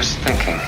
just thinking.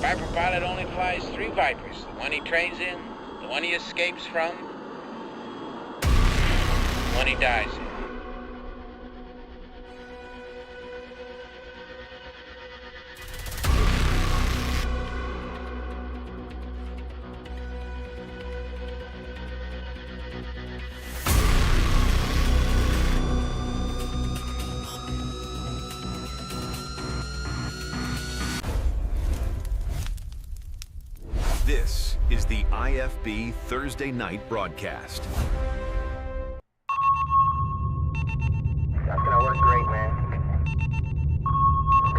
Viper pilot only flies 3 Vipers. The one he trains in, the one he escapes from, the one he dies in. This is the IFB Thursday night broadcast. That's gonna work great, man.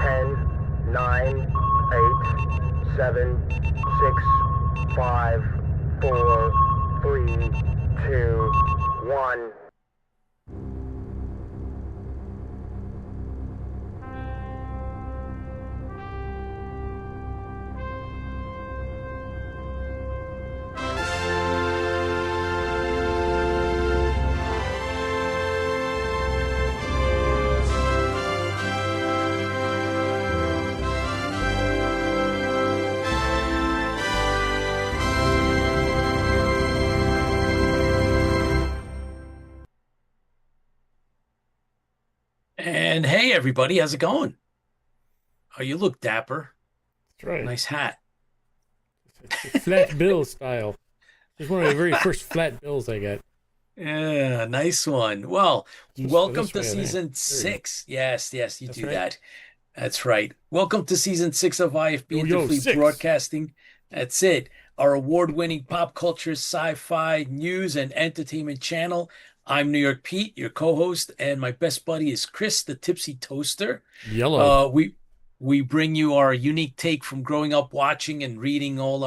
10, 9, 8, 7, 6, 5, 4, 3, 2, 1. And hey, everybody, how's it going? Oh, you look dapper. That's right. Nice hat. It's flat bill style. It's one of the very first flat bills I got. Yeah, nice one. Well, Just welcome this to way, I think. season There you go. 6. Yes, you That's do right. that. That's right. Welcome to season 6 of IFB Yo, Interfleet 6. Broadcasting. That's it. Our award-winning pop culture, sci-fi, news, and entertainment channel. I'm New York Pete, your co-host, and my best buddy is Chris, the Tipsy Toaster. Yellow. We bring you our unique take from growing up watching and reading all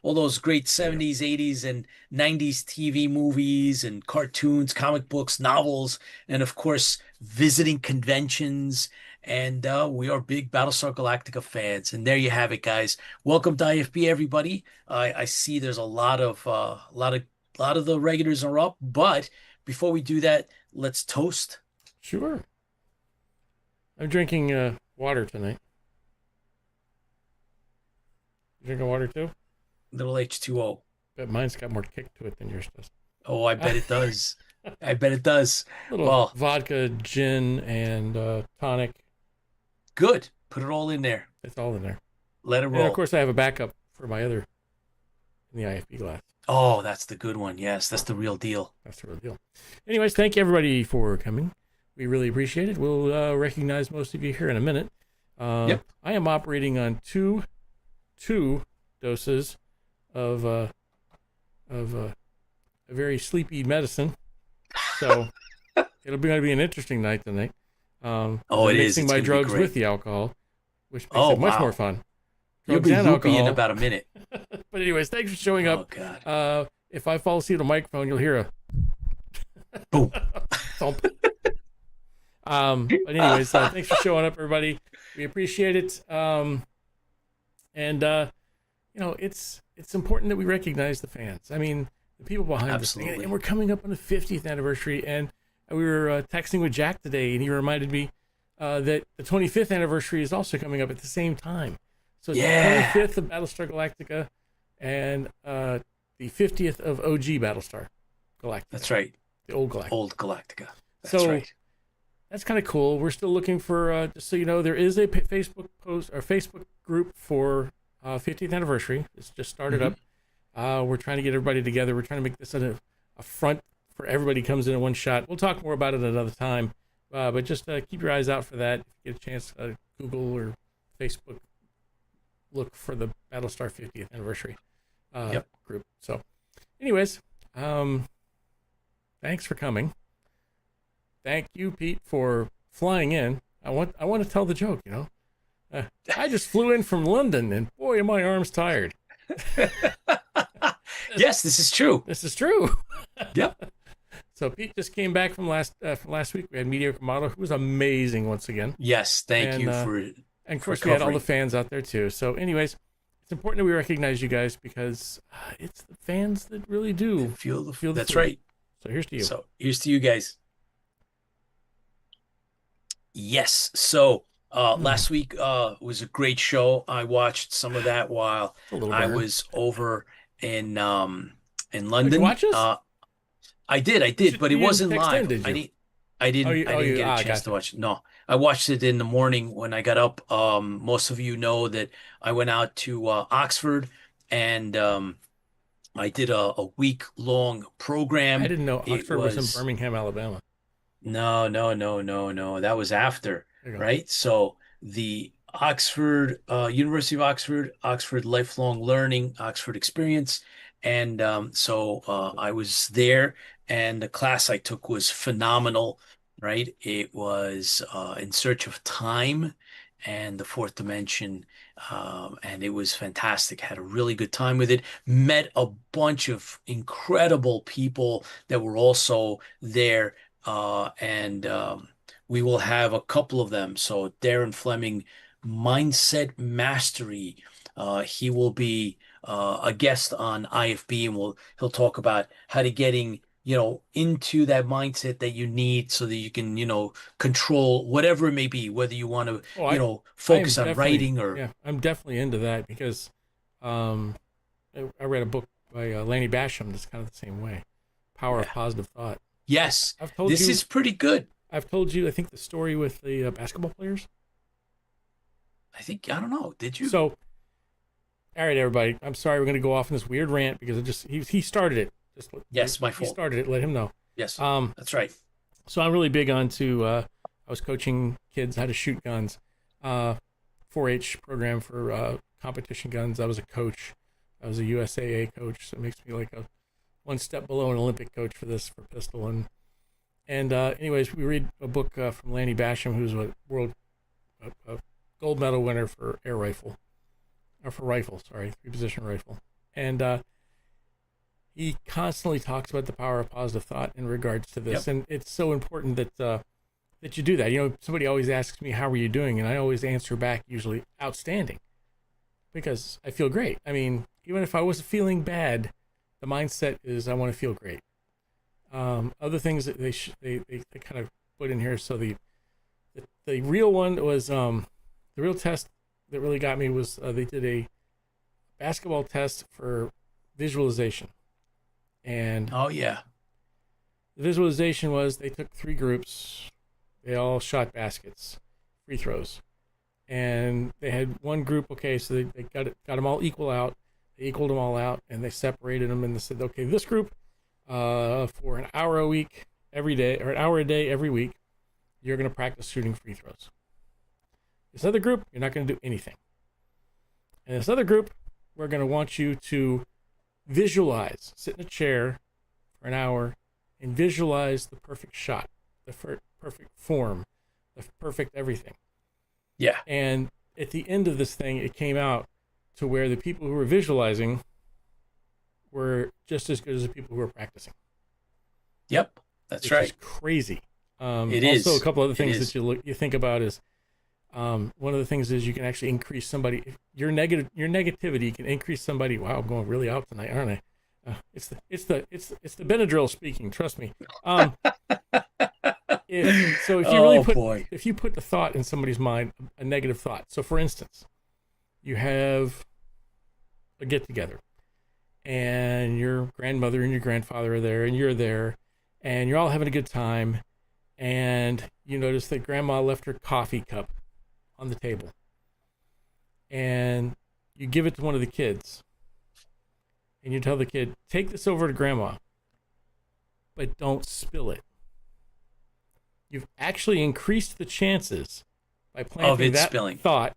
those great 70s, 80s, and 90s TV movies and cartoons, comic books, novels, and of course visiting conventions. And we are big Battlestar Galactica fans. And there you have it, guys. Welcome to IFB, everybody. I see there's a lot of the regulars are up, but before we do that, let's toast. Sure. I'm drinking water tonight. You drinking water too? Little H2O. Bet mine's got more kick to it than yours does. Oh, I bet it does. I bet it does. Little Well, vodka, gin, and tonic. good. Put it all in there. It's all in there. Let it And roll. of course, I have a backup for my other in the IFB glass. Oh, that's the good one. Yes, that's the real deal. That's the real deal. Anyways, thank you everybody for coming. We really appreciate it. We'll recognize most of you here in a minute. Yep. I am operating on two doses of a very sleepy medicine. So it'll be going to be an interesting night tonight. Oh, I'm it is. mixing It's my gonna be drugs great. with the alcohol, which makes Oh, it much wow. more fun. You'll Drugs be and loopy in alcohol. about a minute. But anyways, thanks for showing Oh, up. God. If I fall asleep on the microphone, you'll hear a Boom. thump. But anyways, thanks for showing up, everybody. We appreciate it. And it's important that we recognize the fans. I mean, the people behind this thing. And we're coming up on the 50th anniversary, and we were texting with Jack today, and he reminded me that the 25th anniversary is also coming up at the same time. So it's the 25th of Battlestar Galactica and the 50th of OG Battlestar Galactica. That's right. The old Galactica. Old Galactica. That's right. That's kind of cool. We're still looking for, just so you know, there is a Facebook post or Facebook group for 50th anniversary. It's just started up. We're trying to get everybody together. We're trying to make this a front for everybody comes in at one shot. We'll talk more about it another time. But just keep your eyes out for that. If you get a chance, Google or Facebook, look for the Battlestar 50th anniversary group. So, anyways, thanks for coming. Thank you, Pete, for flying in. I want to tell the joke. I just flew in from London, and boy, are my arms tired. Yes, this is true. This is true. Yep. So Pete just came back from last week. We had Mediocre Model, who was amazing once again. Yes, thank you for. And of course, we had all the fans out there too. So, anyways, it's important that we recognize you guys because it's the fans that really do feel the That's food. right. So here's to you. So here's to you guys. Yes. So last week was a great show. I watched some of that while I was over in London. Did you watch us? I did, but it wasn't live. I didn't get a chance to watch it. No, I watched it in the morning when I got up. Most of you know that I went out to Oxford and I did a week-long program. I didn't know Oxford was in Birmingham, Alabama. No. That was after, right? So the Oxford, University of Oxford, Oxford Lifelong Learning, Oxford Experience. And so I was there, and the class I took was phenomenal, right? It was In Search of Time and the Fourth Dimension, and it was fantastic. Had a really good time with it. Met a bunch of incredible people that were also there, and we will have a couple of them. So Darren Fleming, Mindset Mastery, he will be a guest on IFB, and he'll talk about how to getting into that mindset that you need so that you can control whatever it may be, whether you want to focus on writing or I'm definitely into that because I read a book by Lanny Basham that's kind of the same way, Power of Positive Thought. Yes, this is pretty good. I've told you, I think, the story with the basketball players. I don't know, did you? So all right, everybody. I'm sorry, we're going to go off on this weird rant because he started it. My fault. He started it. Let him know. Yes, that's right. So I'm really big onto. I was coaching kids how to shoot guns. 4-H program for competition guns. I was a coach. I was a USAA coach, so it makes me like a one step below an Olympic coach for pistol. And anyways, we read a book from Lanny Basham, who's a gold medal winner for air rifle. Or for rifle, sorry, 3-position rifle. And he constantly talks about the power of positive thought in regards to this. Yep. And it's so important that you do that. Somebody always asks me, how are you doing? And I always answer back, usually, outstanding. Because I feel great. I mean, even if I was feeling bad, the mindset is I want to feel great. Other things that they kind of put in here. So the real one was, the real test that really got me was they did a basketball test for visualization. And the visualization was they took 3 groups. They all shot baskets, free throws. And they had one group, so they got them all equal out. They equaled them all out, and they separated them, and they said, okay, this group, for an hour a week every day, or an hour a day every week, you're going to practice shooting free throws. This other group, you're not going to do anything. And this other group, we're going to want you to visualize, sit in a chair for an hour and visualize the perfect shot, the perfect form, the perfect everything. Yeah. And at the end of this thing, it came out to where the people who were visualizing were just as good as the people who were practicing. Yep, that's right. It's crazy. It is. Also, a couple other things that you think about is One of the things is you can actually increase somebody. Your negativity can increase somebody. Wow, I'm going really out tonight, aren't I? It's the Benadryl speaking. Trust me. If you really Oh boy. if you put the thought in somebody's mind, a negative thought. So for instance, you have a get together, and your grandmother and your grandfather are there, and you're there, and you're all having a good time, and you notice that grandma left her coffee cup on the table, and you give it to one of the kids, and you tell the kid, take this over to grandma, but don't spill it. You've actually increased the chances by planting that spilling. thought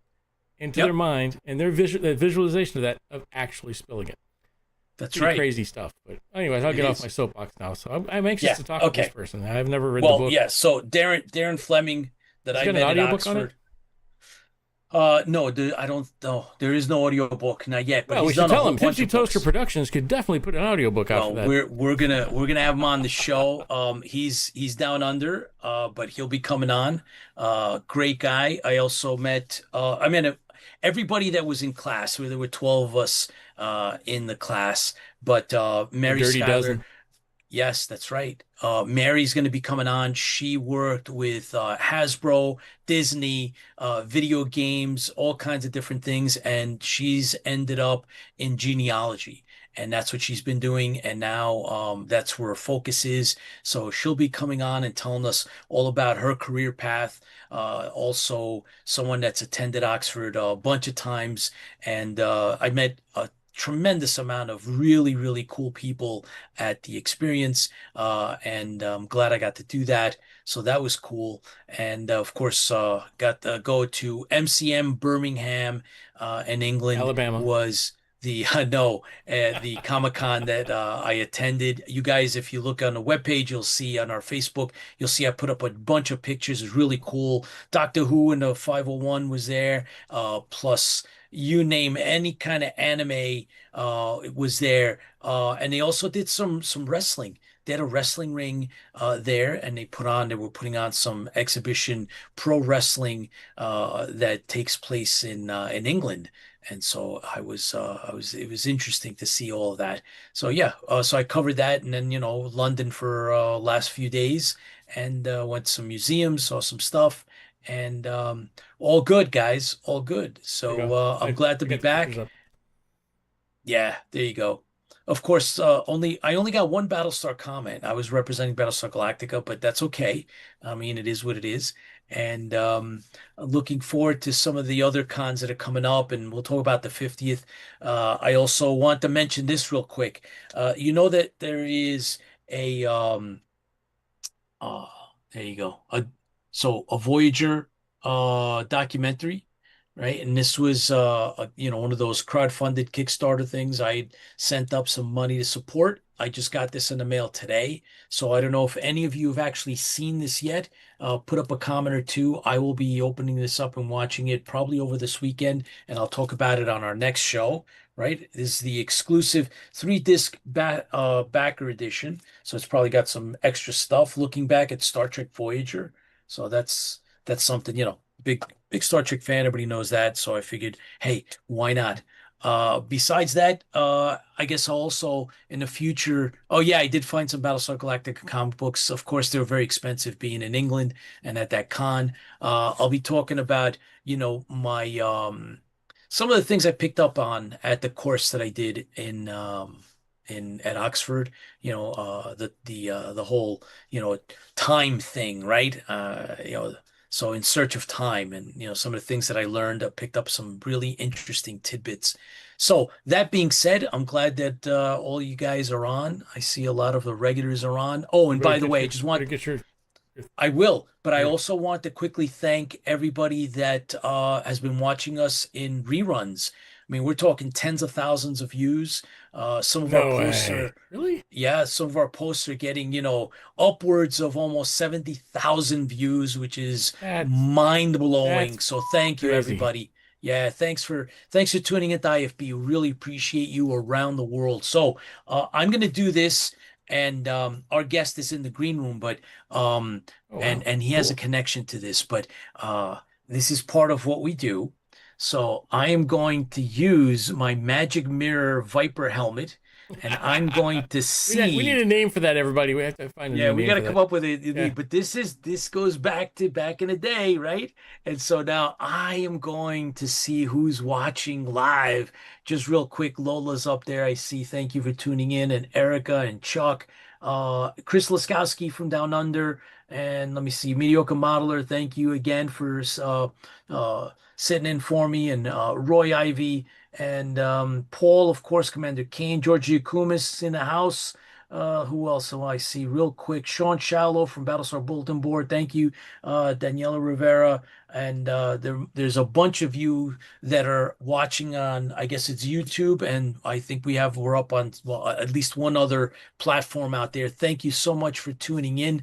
into their mind and their visualization of that, of actually spilling it. That's pretty right. crazy stuff. But anyways, I'll get off my soapbox now. So I'm anxious to talk to this person. I've never read the book. Yeah. So Darren Fleming that I met at Oxford. No, I don't know. There is no audiobook, not yet. But we should tell him. Tipsy Toaster Productions could definitely put an audiobook out for that. We're gonna have him on the show. He's down under, but he'll be coming on. Great guy. I also met. Everybody that was in class. There were 12 of us in the class, but Mary Dirty Schuyler. Dozen. Yes, that's right. Mary's going to be coming on. She worked with Hasbro, Disney, video games, all kinds of different things, and she's ended up in genealogy. And that's what she's been doing. And now that's where her focus is. So she'll be coming on and telling us all about her career path. Also, someone that's attended Oxford a bunch of times. And I met a tremendous amount of really, really cool people at the experience. And I'm glad I got to do that. So that was cool. And of course, got to go to MCM Birmingham in England. Alabama. Was the the Comic-Con that I attended. You guys, if you look on the webpage, you'll see on our Facebook, you'll see I put up a bunch of pictures. It's really cool. Doctor Who and the 501 was there. Plus you name any kind of anime, it was there. And they also did some wrestling. They had a wrestling ring there, and they were putting on some exhibition pro wrestling that takes place in England. And so it was interesting to see all of that. So yeah, so I covered that, and then London for last few days, and went to some museums, saw some stuff, and all good, guys, all good. So I'm glad to be back. Yeah, there you go. Of course, I only got one Battlestar comment. I was representing Battlestar Galactica, but that's okay. I mean, it is what it is. And looking forward to some of the other cons that are coming up, and we'll talk about the 50th. I also want to mention this real quick. You know that there is a there you go. A Voyager documentary, right? And this was one of those crowd-funded Kickstarter things. I sent up some money to support. I just got this in the mail today. So I don't know if any of you have actually seen this yet. Put up a comment or two. I will be opening this up and watching it probably over this weekend, and I'll talk about it on our next show. Right? This is the exclusive 3-disc backer edition. So it's probably got some extra stuff looking back at Star Trek Voyager. So that's something, big Star Trek fan, everybody knows that. So I figured, hey, why not? Besides that, I guess also in the future, oh yeah, I did find some Battlestar Galactica comic books. Of course, they were very expensive being in England and at that con. I'll be talking about, my some of the things I picked up on at the course that I did in at Oxford, the whole, time thing, right? So in search of time, and some of the things that I learned, I picked up some really interesting tidbits. So that being said, I'm glad that all you guys are on. I see a lot of the regulars are on. Oh, and by the way, I just want to get your. I will, but I also want to quickly thank everybody that has been watching us in reruns. I mean, we're talking tens of thousands of views. Some of our posts are really, yeah, some of our posts are getting, upwards of almost 70,000 views, which is mind-blowing. So thank you, everybody. Yeah, thanks for tuning in to IFB. Really appreciate you around the world. So I'm gonna do this, and our guest is in the green room, but and he has a connection to this, but this is part of what we do. So I am going to use my Magic Mirror Viper helmet, and I'm going to We need see. a name for that, everybody. We have to find a Yeah, new we name got to for come that. up with it. Yeah. But this goes back to back in the day, right? And so now I am going to see who's watching live. Just real quick, Lola's up there. I see. Thank you for tuning in, and Erica and Chuck, Chris Laskowski from Down Under, and let me see, Mediocre Modeler. Thank you again for sitting in for me, and Roy Ivy and Paul, of course, Commander Kane, George Giacomis in the house. Who else do I see real quick? Sean Shallow from Battlestar Bulletin Board. Thank you. Daniela Rivera. And there's a bunch of you that are watching on, I guess it's YouTube. And I think we're up on, well, at least one other platform out there. Thank you so much for tuning in.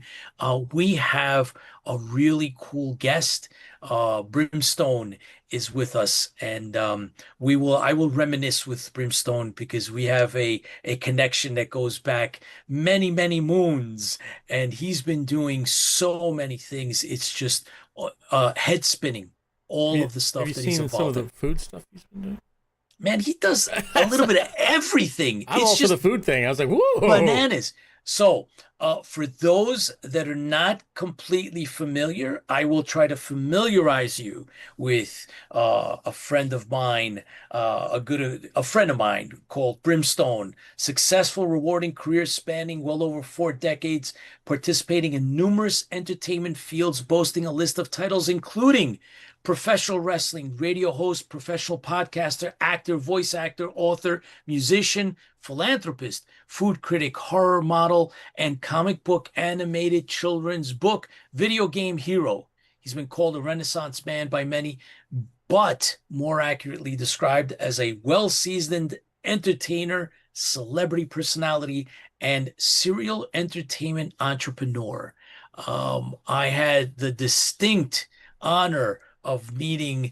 We have a really cool guest. Brimstone is with us, and I will reminisce with Brimstone because we have a connection that goes back many, many moons, and he's been doing so many things. It's just head spinning, all of the Have stuff you that he's seen some of involved the in. food stuff he's been doing? Man, he does a little bit of everything. I'm It's all for the just food thing. I was like, whoa. bananas. So, for those that are not completely familiar, I will try to familiarize you with a friend of mine, a friend of mine called Brimstone. Successful, rewarding career spanning well over 4 decades, participating in numerous entertainment fields, boasting a list of titles including professional wrestling, radio host, professional podcaster, actor, voice actor, author, musician, philanthropist, food critic, horror model, and comic book animated children's book video game hero. He's been called a Renaissance man by many, but more accurately described as a well seasoned entertainer, celebrity personality, and serial entertainment entrepreneur. I had the distinct honor of meeting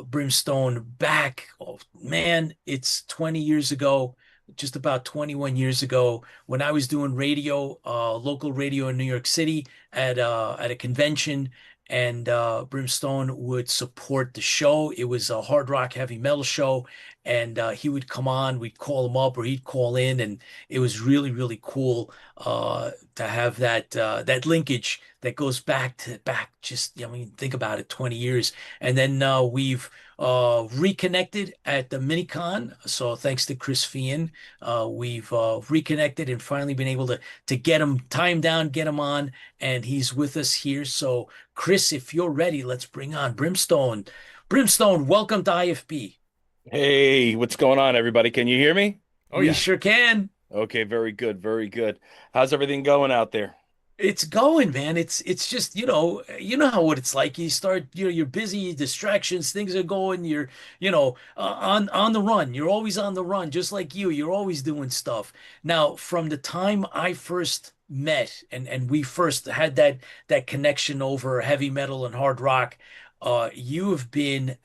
Brimstone back. Oh, man, it's 20 years ago, just about 21 years ago, when I was doing radio, local radio in New York City at a convention, and Brimstone would support the show. It was a hard rock heavy metal show, and he would come on. We'd call him up, or he'd call in, and it was really, really cool to have that linkage that goes back just, I mean, think about it, 20 years. And then we've reconnected at the Minicon. So thanks to Chris Fian, we've reconnected and finally been able to get him time down, get him on, and he's with us here. So Chris, if you're ready, let's bring on Brimstone. Brimstone, welcome to IFB. Hey, what's going on, everybody? Can you hear me? Oh, We yeah. sure can. Okay, very good, very good. How's everything going out there? It's going, man. It's just, you know how what it's like. You start, you're busy, distractions, things are going, you're, on the run. You're always on the run, just like you. You're always doing stuff. Now, from the time I first met and we first had that connection over heavy metal and hard rock, you have been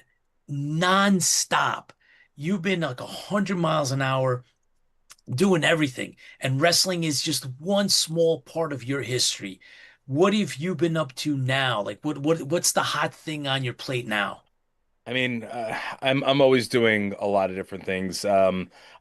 nonstop. You've been like 100 miles an hour doing everything. And wrestling is just one small part of your history. What have you been up to now? Like what's the hot thing on your plate now? I mean, I'm always doing a lot of different things. I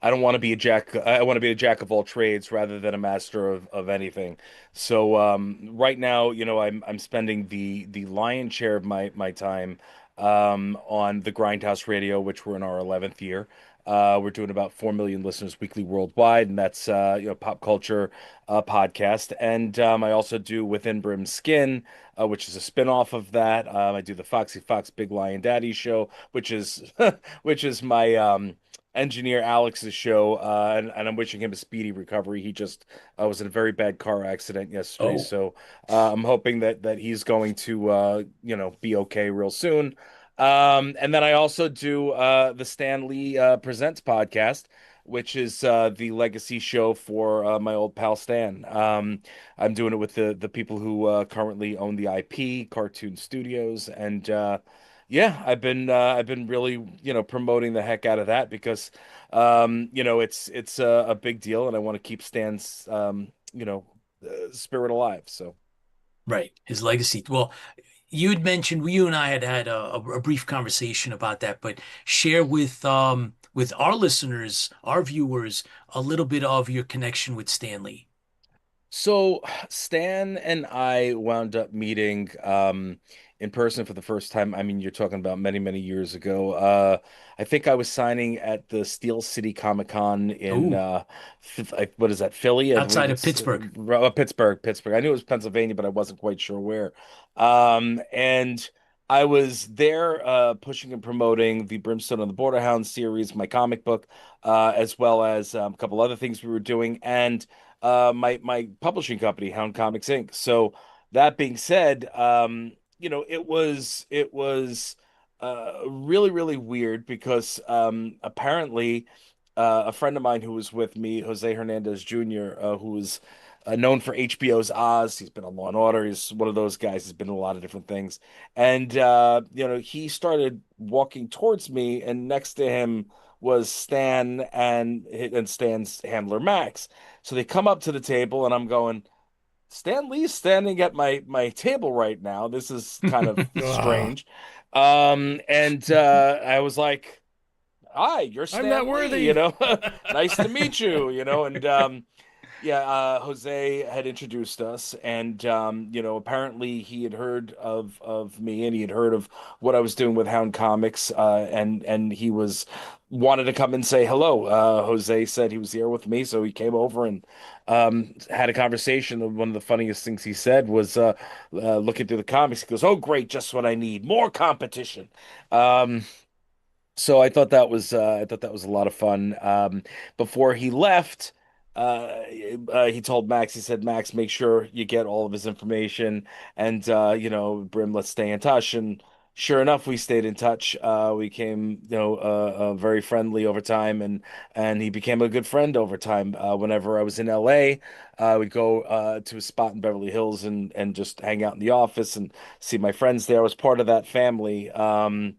don't want to be a jack. I want to be a jack of all trades rather than a master of anything. So right now, I'm spending the lion's share of my time on the Grindhouse Radio, which we're in our 11th year. We're doing about 4 million listeners weekly worldwide, and that's pop culture podcast. And I also do Within Brim's Skin, which is a spin-off of that. I do the Foxy Fox Big Lion Daddy show, which is which is my engineer Alex's show, and I'm wishing him a speedy recovery. He just was in a very bad car accident yesterday, Oh, so I'm hoping that he's going to be okay real soon. And then I also do the Stan Lee Presents podcast, which is the legacy show for my old pal Stan. I'm doing it with the people who currently own the IP, Cartoon Studios, and yeah, I've been really promoting the heck out of that because it's a big deal, and I want to keep Stan's spirit alive. So right. His legacy. Well, You had mentioned you and I had had a brief conversation about that, but share with our listeners, our viewers, a little bit of your connection with Stanley. So Stan and I wound up meeting in person for the first time. I mean, you're talking about many, many years ago. I think I was signing at the Steel City Comic Con in Oh, what is that, Philly? I believe outside of it's Pittsburgh. Pittsburgh, Pittsburgh. I knew it was Pennsylvania, but I wasn't quite sure where. And I was there pushing and promoting the Brimstone and the Borderhound series, my comic book, as well as a couple other things we were doing, and my publishing company, Hound Comics Inc. So that being said, it was really really weird because apparently a friend of mine who was with me, Jose Hernandez Jr., who was known for HBO's Oz. He's been on Law and Order. He's one of those guys. He's been in a lot of different things. And he started walking towards me, and next to him was Stan and Stan's handler Max. So they come up to the table, and I'm going, Stan Lee's standing at my table right now. This is kind of Ah, strange. And I was like, "Hi, you're I'm not Stan Lee, worthy. Nice to meet you, and yeah, Jose had introduced us, and apparently he had heard of me, and he had heard of what I was doing with Hound Comics, and he was wanted to come and say hello. Jose said he was here with me, so he came over and had a conversation. And one of the funniest things he said was, looking through the comics, he goes, "Oh, great, just what I need, more competition." Um, so I thought that was a lot of fun. Before he left, he told Max, he said, Max, make sure you get all of his information, and Brim, let's stay in touch. And sure enough, we stayed in touch. We came, very friendly over time, and he became a good friend over time. Whenever I was in LA, we'd go to a spot in Beverly Hills and just hang out in the office and see my friends there. I was part of that family. There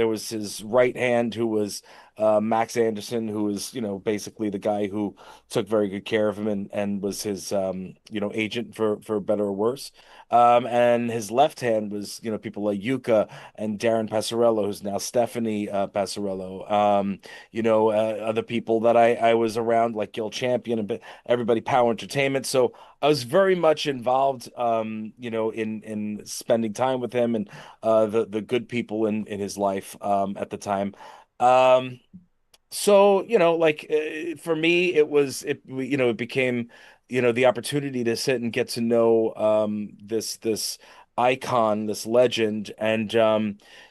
was his right hand, who was Max Anderson, who was basically the guy who took very good care of him and was his agent for better or worse. And his left hand was people like Yuka and Darren Passarello, who's now Stephanie Passarello. Other people that I was around, like Gil Champion and everybody, Power Entertainment. So I was very much involved, in spending time with him and the good people in his life at the time. Um, so, for me, it became, the opportunity to sit and get to know this icon, this legend, and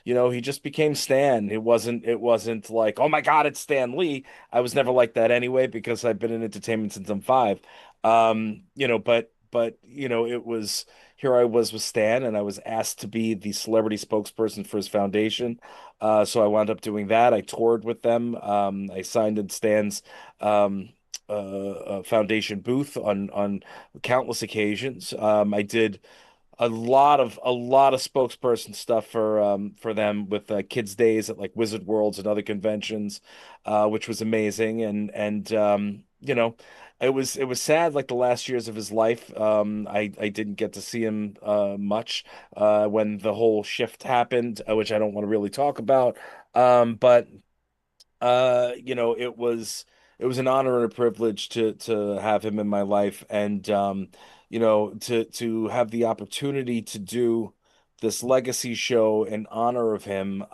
he just became Stan. It wasn't like, oh my God, it's Stan Lee. I was never like that anyway because I've been in entertainment since I'm five. But it was here I was with Stan, and I was asked to be the celebrity spokesperson for his foundation. So I wound up doing that. I toured with them. I signed in Stan's foundation booth on countless occasions. I did a lot of spokesperson stuff for them with Kids Days at like Wizard Worlds and other conventions, which was amazing. And it was sad, like the last years of his life. I didn't get to see him much when the whole shift happened, which I don't want to really talk about. But it was an honor and a privilege to have him in my life, and to have the opportunity to do this legacy show in honor of him.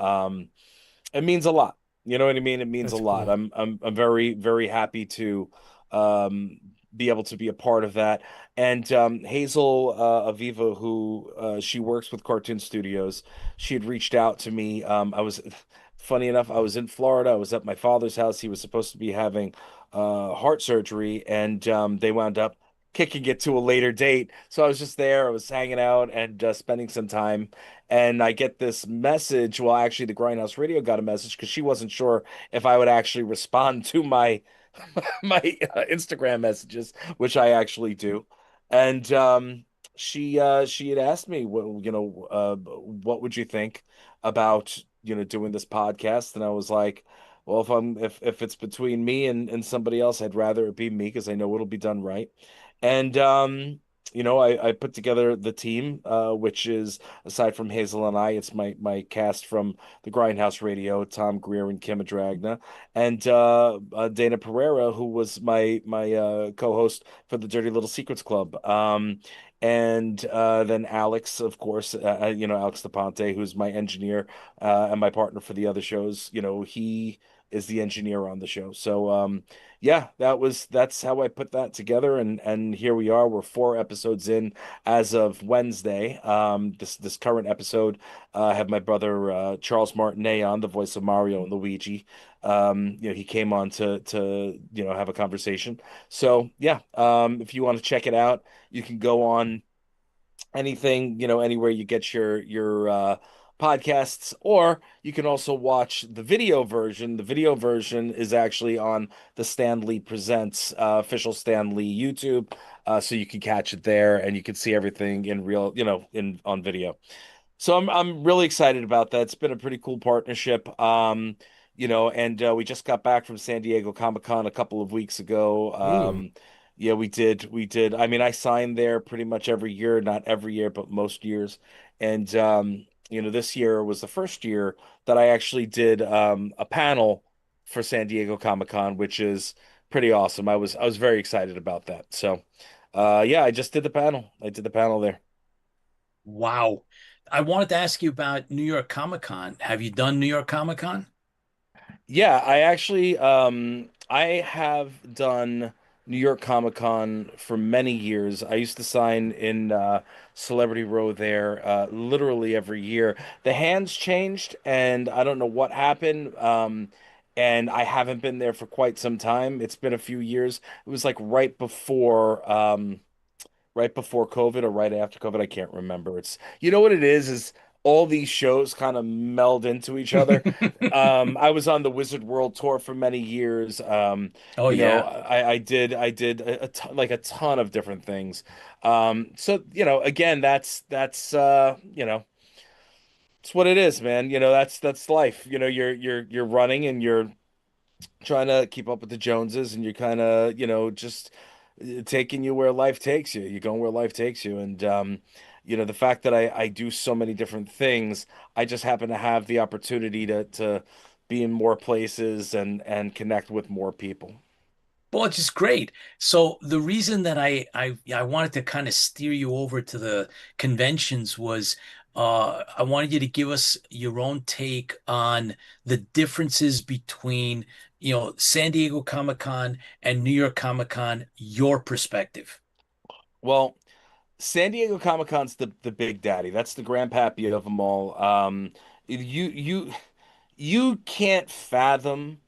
It means a lot. You know what I mean? It means a That's lot. cool. I'm very very happy to um be able to be a part of that. And Hazel Aviva, who she works with Cartoon Studios, she had reached out to me. I was funny enough, I was in Florida. I was at my father's house. He was supposed to be having heart surgery, and they wound up kicking it to a later date. So I was just there. I was hanging out and spending some time, and I get this message. Well, actually, the Grindhouse Radio got a message because she wasn't sure if I would actually respond to my Instagram messages, which I actually do. And she had asked me, well, what would you think about doing this podcast? And I was like, well, if it's between me and somebody else, I'd rather it be me because I know it'll be done right. And I put together the team, which is aside from Hazel and I, it's my cast from the Grindhouse Radio, Tom Greer and Kim Adragna, and Dana Pereira, who was my co-host for the Dirty Little Secrets Club. And then Alex, of course, Alex DePonte, who's my engineer and my partner for the other shows. He is the engineer on the show. So yeah, that's how I put that together, and here we are. We're 4 episodes in as of Wednesday. This current episode, I have my brother Charles Martinet on, the voice of Mario and Luigi. He came on to have a conversation. So yeah, if you want to check it out, you can go on anything, anywhere you get your podcasts, or you can also watch the video version. The video version is actually on the Stan Lee Presents official Stan Lee YouTube, so you can catch it there and you can see everything in real, in on video. So I'm really excited about that. It's been a pretty cool partnership. And we just got back from San Diego Comic-Con a couple of weeks ago. Ooh, Yeah, we did. We did. I mean, I sign there pretty much every year, not every year, but most years. And this year was the first year that I actually did a panel for San Diego Comic-Con, which is pretty awesome. I was very excited about that. So, yeah, I just did the panel. I did the panel there. Wow. I wanted to ask you about New York Comic Con. Have you done New York Comic Con? Yeah, I actually I have done New York Comic Con for many years. I used to sign in Celebrity Row there literally every year. The hands changed and I don't know what happened. And I haven't been there for quite some time. It's been a few years. It was like right before COVID or right after COVID. I can't remember. What it is all these shows kind of meld into each other. I was on the Wizard World tour for many years. Oh yeah. I did like a ton of different things. So again, it's what it is, man. That's life. You're running and you're trying to keep up with the Joneses, and you're kind of, just taking you where life takes you. You're going where life takes you. And, the fact that I do so many different things, I just happen to have the opportunity to be in more places and connect with more people. Well, it's just great. So the reason that I wanted to kind of steer you over to the conventions was I wanted you to give us your own take on the differences between, San Diego Comic-Con and New York Comic-Con, your perspective. Well, San Diego Comic-Con's the big daddy. That's the grandpappy of them all. You can't fathom.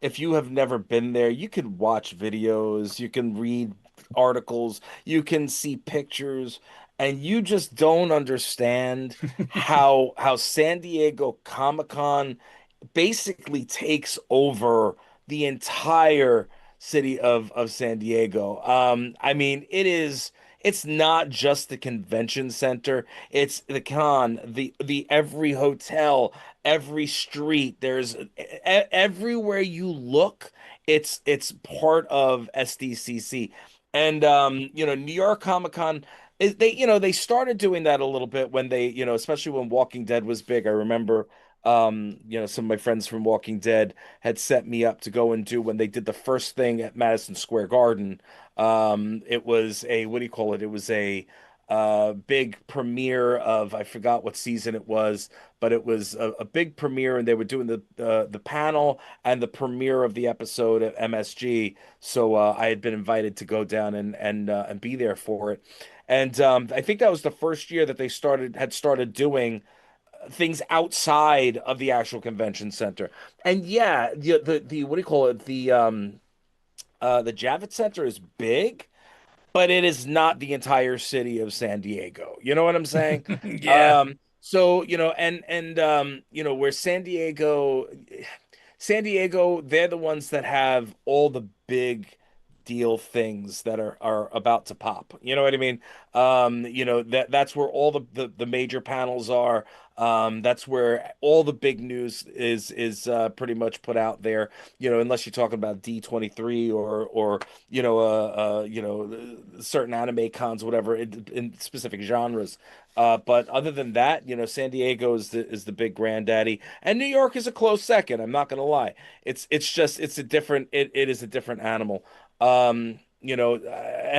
If you have never been there, you can watch videos, you can read articles, you can see pictures, and you just don't understand how San Diego Comic-Con basically takes over the entire city of San Diego. I mean, it's not just the convention center, it's the con, the every hotel, every street. There's everywhere you look, it's part of SDCC. And New York Comic Con, they started doing that a little bit when they, especially when Walking Dead was big. I remember some of my friends from Walking Dead had set me up to go and do when they did the first thing at Madison Square Garden. It was a, what do you call it? It was a big premiere of, I forgot what season it was, but it was a big premiere, and they were doing the panel and the premiere of the episode at MSG. So I had been invited to go down and be there for it. And I think that was the first year that they had started doing things outside of the actual convention center. And yeah, the what do you call it? The Javits Center is big, but it is not the entire city of San Diego. You know what I'm saying? Yeah. So, where San Diego, they're the ones that have all the big deal things that are about to pop. You know what I mean? That's where all the major panels are. That's where all the big news is pretty much put out there. Unless you're talking about D23 or certain anime cons, whatever, in specific genres. But other than that, San Diego is the big granddaddy, and New York is a close second. I'm not gonna lie. It is a different animal. And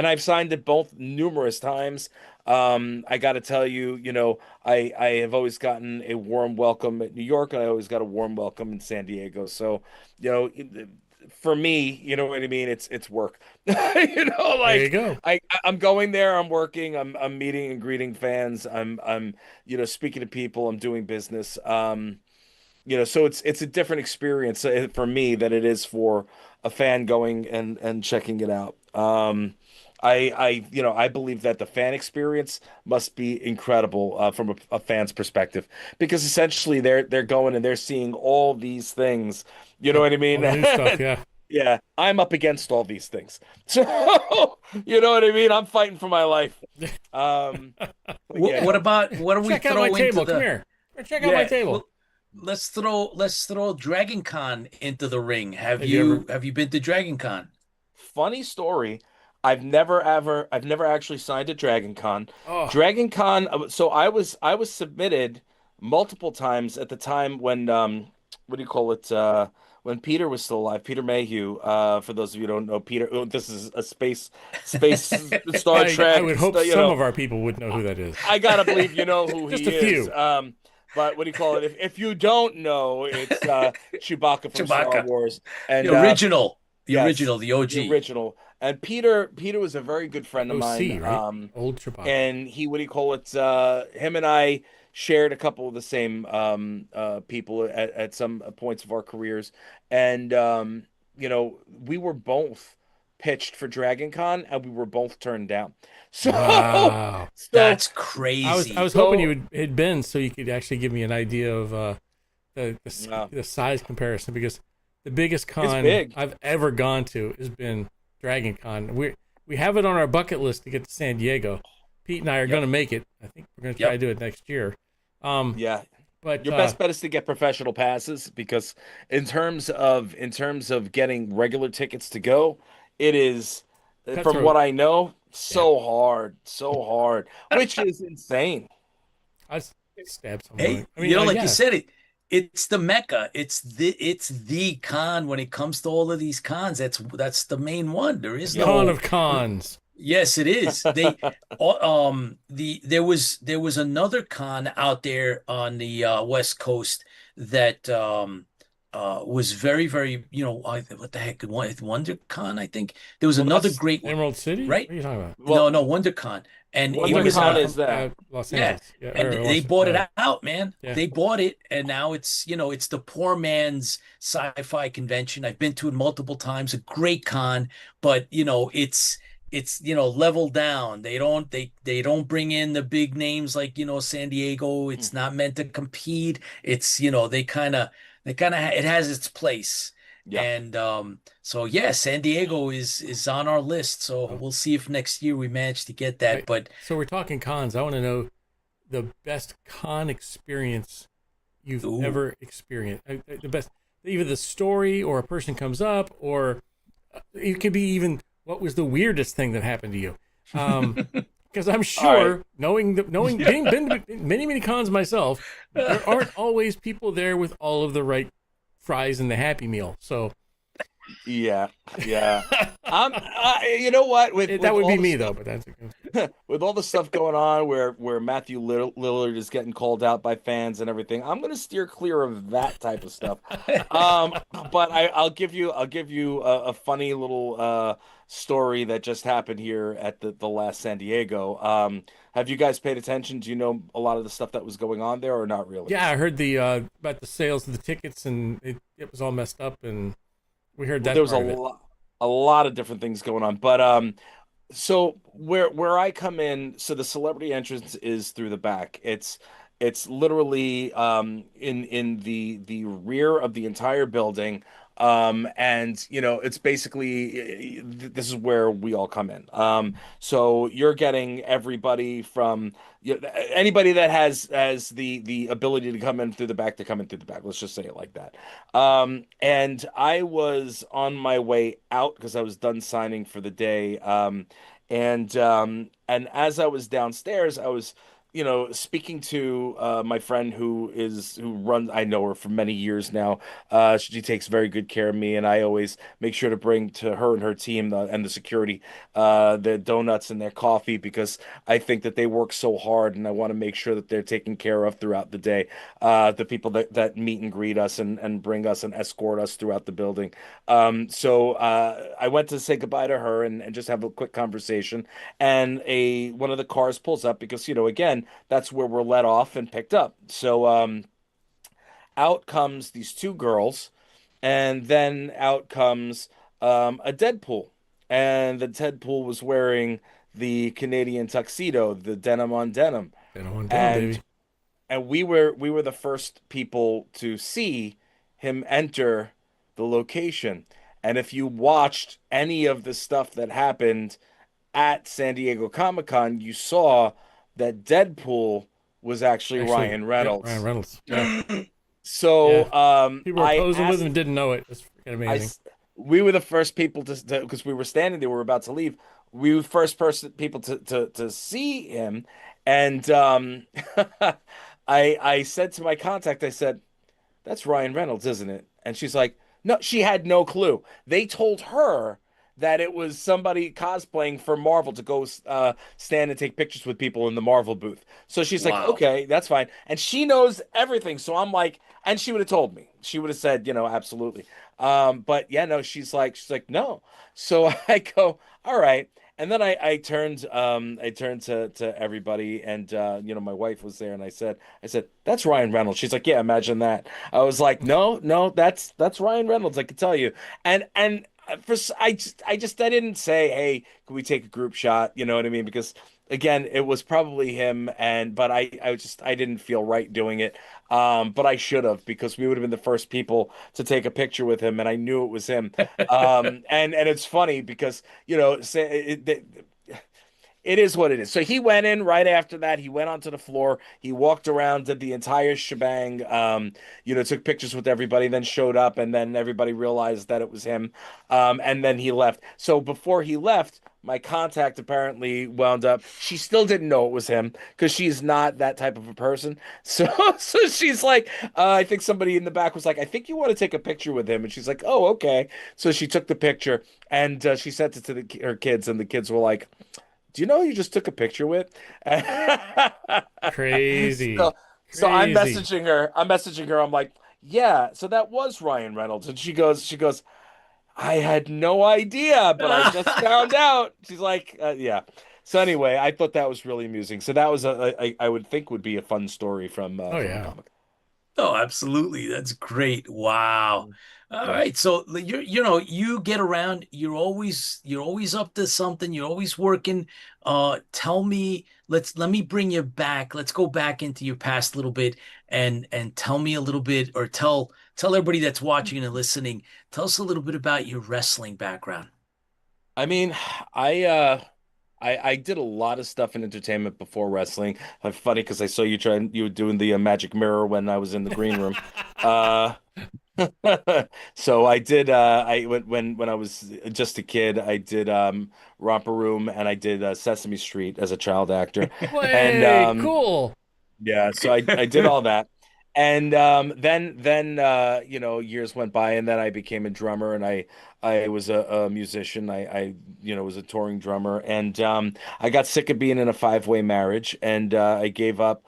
I've signed it both numerous times. I got to tell you, I have always gotten a warm welcome at New York, and I always got a warm welcome in San Diego. So, you know, for me, you know what I mean? It's work. There you Like go. I'm going there, I'm working, I'm meeting and greeting fans, I'm speaking to people, I'm doing business. So it's a different experience for me than it is for a fan going and checking it out. I believe that the fan experience must be incredible from a fan's perspective, because essentially they're going and they're seeing all these things. You know Yep. what I All mean? the new stuff. Yeah. Yeah, I'm up against all these things. So, you know what I mean? I'm fighting for my life. Um, What, yeah. what about what do we Check out my throw into table. Come the? here. Check out my Yeah. table. Well, let's throw Dragon Con into the ring. Have Have you you ever? have you been to Dragon Con? Funny story. I've never actually signed a Dragon Con. Oh, Dragon Con, so I was submitted multiple times at the time when what do you call it? When Peter was still alive, Peter Mayhew. For those of you who don't know, Peter, this is a space Star I Trek. would hope some of our people would know who that is. I gotta believe you know who Just he a is. few. But what do you call it? If you don't know, it's Chewbacca from Star Chewbacca, Wars, the and original, the yes, original, the the OG. original. And Peter was a very good The friend of mine. OC, right? Old Chewbacca. And he, what do you call it? Him and I shared a couple of the same people at some points of our careers, and we were both pitched for Dragon Con, and we were both turned down. So, Wow. so, That's I was crazy. hoping you so, had been so you could actually give me an idea of uh, the size comparison, because the biggest it's con big. I've ever gone to has been Dragon Con. We have it on our bucket list to get to San Diego. Pete and I are going Yep, to make it. I think we're going to try to Yep. do it next year. Um, yeah. but Your best bet is to get professional passes, because in terms of getting regular tickets to go, it is, from cutthroat. what I know, Yeah, so hard, which is insane. I stabbed someone. Hey, I mean, like you yeah, said, it's the Mecca. It's the con when it comes to all of these cons. That's the main one. There the is Yep. con no. of cons. Yes, it is. There was another con out there on the West Coast that was very, very, what the heck, WonderCon, I think. There was Well, another that's great one, Emerald City? What right? are you talking about? No, well, no, WonderCon. And it was WonderCon WonderCon is that. Los yeah, Angeles, yeah, and or they Los, bought it out, man. yeah. They bought it, and now it's the poor man's sci-fi convention. I've been to it multiple times. A great con, but it's leveled down. They don't bring in the big names like San Diego. Hmm. It's not meant to compete. It's they kind of it has its place. Yep. And so yeah, San Diego is on our list. So Oh, we'll see if next year we manage to get that. right. But So we're talking cons. I want to know the best con experience you've ooh. ever experienced. The best, either the story or a person comes up, or it could be even what was the weirdest thing that happened to you. Because I'm All right. sure, knowing being been to many many cons myself, there aren't always people there with all of the right fries and the Happy Meal. So Yeah, yeah. You know what? With that with would be all the me though. stuff But that's with all the stuff going on, where Matthew Lillard is getting called out by fans and everything, I'm gonna steer clear of that type of stuff. Um, but I'll give you a funny little story that just happened here at the last San Diego. Have you guys paid attention? Do you know a lot of the stuff that was going on there, or not really? yeah. I heard the about the sales of the tickets, and it was all messed up, and we heard Well, there that was a part of it. lot, a lot of different things going on, but so where I come in, so the celebrity entrance is through the back. It's literally in the rear of the entire building. And it's basically this is where we all come in. So you're getting everybody from anybody that has the ability to come in through the back to come in through the back. Let's just say it like that. And I was on my way out because I was done signing for the day. And as I was downstairs, I was speaking to my friend who runs. I know her for many years now. She takes very good care of me, and I always make sure to bring to her and her team and the security their donuts and their coffee because I think that they work so hard, and I want to make sure that they're taken care of throughout the day. The people that meet and greet us and bring us and escort us throughout the building. So I went to say goodbye to her and just have a quick conversation, and a one of the cars pulls up because again that's where we're let off and picked up. So out comes these two girls, and then out comes a Deadpool. And the Deadpool was wearing the Canadian tuxedo, the denim on denim. Denim, And baby. we were the first people to see him enter the location. And if you watched any of the stuff that happened at San Diego Comic-Con, you saw that Deadpool was actually Actually, Ryan yep, Ryan Reynolds. Reynolds. Yeah, yeah. So People were I posing with him asked and didn't know it. It's freaking I amazing. s- we were the first people to because we were standing there, we were about to leave. We were the first person people to see him, and I said to my contact, I said, "That's Ryan Reynolds, isn't it?" And she's like, "No," she had no clue. They told her that it was somebody cosplaying for Marvel to go stand and take pictures with people in the Marvel booth. So she's like, Wow. "Okay, that's fine." And she knows everything. So I'm like, and she would have told me. She would have said, absolutely. But yeah, no, she's like, no. So I go, all right. And then I turned to everybody, and my wife was there, and I said, "That's Ryan Reynolds." She's like, "Yeah, imagine that." I was like, "No, no, that's Ryan Reynolds. I can tell you." And I didn't say, "Hey, can we take a group shot?" You know what I mean? Because again, it was probably him, but I didn't feel right doing it. But I should have because we would have been the first people to take a picture with him, and I knew it was him. And it's funny because it is what it is. So he went in right after that. He went onto the floor. He walked around, did the entire shebang. Took pictures with everybody, then showed up, and then everybody realized that it was him. And then he left. So before he left, my contact apparently wound up. She still didn't know it was him because she's not that type of a person. So, so she's like, I think somebody in the back was like, "I think you want to take a picture with him," and she's like, "Oh, okay." So she took the picture and she sent it to her kids, and the kids were like, "Do you know who you just took a picture with?" Crazy, So I'm crazy. messaging her. I'm messaging her. I'm like, "Yeah, so that was Ryan Reynolds." And she goes, "I had no idea, but I just found out." She's like, "Yeah." So anyway, I thought that was really amusing. So that was I would think would be a fun story Oh from a yeah. comic. Oh, absolutely. That's great. Wow. All Yeah. right. So you get around, you're always up to something, you're always working. Tell me, let me bring you back. Let's go back into your past a little bit and tell me a little bit or tell everybody that's watching and listening, tell us a little bit about your wrestling background. I mean, I uh I did a lot of stuff in entertainment before wrestling. Funny because I saw you were doing the magic mirror when I was in the green room. Uh, so I did. I when I was just a kid, I did Romper Room and I did Sesame Street as a child actor, and Way cool. yeah, so I did all that. And then years went by and then I became a drummer and I was a musician. I was a touring drummer and I got sick of being in a five-way marriage and I gave up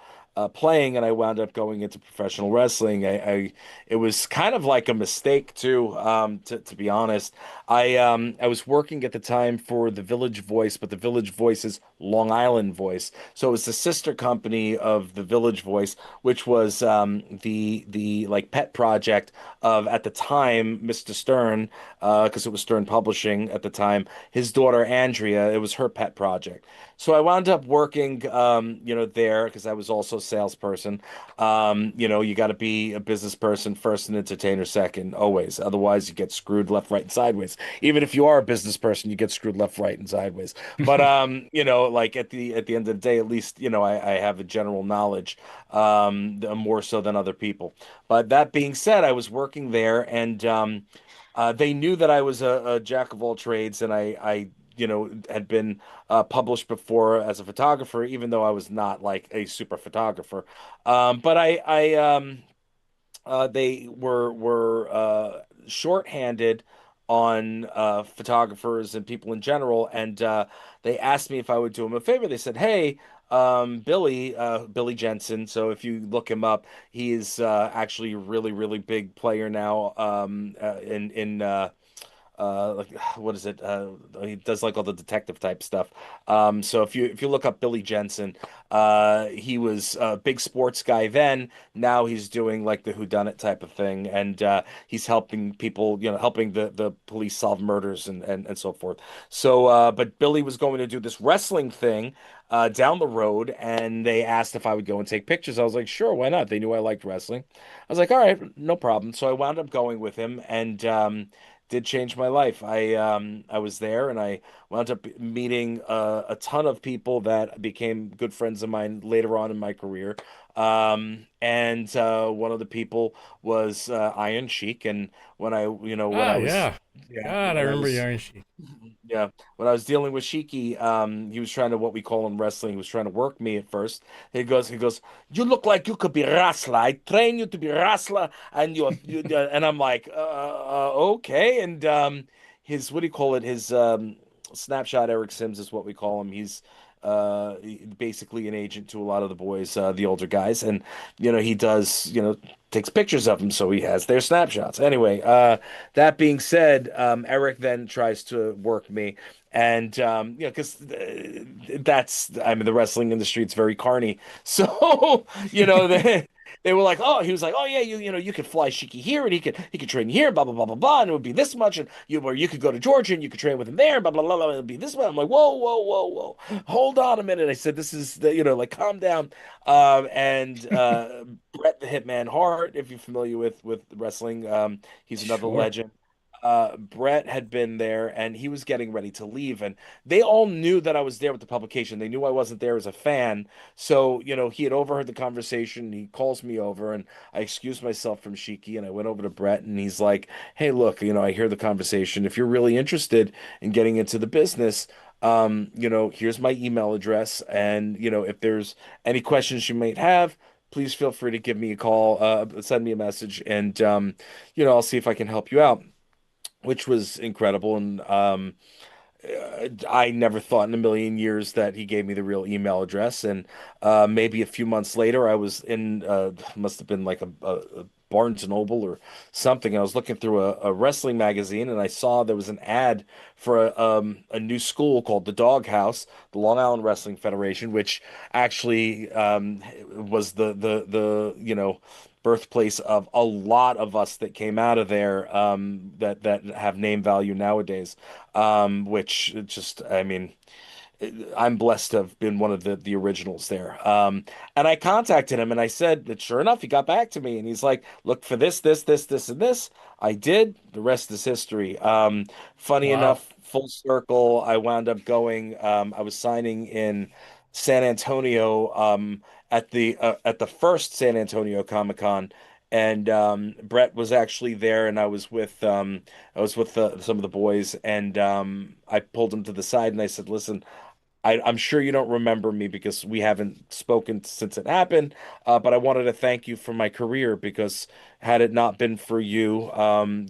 playing and I wound up going into professional wrestling. I it was kind of like a mistake too, to be honest. I was working at the time for the Village Voice, but the Village Voice is Long Island Voice. So it was the sister company of the Village Voice, which was the like pet project of at the time Mr. Stern, because it was Stern Publishing at the time. His daughter Andrea, it was her pet project. So I wound up working, there because I was also salesperson. You got to be a business person first and entertainer second, always. Otherwise, you get screwed left, right, and sideways. Even if you are a business person, you get screwed left, right, and sideways. But like at the end of the day, at least I have a general knowledge, more so than other people. But that being said, I was working there, and they knew that I was a jack of all trades, and I had been published before as a photographer, even though I was not like a super photographer. But they were shorthanded on photographers and people in general, and they asked me if I would do them a favor. They said, "Hey, Billy Jensen. So if you look him up, he is actually a really, really big player now in like what is it? He does like all the detective type stuff. So if you look up Billy Jensen, he was a big sports guy then. Now he's doing like the whodunit type of thing, and he's helping people, helping the police solve murders and so forth. So, but Billy was going to do this wrestling thing down the road, and they asked if I would go and take pictures. I was like, sure, why not? They knew I liked wrestling. I was like, all right, no problem. So I wound up going with him, and did change my life. I was there, and I wound up meeting a ton of people that became good friends of mine later on in my career. And one of the people was Iron Sheik, and when Ah, I was yeah. yeah God, I when I remember was Yarn Sheik. yeah, when I was dealing with Shiki, he was trying to what we call in wrestling. He was trying to work me at first. He goes, you look like you could be wrestler. I train you to be wrestler, and and I'm like, okay. And his what do you call it? His snapshot Eric Sims is what we call him. He's basically an agent to a lot of the boys, the older guys, and he does takes pictures of them, so he has their snapshots. Anyway, that being said, Eric then tries to work me, and because that's I mean the wrestling industry, it's very carny, so they were like, oh, he was like, oh yeah, you could fly Shiki here, and he could train here, blah blah blah blah blah, and it would be this much, and you could go to Georgia and you could train with him there, blah blah blah, blah, and it'd be this much. I'm like, whoa whoa whoa whoa, hold on a minute. I said, this is like calm down. And Brett the Hitman Hart, if you're familiar with wrestling, he's another Sure. legend. Brett had been there and he was getting ready to leave, and they all knew that I was there with the publication. They knew I wasn't there as a fan, so he had overheard the conversation. He calls me over, and I excused myself from Shiki, and I went over to Brett, and he's like, "Hey, look, I hear the conversation. If you're really interested in getting into the business, here's my email address, and if there's any questions you might have." Please feel free to give me a call, send me a message, and I'll see if I can help you out, which was incredible. And I never thought in a million years that he gave me the real email address. And maybe a few months later, I was in, must have been like a Barnes and Noble or something. I was looking through a wrestling magazine, and I saw there was an ad for a new school called the Doghouse, the Long Island Wrestling Federation, which actually was the birthplace of a lot of us that came out of there, that have name value nowadays. Which just, I mean, I'm blessed to have been one of the originals there. And I contacted him and I said that sure enough, he got back to me and he's like, look for this, and this. I did. The rest is history. Funny Wow. enough, full circle, I wound up going, I was signing in San Antonio, at the first San Antonio Comic Con. And Brett was actually there, and I was with some of the boys, and I pulled him to the side and I said, "Listen, I'm sure you don't remember me because we haven't spoken since it happened, but I wanted to thank you for my career because had it not been for you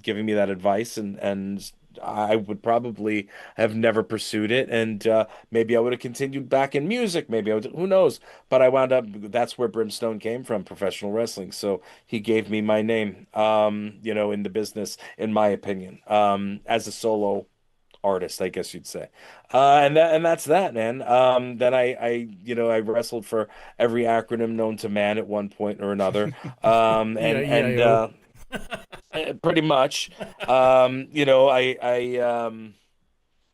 giving me that advice, and I would probably have never pursued it, and maybe I would have continued back in music. Maybe I would, who knows? But I wound up. That's where Brimstone came from, professional wrestling. So he gave me my name, in the business, in my opinion, as a solo artist, I guess you'd say. And that's that, man. Then I wrestled for every acronym known to man at one point or another. And E-I-E-I-O. pretty much. I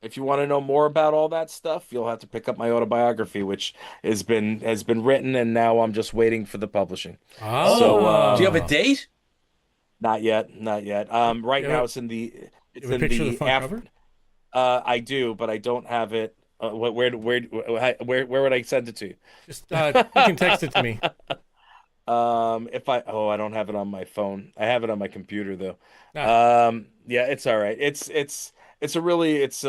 if you want to know more about all that stuff, you'll have to pick up my autobiography, which has been written, and now I'm just waiting for the publishing. So Oh, do you have a Ah, date? not yet, not yet. you Right have now a, you it's have a in picture of the the front after. cover? I do, but I don't have it. Where would I send it to Just you can text it to me. you? If I don't have it on my phone. I have it on my computer though. Ah, Yeah, it's all right. It's a really it's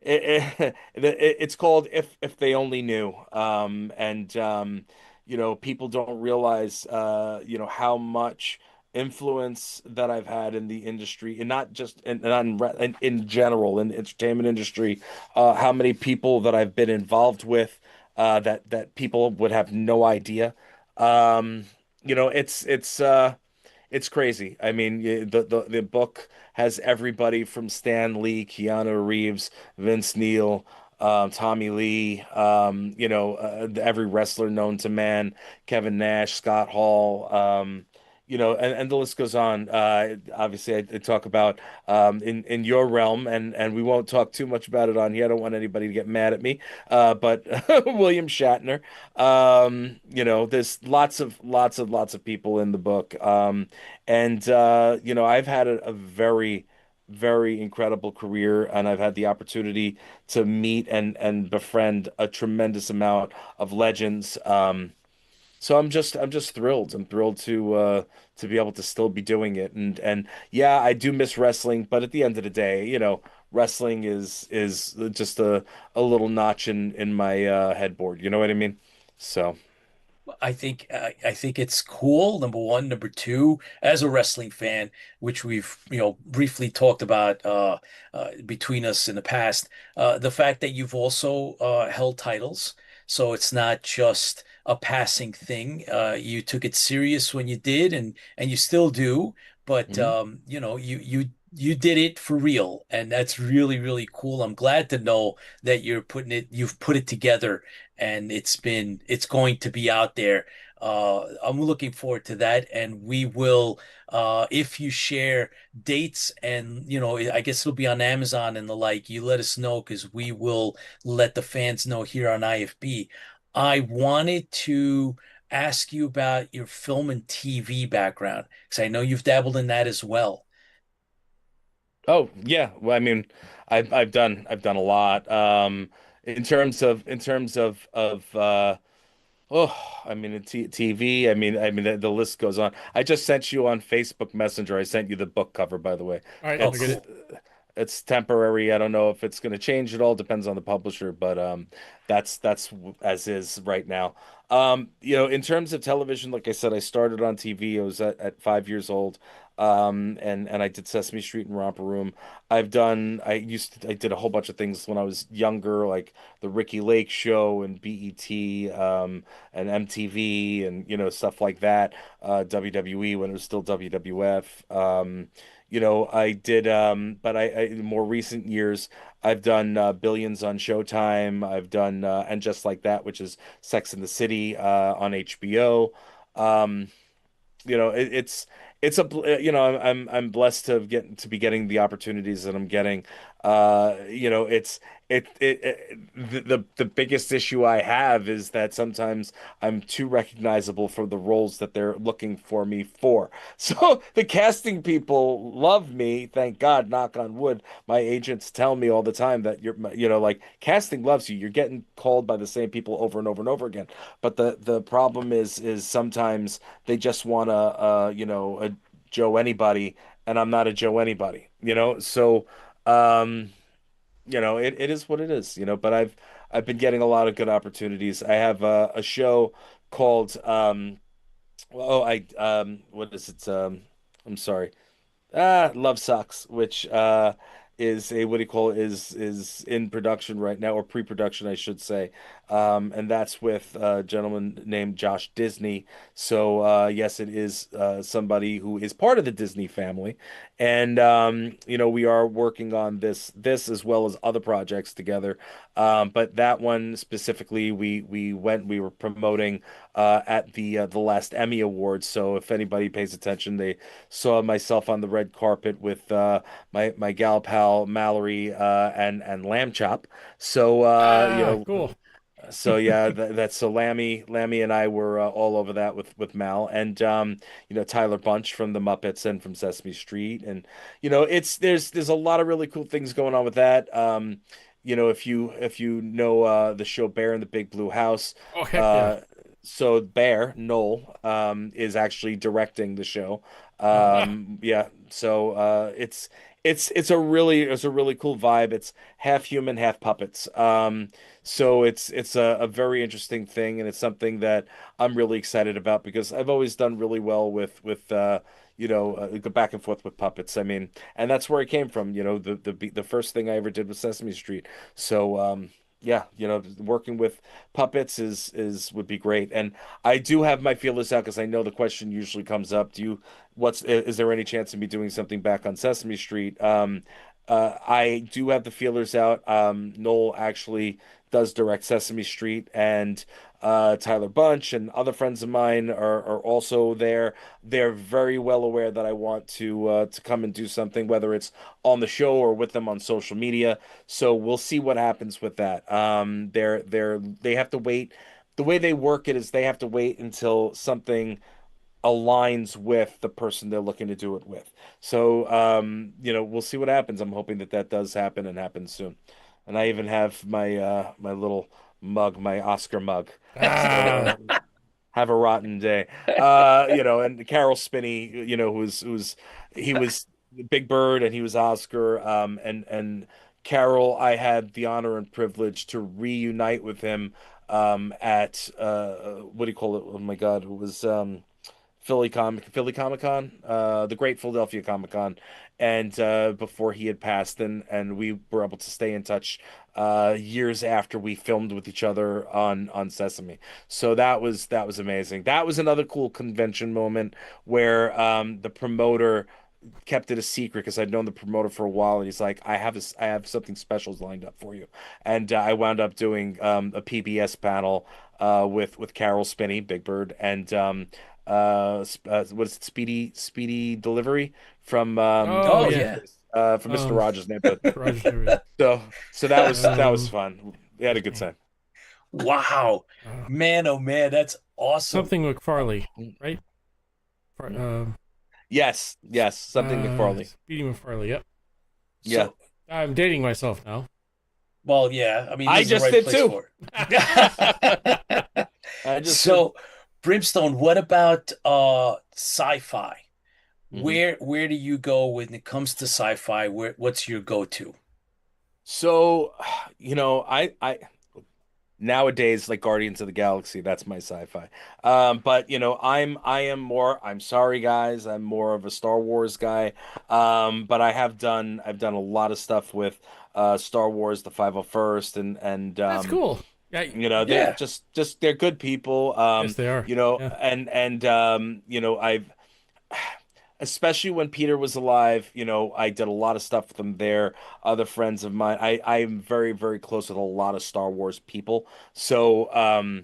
it's called if they only knew. And people don't realize how much influence that I've had in the industry, and not just not in general in the entertainment industry. How many people that I've been involved with, that people would have no idea. Um, it's crazy. I mean, the book has everybody from Stan Lee, Keanu Reeves, Vince Neil, Tommy Lee, every wrestler known to man, Kevin Nash, Scott Hall, and the list goes on. Obviously, I talk about in your realm, and we won't talk too much about it on here. I don't want anybody to get mad at me. But William Shatner. There's lots of people in the book. And I've had a very, very incredible career, and I've had the opportunity to meet and befriend a tremendous amount of legends. So I'm just thrilled. I'm thrilled to be able to still be doing it. And yeah, I do miss wrestling, but at the end of the day, wrestling is just a little notch in my headboard. You know what I mean? So. I think it's cool. Number one, number two, as a wrestling fan, which we've briefly talked about between us in the past, the fact that you've also held titles, so it's not just a passing thing. You took it serious when you did, and you still do. But Mhm. you did it for real, and that's really really cool. I'm glad to know that you've put it together and it's going to be out there. I'm looking forward to that, and we will, if you share dates and I guess it'll be on Amazon and the like, you let us know because we will let the fans know here on IFB. I wanted to ask you about your film and TV background because I know you've dabbled in that as well. Oh yeah. Well, I mean, I've done a lot. In terms of oh, I mean, TV. I mean, the list goes on. I just sent you on Facebook Messenger. I sent you the book cover, by the way. all right, Oh, I'll get It's it. cool. it's temporary. I don't know if it's going to change at all. Depends on the publisher, but that's as is right now. In terms of television, like I said, I started on TV. I was at 5 years old, and I did Sesame Street and Romper Room. I did a whole bunch of things when I was younger, like the Ricky Lake Show and BET, and MTV, and stuff like that. WWE when it was still WWF. I did, but in more recent years, I've done Billions on Showtime. I've done And Just Like That, which is Sex in the City on HBO. Um, it's I'm blessed to be getting the opportunities that I'm getting. It's the biggest issue I have is that sometimes I'm too recognizable for the roles that they're looking for me for. So the casting people love me, thank God, knock on wood. My agents tell me all the time that like casting loves you. You're getting called by the same people over and over and over again. But the problem is sometimes they just want a Joe anybody, and I'm not a Joe anybody, So, um, it is what it is, But I've been getting a lot of good opportunities. I have a show called what is it? I'm sorry. Love Sucks, which is a what do you call it, is in production right now, or pre-production, I should say. And that's with a gentleman named Josh Disney. So yes, it is somebody who is part of the Disney family, and we are working on this as well as other projects together. But that one specifically, we were promoting at the last Emmy Awards. So if anybody pays attention, they saw myself on the red carpet with my gal pal Mallory and Lamb Chop. So Ah, cool. yeah, that's so Lammy and I were all over that with Mal and Tyler Bunch from the Muppets and from Sesame Street, and it's there's a lot of really cool things going on with that. If you know the show Bear in the Big Blue House, Oh, heck yeah. uh, so Bear Noel is actually directing the show. Ah, Yeah, so it's a really cool vibe. It's half human, half puppets. So it's a very interesting thing, and it's something that I'm really excited about because I've always done really well with go back and forth with puppets. I mean, and that's where I came from. The first thing I ever did was Sesame Street. So yeah, working with puppets is would be great. And I do have my feelers out because I know the question usually comes up. Is there any chance of me doing something back on Sesame Street? I do have the feelers out. Noel actually does direct Sesame Street, and Tyler Bunch and other friends of mine are also there. They're very well aware that I want to come and do something, whether it's on the show or with them on social media. So we'll see what happens with that. They have to wait. The way they work it is they have to wait until something aligns with the person they're looking to do it with. So, we'll see what happens. I'm hoping that that does happen and happens soon. And I even have my little mug, my Oscar mug. ah. So have a rotten day. And Carol Spinney, who's he was Big Bird and he was Oscar. And Carol, I had the honor and privilege to reunite with him at what do you call it? Oh my God, it was Philly Comic Con, the Great Philadelphia Comic Con, and before he had passed, and we were able to stay in touch years after we filmed with each other on Sesame. So that was amazing. That was another cool convention moment where the promoter kept it a secret because I'd known the promoter for a while, and he's like, I have something special lined up for you," and I wound up doing a PBS panel with Carol Spinney, Big Bird, and what is it, Speedy Delivery from Oh, Oh yeah. yeah. from Mr. Um, Rogers' Neighborhood. Rogers Neighborhood. So that was Um, fun. We had a good okay. time. Wow. Uh, Man, oh man, that's awesome. something McFarley, right? Yes, something McFarley. Speedy McFarley. Yep. Yeah, So, I'm dating myself now. well, yeah, I mean, I this is the just right did place too. for it. I just did. So, Brimstone, what about sci-fi? Mhm. Where do you go when it comes to sci-fi? What's your go-to? So, I nowadays like Guardians of the Galaxy, that's my sci-fi. But I'm sorry guys, I'm more of a Star Wars guy. But I've done a lot of stuff with Star Wars, the 501st, and That's cool. Yeah. they're Yeah. just they're good people. Yes, they are. Yeah. I've especially when Peter was alive, I did a lot of stuff with him there. Other friends of mine, I'm very, very close with a lot of Star Wars people. So, I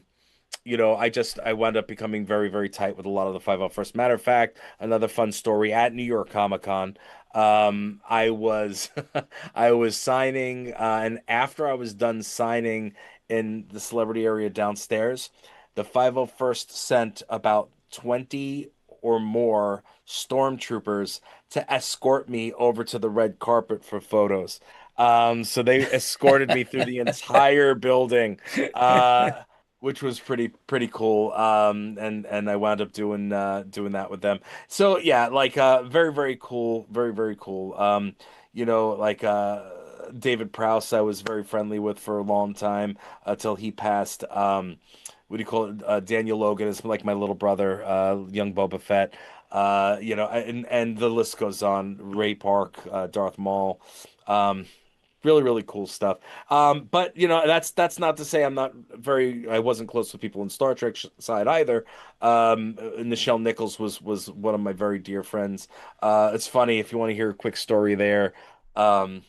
wound up becoming very, very tight with a lot of the 501st. Matter of fact, another fun story at New York Comic Con. I was I was signing, and after I was done signing in the celebrity area downstairs, the 501st sent about 20 or more stormtroopers to escort me over to the red carpet for photos. So they escorted me through the entire building. Which was pretty cool. And I wound up doing that with them. So yeah, like very very cool, very very cool. Like David Prowse, I was very friendly with for a long time until he passed. What do you call it? Daniel Logan is like my little brother, young Boba Fett. And the list goes on. Ray Park, Darth Maul. Um, Really, really cool stuff. But that's not to say I wasn't close with people in Star Trek side either. Nichelle Nichols was one of my very dear friends. It's funny if you want to hear a quick story there. Um,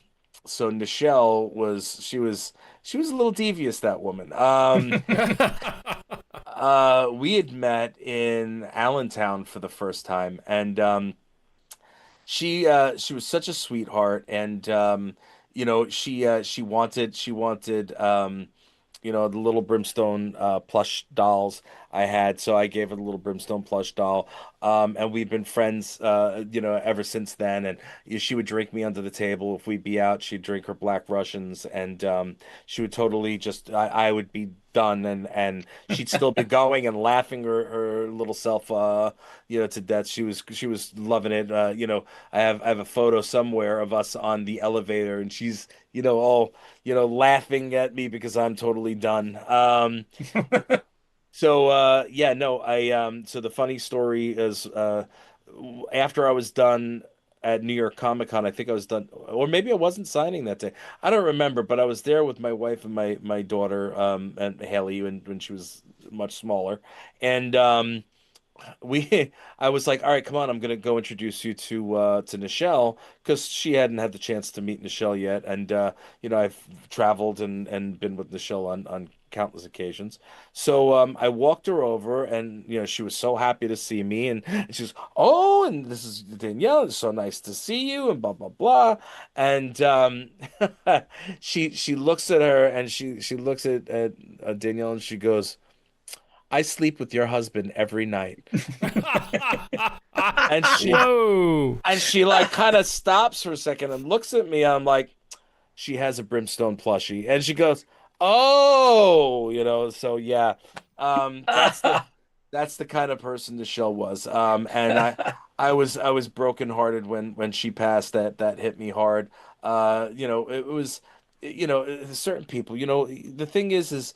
so Nichelle was she was a little devious, that woman. We had met in Allentown for the first time, and she was such a sweetheart, and she wanted the little Brimstone plush dolls I had, so I gave her the little Brimstone plush doll. And we've been friends, ever since then. And she would drink me under the table if we'd be out. She'd drink her Black Russians, and she would totally just I would be done, and she'd still be going and laughing her little self to death. She was loving it. I have a photo somewhere of us on the elevator, and she's all laughing at me because I'm totally done. So yeah, no, so the funny story is after I was done at New York Comic Con, I think I was done, or maybe I wasn't signing that day. I don't remember, but I was there with my wife and my daughter, and Haley when she was much smaller. And we I was like, all right, come on, I'm gonna go introduce you to Nichelle, because she hadn't had the chance to meet Nichelle yet. And I've traveled and been with Nichelle on countless occasions. So I walked her over, and she was so happy to see me, and she was, oh, and this is Danielle, it's so nice to see you, and blah blah blah. And she looks at her, and she looks at Danielle, and she goes, I sleep with your husband every night. And she Whoa. and she like kind of stops for a second and looks at me. I'm like, she has a Brimstone plushie, and she goes, "Oh, so yeah, that's the kind of person the show was." And I was brokenhearted when she passed. That hit me hard. It was, certain people. The thing is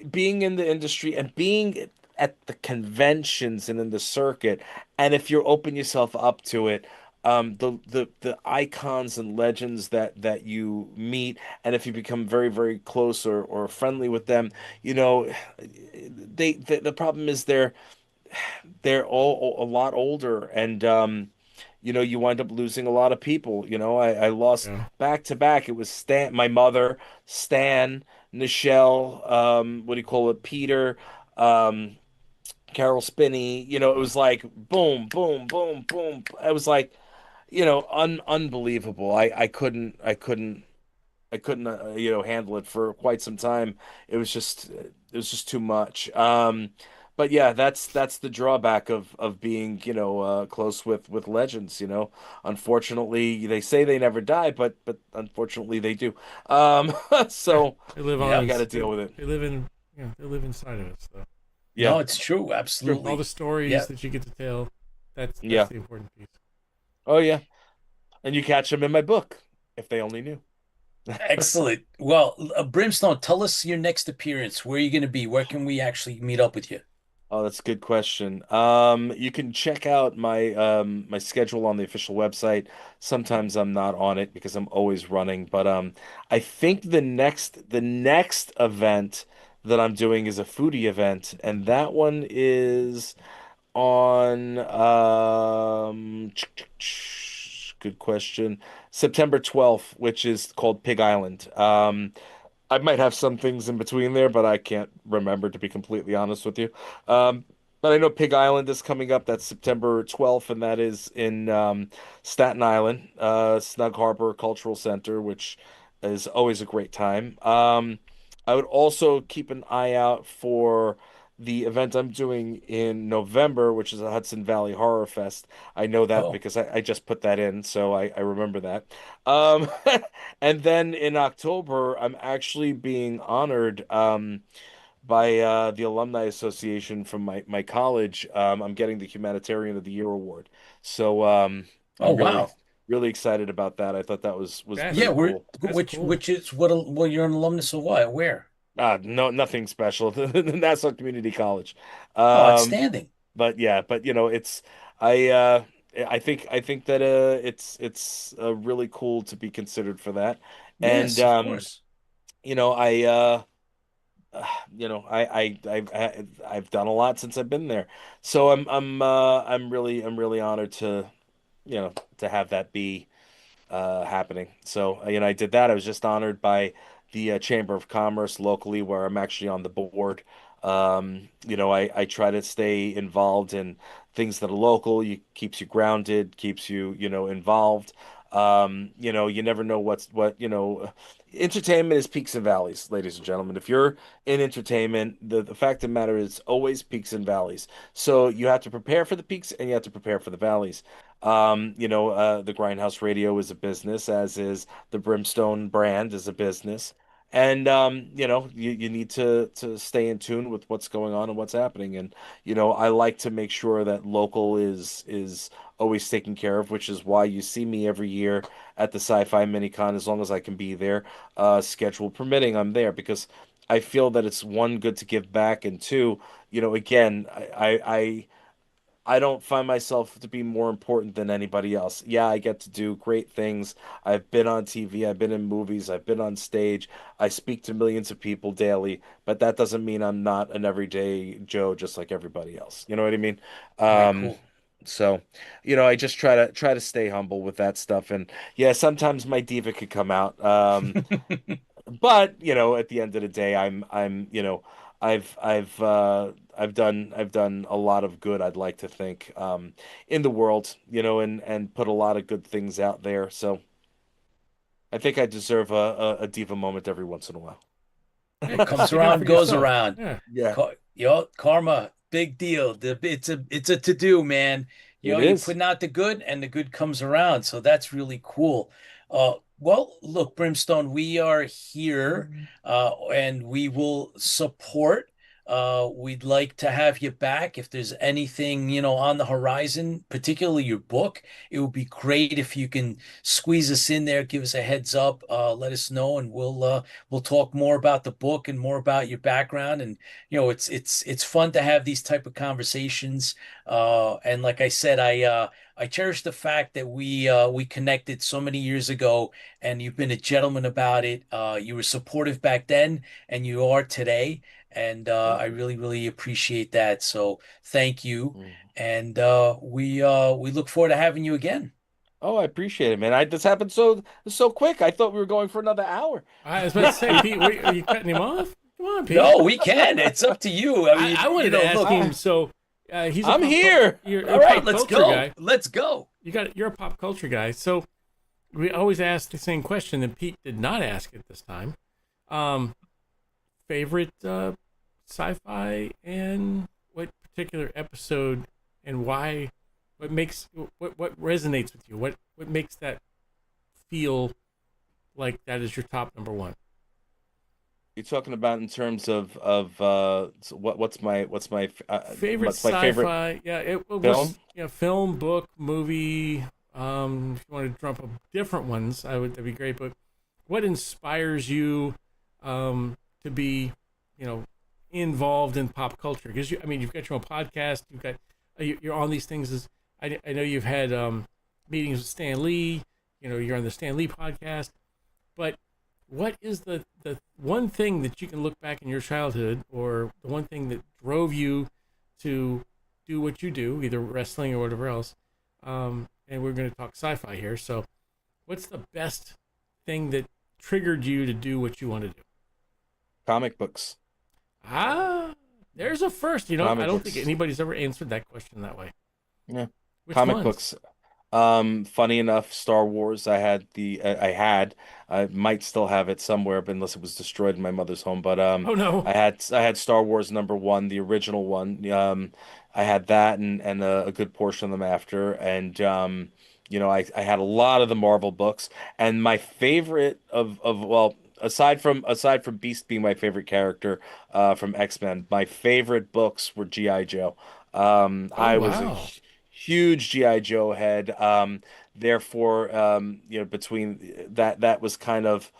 being in the industry and being at the conventions and in the circuit, and if you open yourself up to it, the icons and legends that you meet, and if you become very very close or friendly with them, the problem is they're all a lot older, and you wind up losing a lot of people. I lost Yeah. back to back. It was Stan, my mother, Stan, Nichelle, what do you call it, Peter, um, Carol Spinney. It was like boom, boom, boom, boom. It was like, unbelievable. I couldn't handle it for quite some time. It was just too much. But yeah, that's the drawback of being close with legends. Unfortunately, they say they never die, but unfortunately they do. Yeah. So They live on you Yep. got to us. deal with it. They live in, they live inside of us though. Yeah, No, it's true. true. All the Absolutely. stories Yeah. that you get to tell, that's Yeah. the important piece. Oh yeah, and you catch them in my book if they only knew. Excellent. Well, Brimstone, tell us your next appearance. Where are you going to be? Where can we actually meet up with you? Oh, that's a good question. You can check out my schedule on the official website. Sometimes I'm not on it because I'm always running, but I think the next event that I'm doing is a foodie event, and that one is on good question, September 12th, which is called Pig Island. I might have some things in between there, but I can't remember, to be completely honest with you. Um, but I know Pig Island is coming up. That's September 12th, and that is in Staten Island, Snug Harbor Cultural Center, which is always a great time. I would also keep an eye out for the event I'm doing in November, which is a Hudson Valley Horror Fest. I know that Oh, because I just put that in, so I remember that. Um, and then in October, I'm actually being honored by the Alumni Association from my college. I'm getting the Humanitarian of the Year award. So oh, I'm really wow. really excited about that. I thought that was Yeah, pretty That's we're cool. that's which cool. which is what? Well, you're an alumnus of what? Where? No, nothing special. The Nassau Community College. Oh, Um, outstanding. but yeah, but it's I I think that it's really cool to be considered for that. And Yes, of course. you know, I I've done a lot since I've been there. So I'm really honored to have that be happening. So I did that. I was just honored by the Chamber of Commerce locally, where I'm actually on the board. I try to stay involved in things that are local. You keeps you grounded, keeps you, involved. You never know entertainment is peaks and valleys, ladies and gentlemen. If you're in entertainment, the fact of the matter is always peaks and valleys. So you have to prepare for the peaks and you have to prepare for the valleys. The Grindhouse Radio is a business, as is the Brimstone brand is a business. And you need to stay in tune with what's going on and what's happening. And I like to make sure that local is always taken care of, which is why you see me every year at the Sci-Fi Minicon as long as I can be there, schedule permitting, I'm there because I feel that it's one, good to give back, and two, again, I don't find myself to be more important than anybody else. Yeah, I get to do great things. I've been on TV, I've been in movies, I've been on stage. I speak to millions of people daily, but that doesn't mean I'm not an everyday Joe just like everybody else. You know what I mean? Very Um, cool. so, I just try to stay humble with that stuff. And yeah, sometimes my diva could come out. But at the end of the day, I've done a lot of good, I'd like to think, in the world, and put a lot of good things out there. So I think I deserve a diva moment every once in a while. Hey, What comes stick up for around goes yourself. around. Yeah. Yeah, Karma, big deal. It's a to do, man. it You're is. putting out the good, and the good comes around. So that's really cool. Well, look, Brimstone, we are here, and we will support. We'd like to have you back if there's anything, on the horizon, particularly your book. It would be great if you can squeeze us in there, give us a heads up, let us know, and we'll talk more about the book and more about your background. And it's fun to have these type of conversations. And like I said, I cherish the fact that we connected so many years ago, and you've been a gentleman about it. You were supportive back then, and you are today. And I Thank you. really, really appreciate that. So thank you. Mm. And we look forward to having you again. Oh, I appreciate it, man. This happened so quick. I thought we were going for another hour. I was about to say, Pete, are you cutting him off? Come on, Pete. No, we can. It's up to you. I mean, I wanted to ask look. him. So, he's a I'm pop cul- here. you're All a right, pop let's culture go. guy. Let's go. You're a pop culture guy. So, we always ask the same question, and Pete did not ask it this time. Um, Favorite sci-fi and what particular episode and why? What resonates with you? What makes that feel like that is your top number one? You're talking about in terms of so Favorite what's my favorite sci-fi? Yeah, it film? was film, book, movie. If you want to drum up different ones, that'd be great. But what inspires you to be, involved in pop culture? Because you've got your own podcast. You've got you're on these things. I know you've had meetings with Stan Lee. You're on the Stan Lee podcast. But what is the one thing that you can look back in your childhood, or the one thing that drove you to do what you do, either wrestling or whatever else? And we're going to talk sci-fi here. So, what's the best thing that triggered you to do what you want to do? Comic books. Ah, there's a first. I Comic don't think books. anybody's ever answered that question that way. Yeah. Which Comic ones? books. Funny enough, Star Wars. I might still have it somewhere, but unless it was destroyed in my mother's home. But Oh no. I had Star Wars number one, the original one. I had that and a good portion of them after, and I had a lot of the Marvel books, and my favorite of well, aside from Beast being my favorite character, from X-Men, my favorite books were G.I. Joe. Oh I was a wow. huge GI Joe head. Therefore, between that was kind of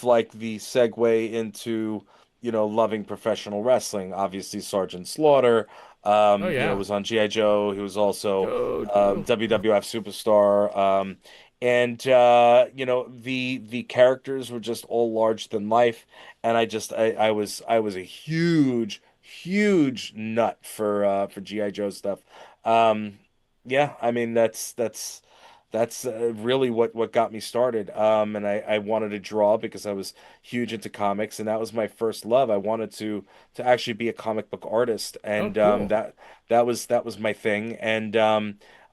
like the segue into, loving professional wrestling. Obviously, Sergeant Slaughter, Oh yeah. was on GI Joe. He was also Go Joe. WWF superstar. And the characters were just all large than life, and I was a huge nut for GI Joe stuff. Um, yeah, I mean that's that's really what got me started. And I wanted to draw because I was huge into comics, and that was my first love. I wanted to actually be a comic book artist, Oh, and cool. that was my thing. And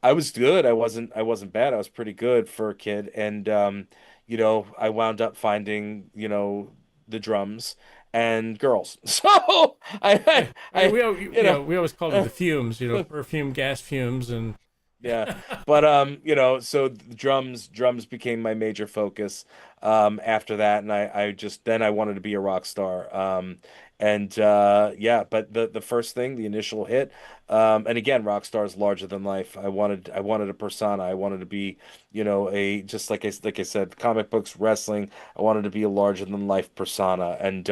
I was good. I wasn't bad. I was pretty good for a kid, and I wound up finding the drums and girls. So I Yeah, I we you know. we always called it the fumes, perfume, gas fumes, and Yeah. But so the drums became my major focus after that, and I just then I wanted to be a rock star. And yeah, but the first thing, the initial hit, and again, rock star is larger than life. I wanted a persona. I wanted to be, a just like I said, comic books, wrestling. I wanted to be a larger than life persona. And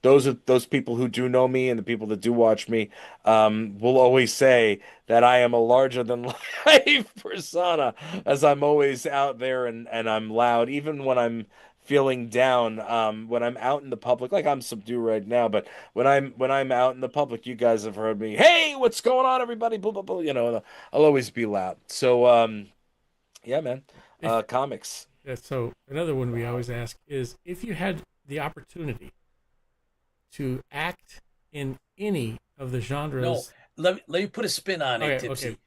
those people who do know me and the people that do watch me will always say that I am a larger than life persona, as I'm always out there and I'm loud, even when I'm feeling down. When I'm out in the public, like I'm subdued right now, but when I'm out in the public, you guys have heard me. Hey, what's going on, everybody? Blah blah blah. I'll always be loud. So yeah, man. if Comics. so, another one we always ask is if you had the opportunity to act in any of the No, genres. let me put a spin on it, Okay, okay. Tipsy.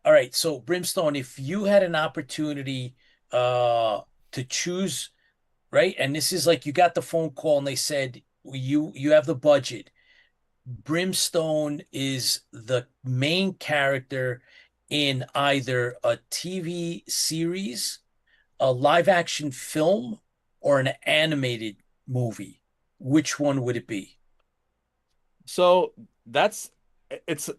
All right, so Brimstone, if you had an opportunity to choose, right? And this is like you got the phone call and they said you have the budget. Brimstone is the main character in either a TV series, a live action film, or an animated movie. Which one would it be? So that's it's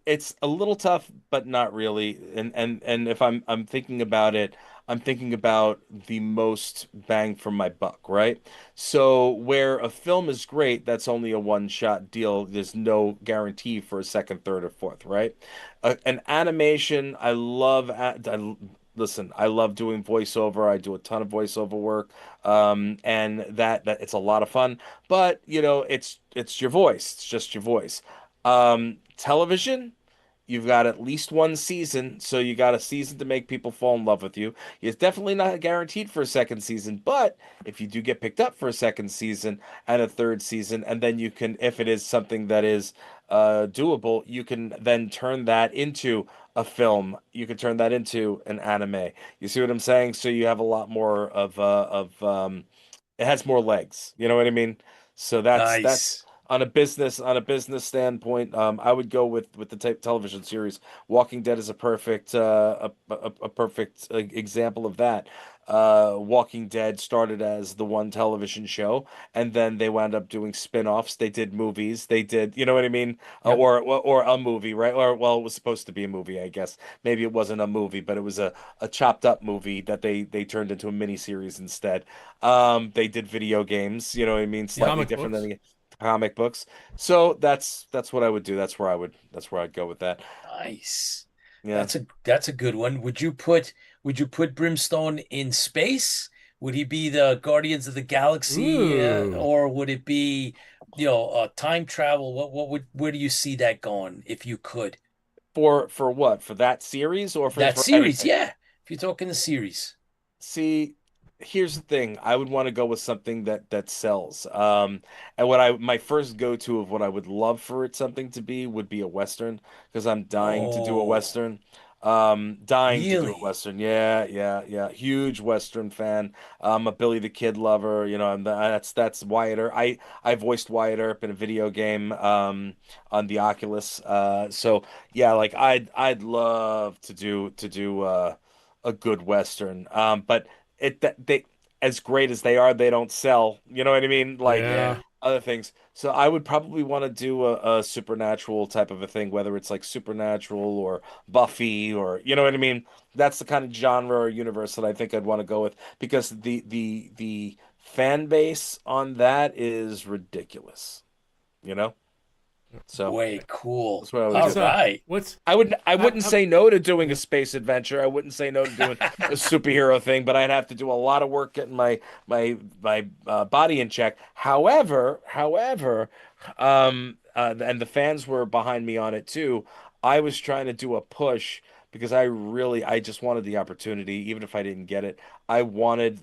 a little tough, but not really. And if I'm thinking about it, I'm thinking about the most bang for my buck, right? So where a film is great, that's only a one shot deal. There's no guarantee for a second, third, or fourth, right? An animation, I love. Listen, I love doing voiceover. I do a ton of voiceover work, and that it's a lot of fun. But it's your voice. It's just your voice. Television, you've got at least one season, so you got a season to make people fall in love with you. It's definitely not guaranteed for a second season, but if you do get picked up for a second season and a third season, and then you can, if it is something that is doable, you can then turn that into a film. You can turn that into an anime. You see what I'm saying? So you have a lot more of it has more legs. You know what I mean? So that's Nice. on a business standpoint. I would go with the television series. Walking Dead is a perfect a perfect example of that. Walking Dead started as the one television show, and then they wound up doing spin-offs. They did movies. They did, you know what I mean? Yep. Or a movie, right? Or well, it was supposed to be a movie, I guess. Maybe it wasn't a movie, but it was a chopped up movie that they turned into a mini series instead. They did video games, you know what I mean, Yep. slightly Comic different than books. the comic books. So that's what I would do. That's where I'd go with that. Nice. Yeah. That's a good one. Would you put Brimstone in space? Would he be the Guardians of the Galaxy, Ooh. or would it be, time travel? Where do you see that going if you could? For what? For that series or for That for series, anything? yeah. If you're talking the series. See, here's the thing. I would want to go with something that sells. And what I my first go-to of what I would love for it something to be would be a Western because I'm dying to do a Oh, Western. Dying to do a really? Western. Yeah, yeah, yeah. Huge Western fan. I'm a Billy the Kid lover. That's Wyatt Earp. I voiced Wyatt Earp in a video game on the Oculus. So yeah, like I'd love to do a good Western. But they as great as they are, they don't sell. You know what I mean? Like Yeah. Yeah. other things. So I would probably want to do a supernatural type of a thing, whether it's like Supernatural or Buffy or you know what I mean. That's the kind of genre or universe that I think I'd want to go with because the fan base on that is ridiculous. You know, so Way cool. that's what I would All do. right. What's I how, wouldn't how, say no to doing a yeah. space adventure. I wouldn't say no to doing a superhero thing, but I'd have to do a lot of work getting my body in check. However, and the fans were behind me on it too. I was trying to do a push because I just wanted the opportunity, even if I didn't get it. I wanted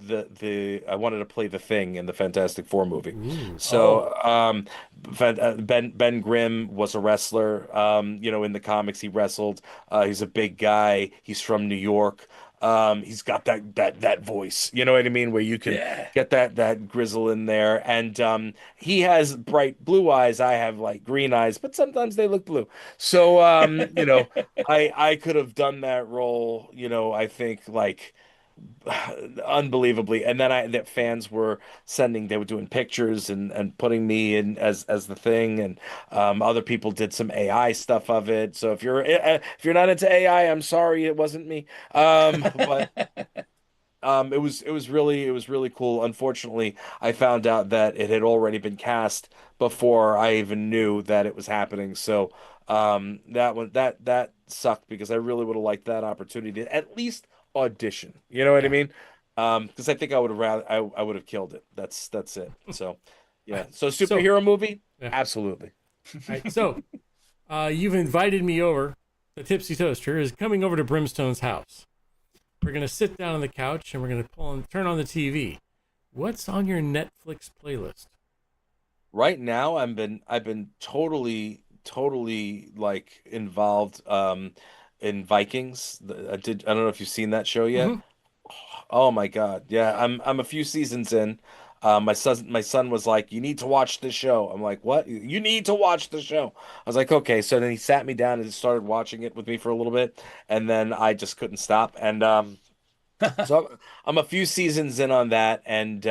I wanted to play the Thing in the Fantastic Four movie. Ooh. Oh, So Ben Grimm was a wrestler. In the comics he wrestled. He's a big guy. He's from New York. He's got that voice. You know what I mean? Where you can yeah. get that grizzle in there. And he has bright blue eyes. I have like green eyes, but sometimes they look blue. So I could have done that role, I think like unbelievably. And then that fans were they were doing pictures and putting me in as the Thing, and other people did some AI stuff of it. So if you're not into AI, I'm sorry, it wasn't me. But it was really cool. Unfortunately, I found out that it had already been cast before I even knew that it was happening. So that sucked because I really would have liked that opportunity to at least audition. You know what I Yeah. mean? Because I think I would have I would have killed it. That's it. So All yeah. right. So So, superhero movie? yeah. Absolutely. All right. So, you've invited me over. The Tipsy Toaster is coming over to Brimstone's house. We're gonna sit down on the couch and we're gonna turn on the TV. What's on your Netflix playlist? Right now, I've been totally like involved in Vikings. I don't know if you've seen that show yet. Mm-hmm. Oh my God. Yeah, I'm a few seasons in. My son was like, "You need to watch this show." I'm like, "What? You need to watch the show." I was like, "Okay." So then he sat me down and started watching it with me for a little bit, and then I just couldn't stop. And so I'm a few seasons in on that, and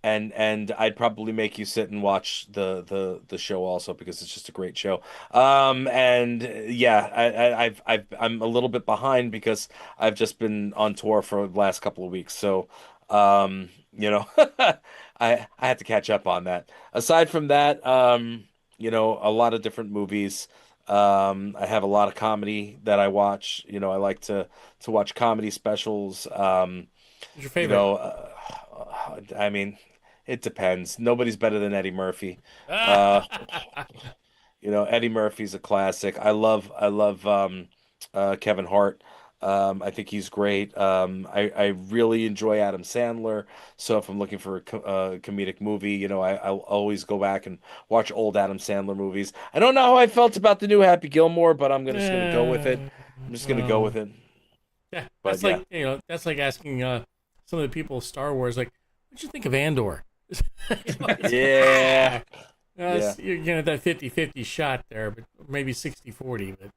I'd probably make you sit and watch the show also because it's just a great show. And yeah, I'm a little bit behind because I've just been on tour for the last couple of weeks. So, I have to catch up on that. Aside from that, a lot of different movies. I have a lot of comedy that I watch. I like to watch comedy specials. What's your You favorite? know, I mean, it depends. Nobody's better than Eddie Murphy. Uh, Ah! Eddie Murphy's a classic. I love Kevin Hart. I think he's great. I really enjoy Adam Sandler. So if I'm looking for a comedic movie, I'll always go back and watch old Adam Sandler movies. I don't know how I felt about the new Happy Gilmore, but just gonna go with it. Eh, I'm just gonna go well, with it. yeah, But yeah. that's like asking some of the people of Star Wars, like, what'd you think of Andor? Yeah. Yeah. You're gonna have that 50-50 shot there, but maybe 60-40. But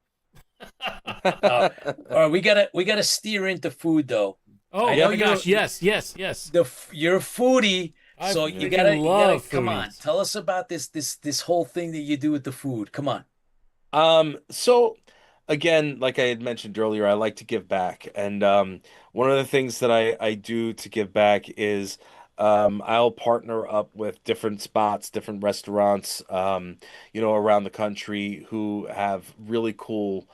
Uh, all right, we gotta steer into food though. I oh know my gosh, yes. you're a foodie, I so you freaking gotta love come on. foodies. Tell us about this whole thing that you do with the food. Come on. So again, like I had mentioned earlier, I like to give back. And one of the things that I do to give back is I'll partner up with different spots, different restaurants, around the country who have really cool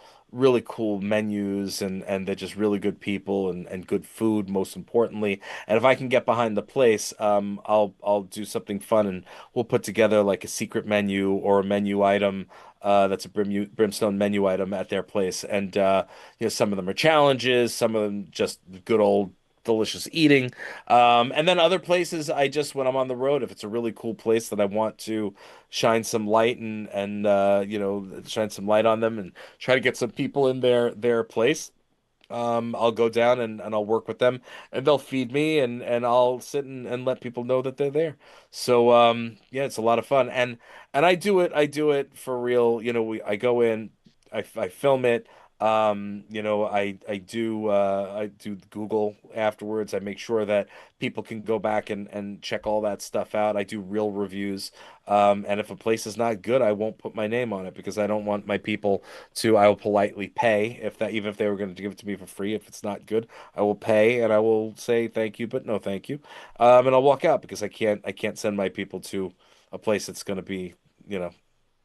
menus, and they're just really good people and good food, most importantly. And if I can get behind the place, I'll do something fun, and we'll put together like a secret menu or a menu item that's a Brimstone menu item at their place. And some of them are challenges, some of them just good old delicious eating. And then other places, when I'm on the road, if it's a really cool place that I want to shine some light and shine some light on them and try to get some people in their place. I'll go down and I'll work with them, and they'll feed me, and I'll sit and let people know that they're there. So yeah, it's a lot of fun, and I do it for real. I go in, I film it. I do Google afterwards. I make sure that people can go back and check all that stuff out. I do real reviews. And if a place is not good, I won't put my name on it because I don't want my people I will politely pay even if they were going to give it to me for free. If it's not good, I will pay and I will say thank you, but no thank you. And I'll walk out because I can't send my people to a place that's going to be, you know,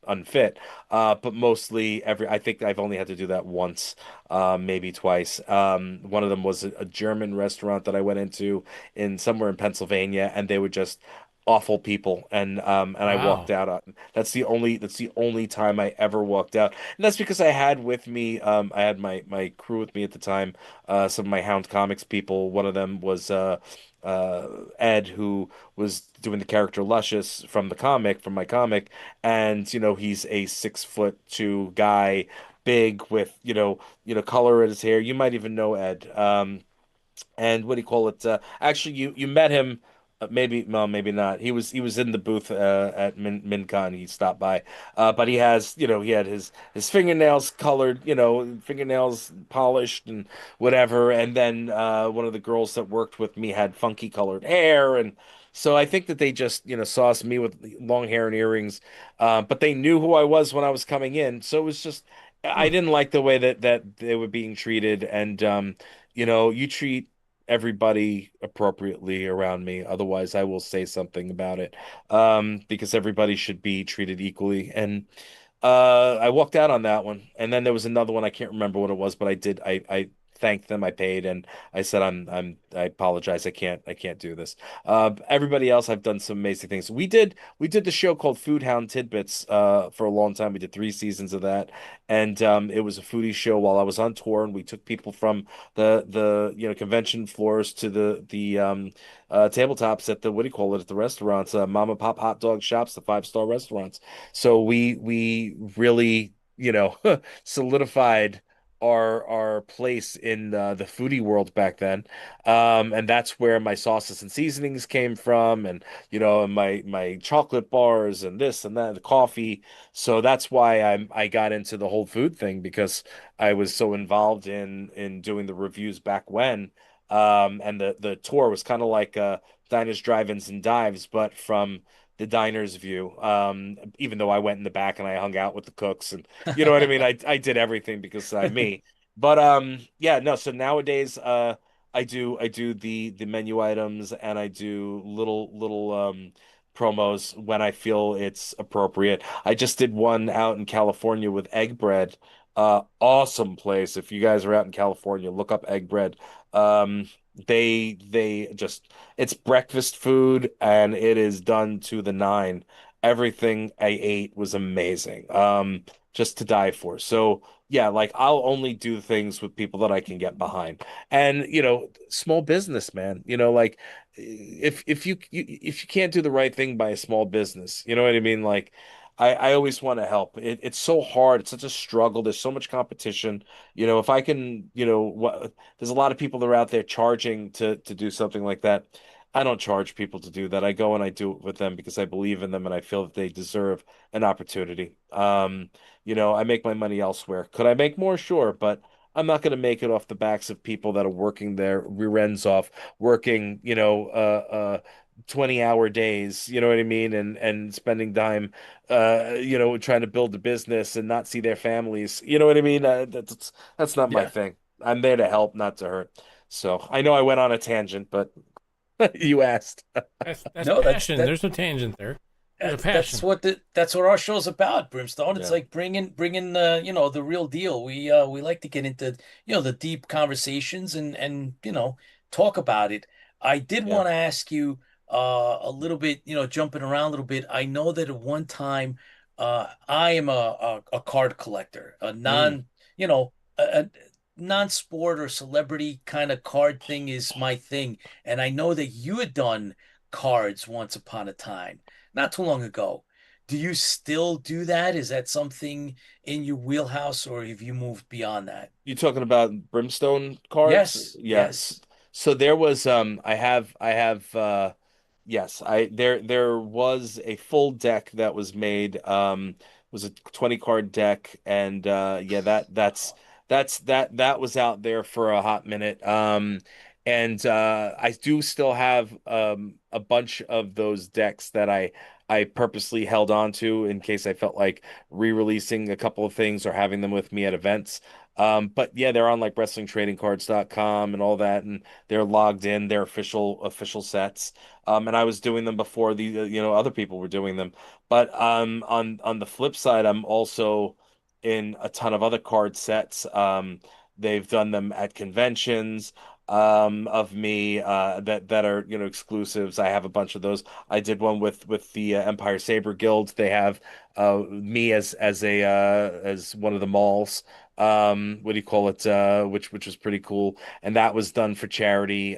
unfit. But mostly I think I've only had to do that once, maybe twice. One of them was a German restaurant that I went into in somewhere in Pennsylvania, and they were just awful people, and I walked Wow. out on. That's the only time I ever walked out, and that's because I had with me I had my crew with me at the time, some of my Hound Comics people. One of them was Ed, who was doing the character Luscious from the comic, from my comic, and he's a 6'2" guy, big with color in his hair. You might even know Ed. And what do you call it? Actually, you met him, maybe, well, maybe not. He was in the booth at MinCon. He stopped by, but he had his fingernails colored, fingernails polished and whatever. And then one of the girls that worked with me had funky colored hair, and so I think that they just saw me with long hair and earrings, but they knew who I was when I was coming in. So it was just I Hmm. didn't like the way that they were being treated, and you treat everybody appropriately around me. Otherwise, I will say something about it. Because everybody should be treated equally. And I walked out on that one. And then there was another one. I can't remember what it was, but I did. I thanked them. I paid, and I said, I apologize. I can't do this. Everybody else, I've done some amazing things. We did the show called Food Hound Tidbits for a long time. We did 3 seasons of that, and it was a foodie show while I was on tour, and we took people from the convention floors to the tabletops at the what do you call it, at the restaurants, mom and pop hot dog shops, the 5-star restaurants. So we really solidified our place in the foodie world back then, and that's where my sauces and seasonings came from, and and my chocolate bars and this and that, the coffee. So that's why I got into the whole food thing, because I was so involved in doing the reviews back when. And the tour was kind of like diners, drive-ins, and dives, but from the diner's view. Even though I went in the back and I hung out with the cooks, and you know what I mean. I did everything because I'm me. But yeah, no. So nowadays, I do the menu items, and I do little promos when I feel it's appropriate. I just did one out in California with Egg Bread. Awesome place. If you guys are out in California, look up Egg Bread. They just it's breakfast food, and it is done to the nine. Everything I ate was amazing. Just to die for. So yeah, like I'll only do things with people that I can get behind. And small business, man. Like if you can't do the right thing by a small business, you know what I mean? Like I always want to help. It's so hard. It's such a struggle. There's so much competition. If I can, there's a lot of people that are out there charging to do something like that. I don't charge people to do that. I go and I do it with them because I believe in them and I feel that they deserve an opportunity. I make my money elsewhere. Could I make more? Sure, but I'm not going to make it off the backs of people that are working their rear ends off, working, 20-hour days, you know what I mean? And spending time, trying to build a business and not see their families. You know what I mean? That's not my Yeah. thing. I'm there to help, not to hurt. So I know I went on a tangent, but you asked. That's No, that's passion. that There's no tangent there. There's a that's passion. what that's what our show's about, Brimstone. It's Yeah. like bringing the real deal. We like to get into the deep conversations and talk about it. I did Yeah. want to ask you a little bit, jumping around a little bit. I know that at one time I am a card collector, a Mm. non, a non-sport or celebrity kind of card thing is my thing. And I know that you had done cards once upon a time, not too long ago. Do you still do that? Is that something in your wheelhouse, or have you moved beyond that? You talking about Brimstone cards? Yes, Yes. yes. So there was I have yes, there was a full deck that was made, was a 20 card deck, and yeah, that was out there for a hot minute. And I do still have a bunch of those decks that I purposely held on to in case I felt like re-releasing a couple of things or having them with me at events. But yeah, they're on like WrestlingTradingCards.com and all that, and they're logged in, they're official sets. And I was doing them before the other people were doing them. But on the flip side, I'm also in a ton of other card sets. They've done them at conventions. of me that are exclusives. I have a bunch of those. I did one with the Empire Saber Guild. They have me as a as one of the malls. What do you call it? Which was pretty cool, and that was done for charity.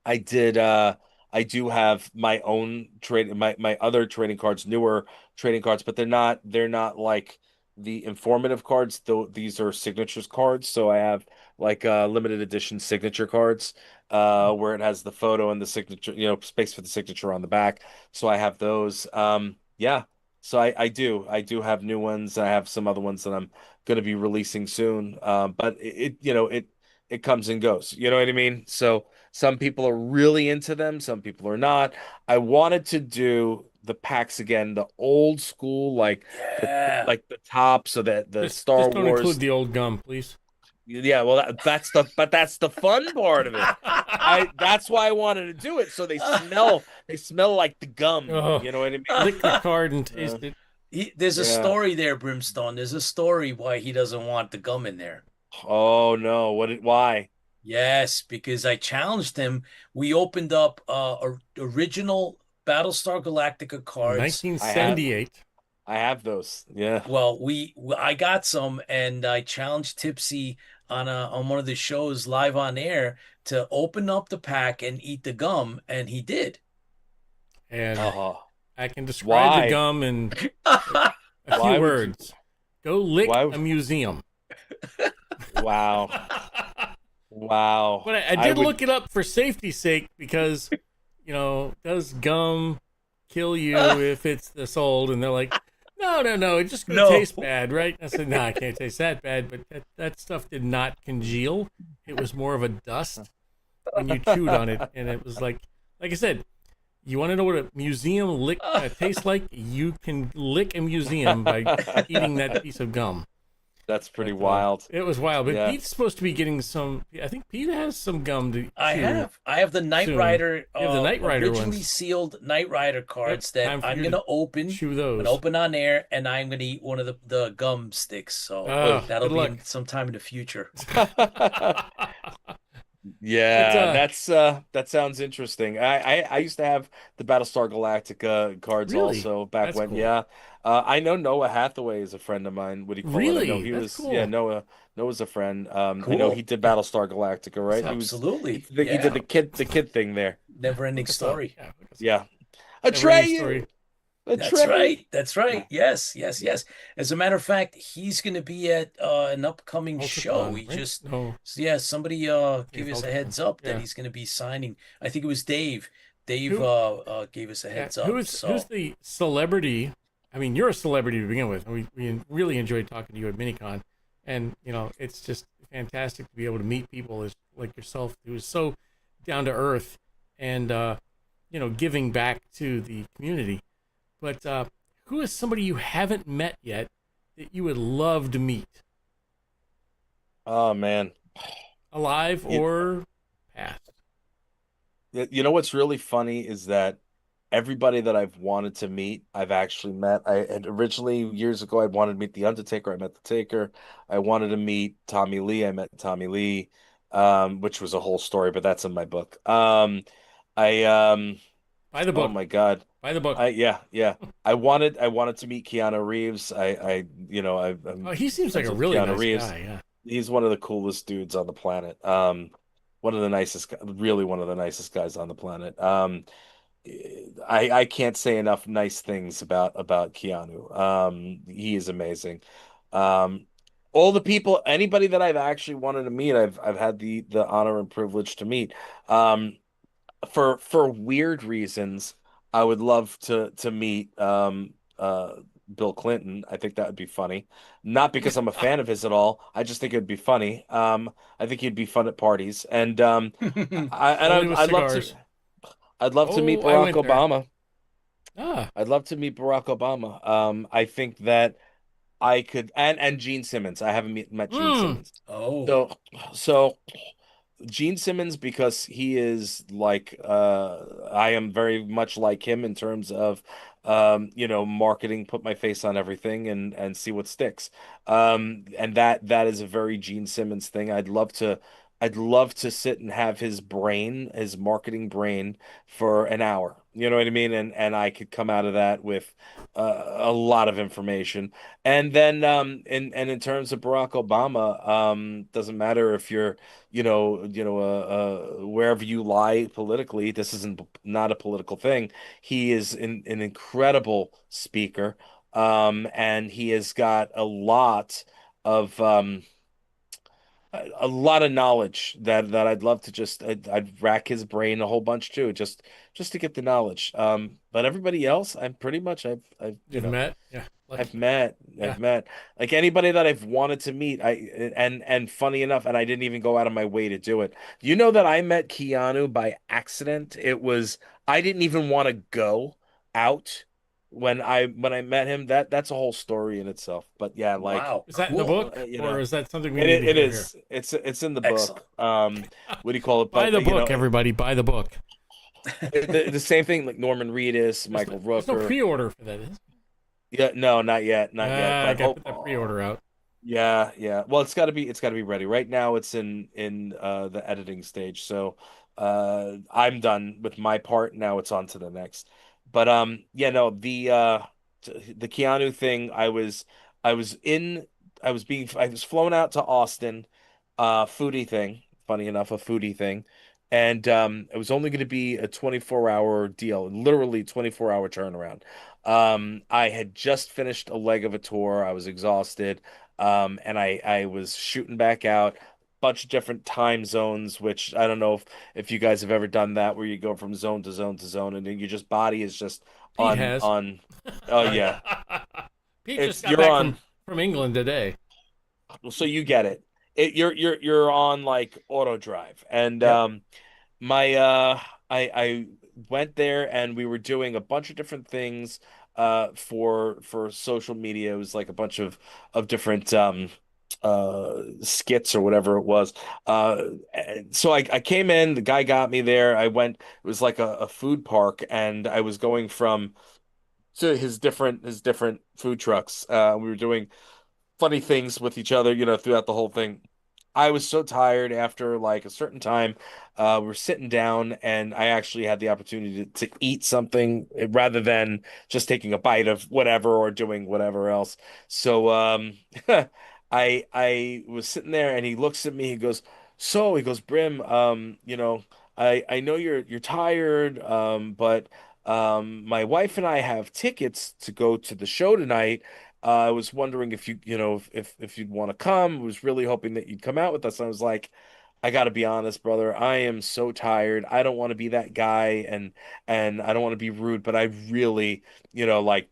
I did I do have my own my other trading cards, newer trading cards, but they're not like the informative cards, though these are signatures cards. So I have like limited edition signature cards where it has the photo and the signature, space for the signature on the back. So I have those. Yeah. So I do have new ones. I have some other ones that I'm going to be releasing soon. But it comes and goes. You know what I mean? So some people are really into them, some people are not. I wanted to do the packs again, the old school, Yeah. like the top, so that the Just Star don't include Wars. the old gum, please. Yeah, well, that's the fun part of it. That's why I wanted to do it, so they smell like the gum. Oh, You know what I lick the mean? card and Uh, taste it. There's a yeah. story there, Brimstone. There's a story why he doesn't want the gum in there. Oh no, why? Yes, because I challenged him. We opened up original Battlestar Galactica In cards. I have 1978. I have those. Yeah. Well, I got some, and I challenged Tipsy on one of the shows live on air to open up the pack and eat the gum, and he did. And Oh, I can describe the why? gum in a few Why would you? words. Go lick Why? a museum. Wow. But Wow. I I did would. look it up for safety's sake because, does gum kill you if it's this old? And they're like, no, no, no, it's just going to No. taste bad, right? I said, no, I can't taste that bad. But that stuff did not congeal. It was more of a dust when you chewed on it. And it was like I said, you want to know what a museum lick tastes like? You can lick a museum by eating that piece of gum. That's pretty But wild. it was wild. But Yeah. Pete's supposed to be getting some. I think Pete has some gum to I chew have. I have the Knight soon. Rider, You have the Knight Rider originally ones. sealed Knight Rider Yep, cards that time for I'm you gonna to open. chew I'm gonna those. open on air, and I'm gonna eat one of the gum sticks. So Ugh. that'll Good be luck. in sometime in the future. But Yeah, that sounds interesting. I used to have the Battlestar Galactica cards really, also back that's when. cool. Yeah. I know Noah Hathaway is a friend of mine. What do you call it? I know Really, he that's was, yeah, cool. Noah's a friend. I know he Cool. did Battlestar Galactica, right? He Absolutely. he did Yeah. the kid thing there. Never ending Look us up. story. Yeah, look us up. Yeah. Never ending story. Atreyu! That's Atreyu! right. That's right. Yes, yes, yes. As a matter of fact, he's going to be at an upcoming show. Ultracon, He right? just, No, yeah, somebody I think gave it's us a Ultracon. heads up that Yeah. he's going to be signing. I think it was Dave. Dave Who? gave us a Yeah. heads up. Who's So, the celebrity? I mean, you're a celebrity to begin with. We really enjoyed talking to you at Minicon, and it's just fantastic to be able to meet people like yourself who is so down to earth and giving back to the community. But who is somebody you haven't met yet that you would love to meet, Oh man. alive You, or past? you know what's really funny is that everybody that I've wanted to meet, I've actually met. I had originally years ago, I wanted to meet The Undertaker. I met The Taker. I wanted to meet Tommy Lee. I met Tommy Lee, which was a whole story, but that's in my book. I Buy the oh book. my God. Buy the book. Yeah. I wanted to meet Keanu Reeves. Oh, I'm he seems like friends a with really Keanu nice Reeves. guy. Yeah. He's one of the coolest dudes on the planet. One of the nicest, really one of the nicest guys on the planet. I can't say enough nice things about Keanu. He is amazing. Um, all the people, anybody that I've actually wanted to meet, I've had the honor and privilege to meet. Um, for weird reasons, I would love to meet Bill Clinton. I think that would be funny. Not because I'm a fan of his at all. I just think it'd be funny. I think he'd be fun at parties, and I and Only with I'd love to. cigars. I'd love to meet Oh, I Barack went there. Obama. Ah. I'd love to meet Barack Obama. I think that I could, and Gene Simmons. I haven't met Gene Hmm. Simmons. oh, So Gene Simmons, because he is like I am very much like him in terms of marketing, put my face on everything and see what sticks. And that is a very Gene Simmons thing. I'd love to I'd love to sit and have his brain, his marketing brain, for an hour. You know what I mean? And I could come out of that with a lot of information. And then in terms of Barack Obama, doesn't matter if you're wherever you lie politically. This isn't not a political thing. He is an incredible speaker, and he has got a lot of knowledge that I'd love to just I'd rack his brain a whole bunch too, just to get the knowledge. But everybody else, I'm pretty much You've met, yeah, I've lucky, met yeah. I've met like anybody that I've wanted to meet. And funny enough, and I didn't even go out of my way to do it. You know that I met Keanu by accident. I didn't even want to go out when I met him. That's a whole story in itself. But yeah, like. Wow, Is that in the cool. book, You or know, is that something we it need to it hear here? is. It's in the book. Excellent. What do you call it? Buy But the book, everybody. Buy the book. the same thing like Norman Reedus, Michael There's no Rooker. pre-order for that, is there? Yeah, no, not yet, not yet. I But got to hope. put that pre-order out. Yeah, yeah. Well, it's got to be ready. Right now it's in the editing stage. So I'm done with my part. Now it's on to the next. But yeah, no, the Keanu thing, I was in I was flown out to Austin, foodie thing, funny enough, a foodie thing. And it was only going to be a 24-hour deal, literally 24-hour turnaround. I had just finished a leg of a tour. I was exhausted. And I was shooting back out, bunch of different time zones, which I don't know if you guys have ever done that, where you go from zone to zone to zone, and then your just body is just Pete has. on. Oh yeah, Pete just it's got you're back on. from England today. So you get it. You're on like auto drive, and Yep. my I went there and we were doing a bunch of different things for social media. It was like a bunch of different skits or whatever it was. And so I came in, the guy got me there. I went, it was like a food park, and I was going from to his different food trucks. We were doing funny things with each other, throughout the whole thing. I was so tired after like a certain time. We're sitting down, and I actually had the opportunity to eat something rather than just taking a bite of whatever or doing whatever else. So I was sitting there, and he looks at me. He goes, "So," he goes, "Brim, I know you're tired, but my wife and I have tickets to go to the show tonight. I was wondering if if you'd want to come. I was really hoping that you'd come out with us." And I was like, I gotta be honest, brother. I am so tired. I don't want to be that guy, and I don't want to be rude, but I really, like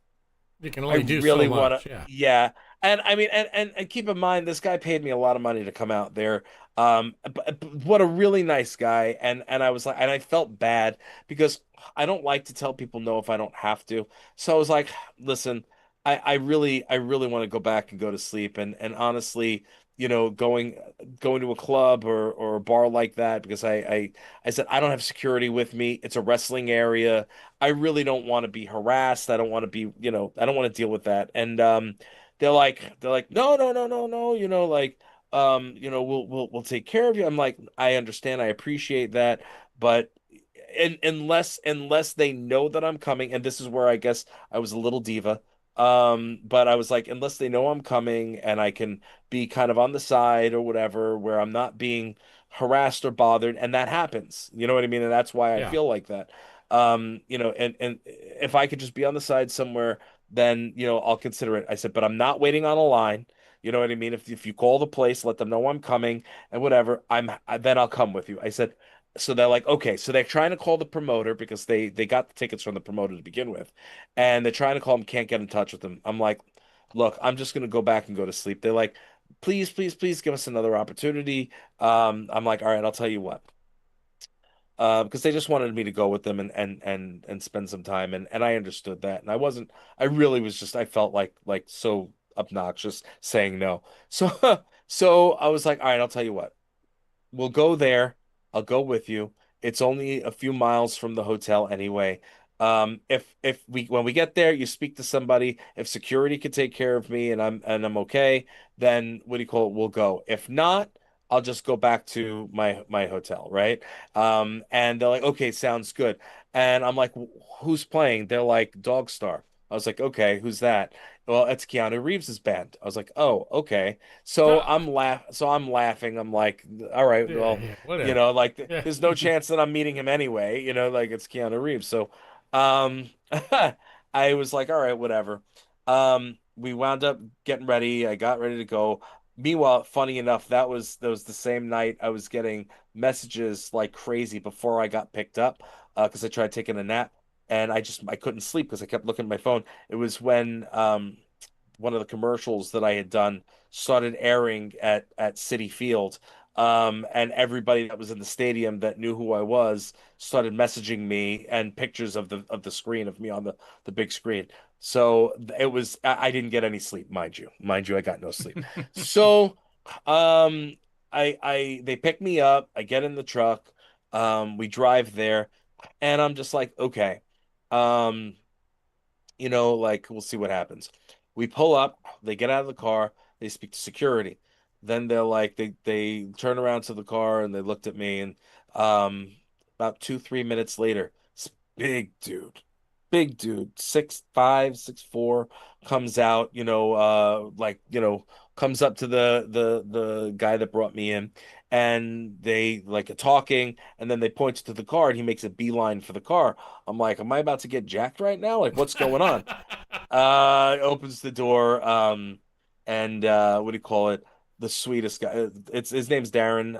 You can I only do so really want to, much. Yeah. yeah. And I mean, and keep in mind, this guy paid me a lot of money to come out there. But what a really nice guy. And I was like, and I felt bad because I don't like to tell people no if I don't have to. So I was like, listen, I really want to go back and go to sleep. And honestly, going to a club or a bar like that, because I said I don't have security with me. It's a wrestling area. I really don't want to be harassed. I don't want to be, I don't want to deal with that. And they're like, no, no, no, no, no, like, we'll take care of you. I'm like, I understand, I appreciate that, but unless they know that I'm coming, and this is where I guess I was a little diva. But I was like, unless they know I'm coming and I can be kind of on the side or whatever, where I'm not being harassed or bothered, and that happens. You know what I mean? And that's why I Yeah. feel like that. And if I could just be on the side somewhere, then I'll consider it. I said, but I'm not waiting on a line. You know what I mean? If you call the place, let them know I'm coming and whatever, then I'll come with you. I said, so they're like, okay, so they're trying to call the promoter because they got the tickets from the promoter to begin with, and they're trying to call him, can't get in touch with him. I'm like, look, I'm just gonna go back and go to sleep. They're like, please, please, please give us another opportunity. I'm like, all right, I'll tell you what. Because they just wanted me to go with them and spend some time, and I understood that, and I really was just, I felt like so obnoxious saying no. So so I was like, all right, I'll tell you what. We'll go there. I'll go with you. It's only a few miles from the hotel anyway. If we when we get there, you speak to somebody. If security can take care of me and I'm okay, then what do you call it? We'll go. If not, I'll just go back to my hotel, right? And they're like, okay, sounds good. And I'm like, who's playing? They're like, Dogstar. I was like, okay, who's that? Well, it's Keanu Reeves's band. I was like, oh, okay. Ah, So I'm laughing. I'm like, all right, yeah, well, yeah, whatever. like Yeah. there's no chance that I'm meeting him anyway, like it's Keanu Reeves. So I was like, all right, whatever. We wound up getting ready. I got ready to go. Meanwhile, funny enough, that was the same night I was getting messages like crazy before I got picked up because I tried taking a nap and I couldn't sleep because I kept looking at my phone. It was when one of the commercials that I had done started airing at Citi Field. And everybody that was in the stadium that knew who I was started messaging me and pictures of the screen of me on the big screen. So it was I didn't get any sleep, mind you. Mind you, I got no sleep. So I they pick me up, I get in the truck, we drive there, and I'm just like, okay. Um like we'll see what happens. We pull up, they get out of the car, they speak to security. Then they're like they turn around to the car and they looked at me and um about 2, 3 minutes later, this big dude, 6'5", 6'4", comes out, comes up to the guy that brought me in and they like are talking and then they point to the car and he makes a beeline for the car. I'm like, am I about to get jacked right now? Like, what's going on? Opens the door, and what do you call it? The sweetest guy. It's his name's Darren.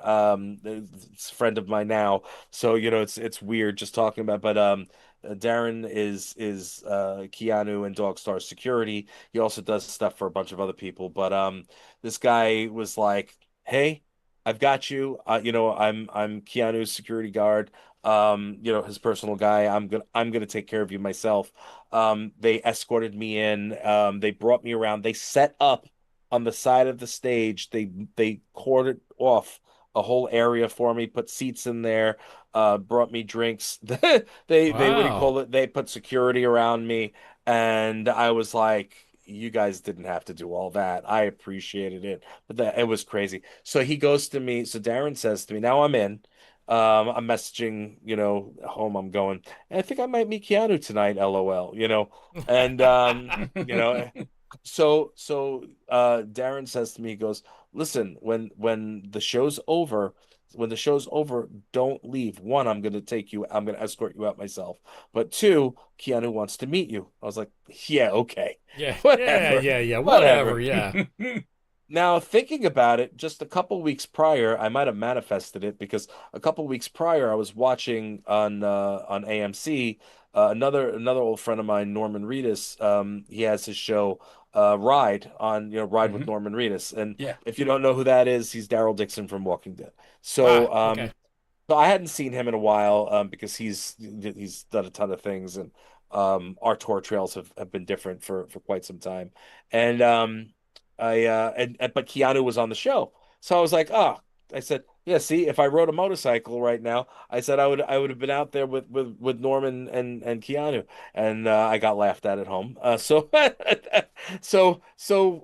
It's a friend of mine now. So, it's weird just talking about, but Darren is Keanu and Dogstar security. He also does stuff for a bunch of other people, but this guy was like, "Hey, I've got you. I'm Keanu's security guard. His personal guy. I'm gonna take care of you myself." They escorted me in. They brought me around. They set up on the side of the stage. They cordoned off a whole area for me, put seats in there, brought me drinks. They what do you Wow. call it? They put security around me, and I was like, you guys didn't have to do all that. I appreciated it, but it was crazy. So he goes to me. So Darren says to me, now I'm in. I'm messaging, home I'm going. And I think I might meet Keanu tonight, LOL. And Darren says to me, he goes, listen, when the show's over, don't leave. One, I'm gonna escort you out myself. But two, Keanu wants to meet you. I was like, yeah, okay. Yeah, yeah, Whatever. yeah, yeah. Whatever. Whatever. Yeah. Now, thinking about it, just a couple weeks prior, I might have manifested it because a couple weeks prior, I was watching on AMC another old friend of mine, Norman Reedus. He has his show Ride with Hmm. Norman Reedus, and Yeah. if you don't know who that is, he's Daryl Dixon from Walking Dead. Ah, So okay. so I hadn't seen him in a while because he's done a ton of things and our tour trails have been different for quite some time. And but Keanu was on the show. So I was like, oh, I said, yeah, see, if I rode a motorcycle right now, I said I would have been out there with Norman and Keanu. And I got laughed at home. So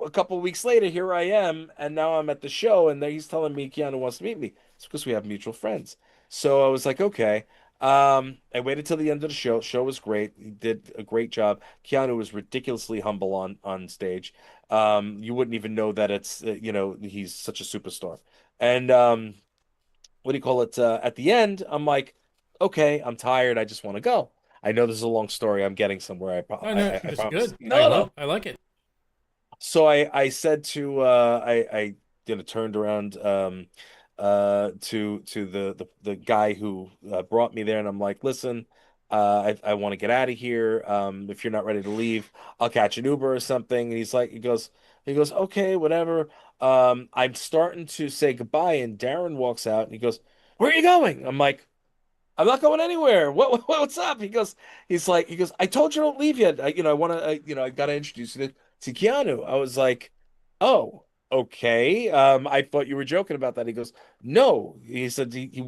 a couple weeks later, here I am, and now I'm at the show, and he's telling me Keanu wants to meet me. It's because we have mutual friends. So I was like, okay. I waited till the end of the show. Show was great. He did a great job. Keanu was ridiculously humble on stage. You wouldn't even know that he's such a superstar. And what do you call it? At the end, I'm like, okay, I'm tired. I just want to go. I know this is a long story. I'm getting somewhere. No, no, I it's promise. good. No, no. I like it. So I said to I turned around to the guy who brought me there and I'm like, listen, I want to get out of here. If you're not ready to leave, I'll catch an Uber or something. And he goes okay, whatever. I'm starting to say goodbye and Darren walks out and he goes, where are you going? I'm like, I'm not going anywhere. What's up? He goes, I told you don't leave yet. I want to, I got to introduce you to Keanu. I was like, oh, okay. I thought you were joking about that. He goes, no. He said he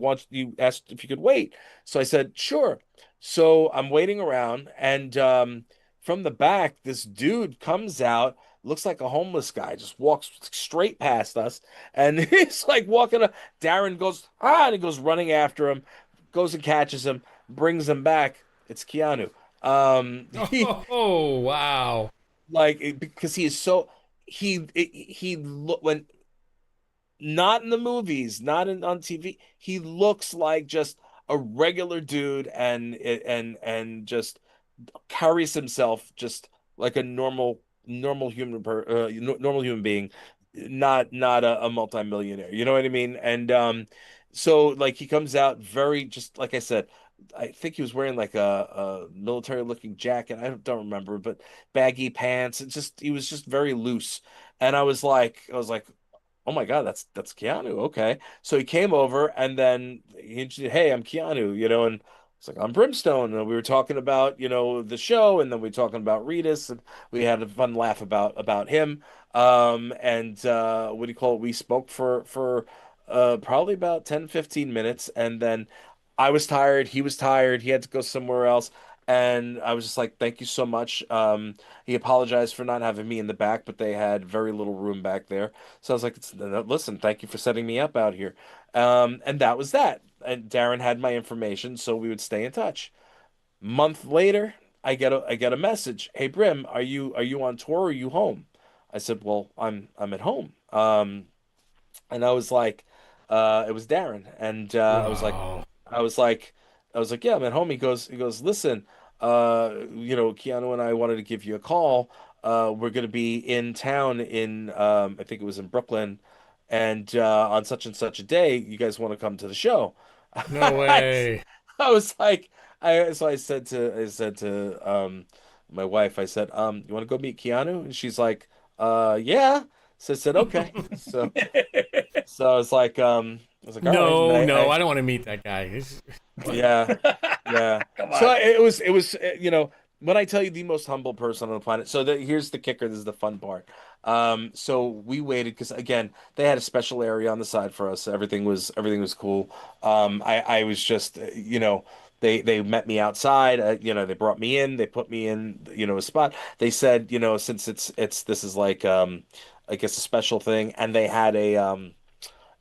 asked if you could wait. So I said, sure. So I'm waiting around and from the back, this dude comes out. looks like a homeless guy, just walks straight past us, and he's like walking. Darren goes and he goes running after him, goes and catches him, brings him back. It's Keanu. He Oh, wow. because he is so he look when not in the movies, not on TV. He looks like just a regular dude and just carries himself just like a normal human being, not a multimillionaire. You know what I mean? And so like he comes out very just like I said. I think he was wearing like a military looking jacket. I don't remember, but baggy pants. It just he was just very loose. And I was like, oh my God, that's Keanu. Okay. So he came over and then he introduced, hey, I'm Keanu, and it's like I'm Brimstone. And we were talking about, the show, and then we were talking about Reedus, and we had a fun laugh about him. And what do you call it? We spoke for probably about 10, 15 minutes, and then I was tired, he was tired, he had to go somewhere else. And I was just like, thank you so much. He apologized for not having me in the back, but they had very little room back there. So I was like, listen, thank you for setting me up out here. And that was that. And Darren had my information, so we would stay in touch. Month later, I get a message. Hey Brim, are you on tour or are you home? I said, well, I'm at home. And I was like, it was Darren, and I was like, Wow. I was like, I was like, yeah, I'm at home. He goes, listen, Keanu and I wanted to give you a call. We're gonna be in town in, I think it was in Brooklyn, and on such and such a day, you guys want to come to the show? No I, way. I was like, I said to my wife, I said, you want to go meet Keanu? And she's like, yeah. So I said, okay. So I was like, all right, and No, I, no, I I don't want to meet that guy. yeah, yeah. Come So on. it was when I tell you the most humble person on the planet. So here's the kicker. This is the fun part. So we waited because again they had a special area on the side for us. Everything was cool. I was just they met me outside. They brought me in. They put me in a spot. They said since it's this is like I guess a special thing, and they had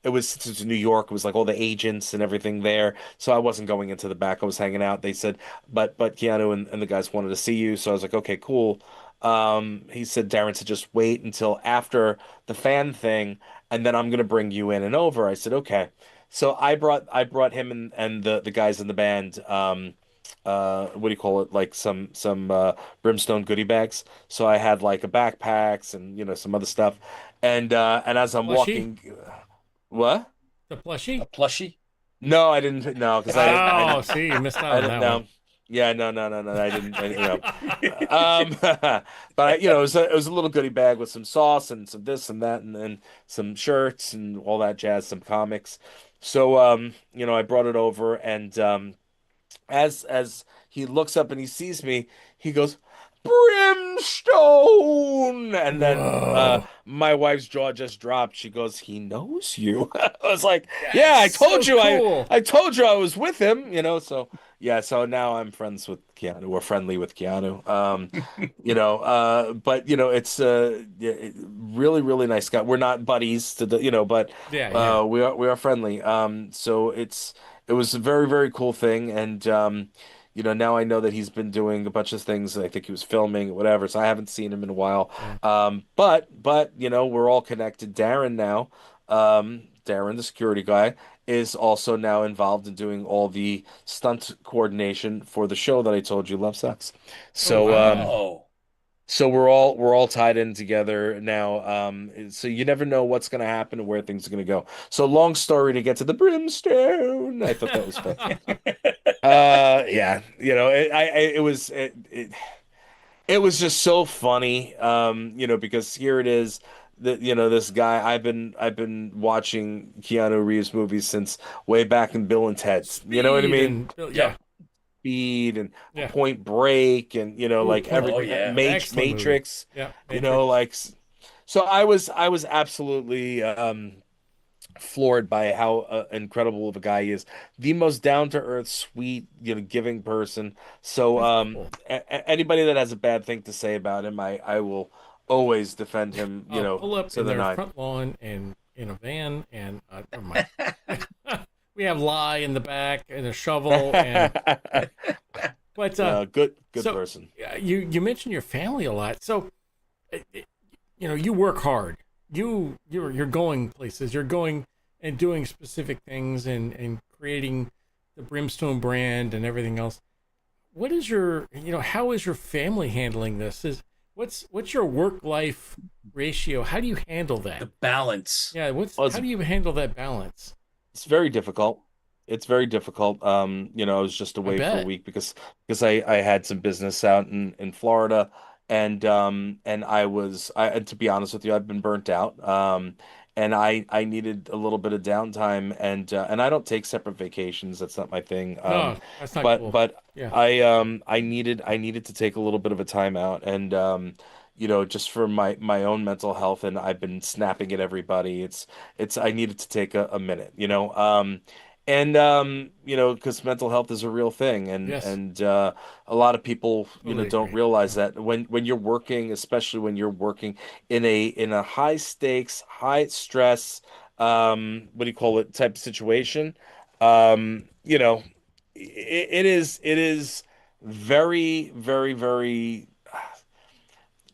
it was since it's New York, it was like all the agents and everything there. So I wasn't going into the back. I was hanging out. They said, but Keanu and the guys wanted to see you. So I was like, okay, cool. He said, Darren said, just wait until after the fan thing, and then I'm gonna bring you in and over. I said, okay. So I brought him and the guys in the band, what do you call it? Like some Brimstone goodie bags. So I had like a backpacks and some other stuff. And as I'm Plushie? walking. What? The A plushie? plushie? No, I didn't. No, because I didn't. I Oh, didn't. see, you missed out I on didn't that one. know. Yeah, no, no, no, no. I didn't. But it was a little goodie bag with some sauce and some this and that, and then some shirts and all that jazz, some comics. So, I brought it over, and as he looks up and he sees me, he goes, Brimstone! And then Whoa. my wife's jaw just dropped. She goes, he knows you. I was like, yeah, That's I told so you cool. I told you I was with him. So yeah, so now I'm friends with Keanu. We're friendly with Keanu. But it's yeah, really, really nice guy. We're not buddies but Yeah, yeah. we are friendly. So it was a very, very cool thing. And now I know that he's been doing a bunch of things. I think he was filming, whatever. So I haven't seen him in a while. Yeah. But we're all connected. Darren now, Darren, the security guy, is also now involved in doing all the stunt coordination for the show that I told you, Love Sucks. Oh, So wow. so we're all tied in together now. So you never know what's gonna happen and where things are gonna go. So long story to get to the Brimstone. I thought that was fun. Yeah, it was just so funny, because here it is that this guy I've been watching Keanu Reeves movies since way back in Bill and Ted's. You know what I Speed mean? and yeah, Yep. Speed and yeah. Point Break and Ooh, like Point every Oh Break. yeah. Excellent movie. Matrix, Yeah, Matrix. so I was absolutely floored by how incredible of a guy he is. The most down to earth, sweet, giving person. So That's cool. anybody that has a bad thing to say about him, always defend him, Pull up to in the their nine. front lawn and in a van, and never mind. We have Lie in the back and a shovel, and but Good so person. you mentioned your family a lot. So you work hard. You're going places. You're going and doing specific things and creating the Brimstone brand and everything else. What is your how is your family handling this? What's your work life ratio? How do you handle that? The balance. Yeah, Well, how do you handle that balance? it's very difficult. It's very difficult. I was just I away for a bet. week because I had some business out in Florida, and and to be honest with you, I've been burnt out. And I needed a little bit of downtime, and I don't take separate vacations. That's not my thing. No, that's not But cool. but Yeah. I needed to take a little bit of a time out, and just for my own mental health, and I've been snapping at everybody. It's I needed to take a minute, and because mental health is a real thing, Yes. and a lot of people Totally don't agree. realize Yeah. that when you're working, especially when you're working in a high stakes, high stress, what do you call it, type of situation, it is very, very, very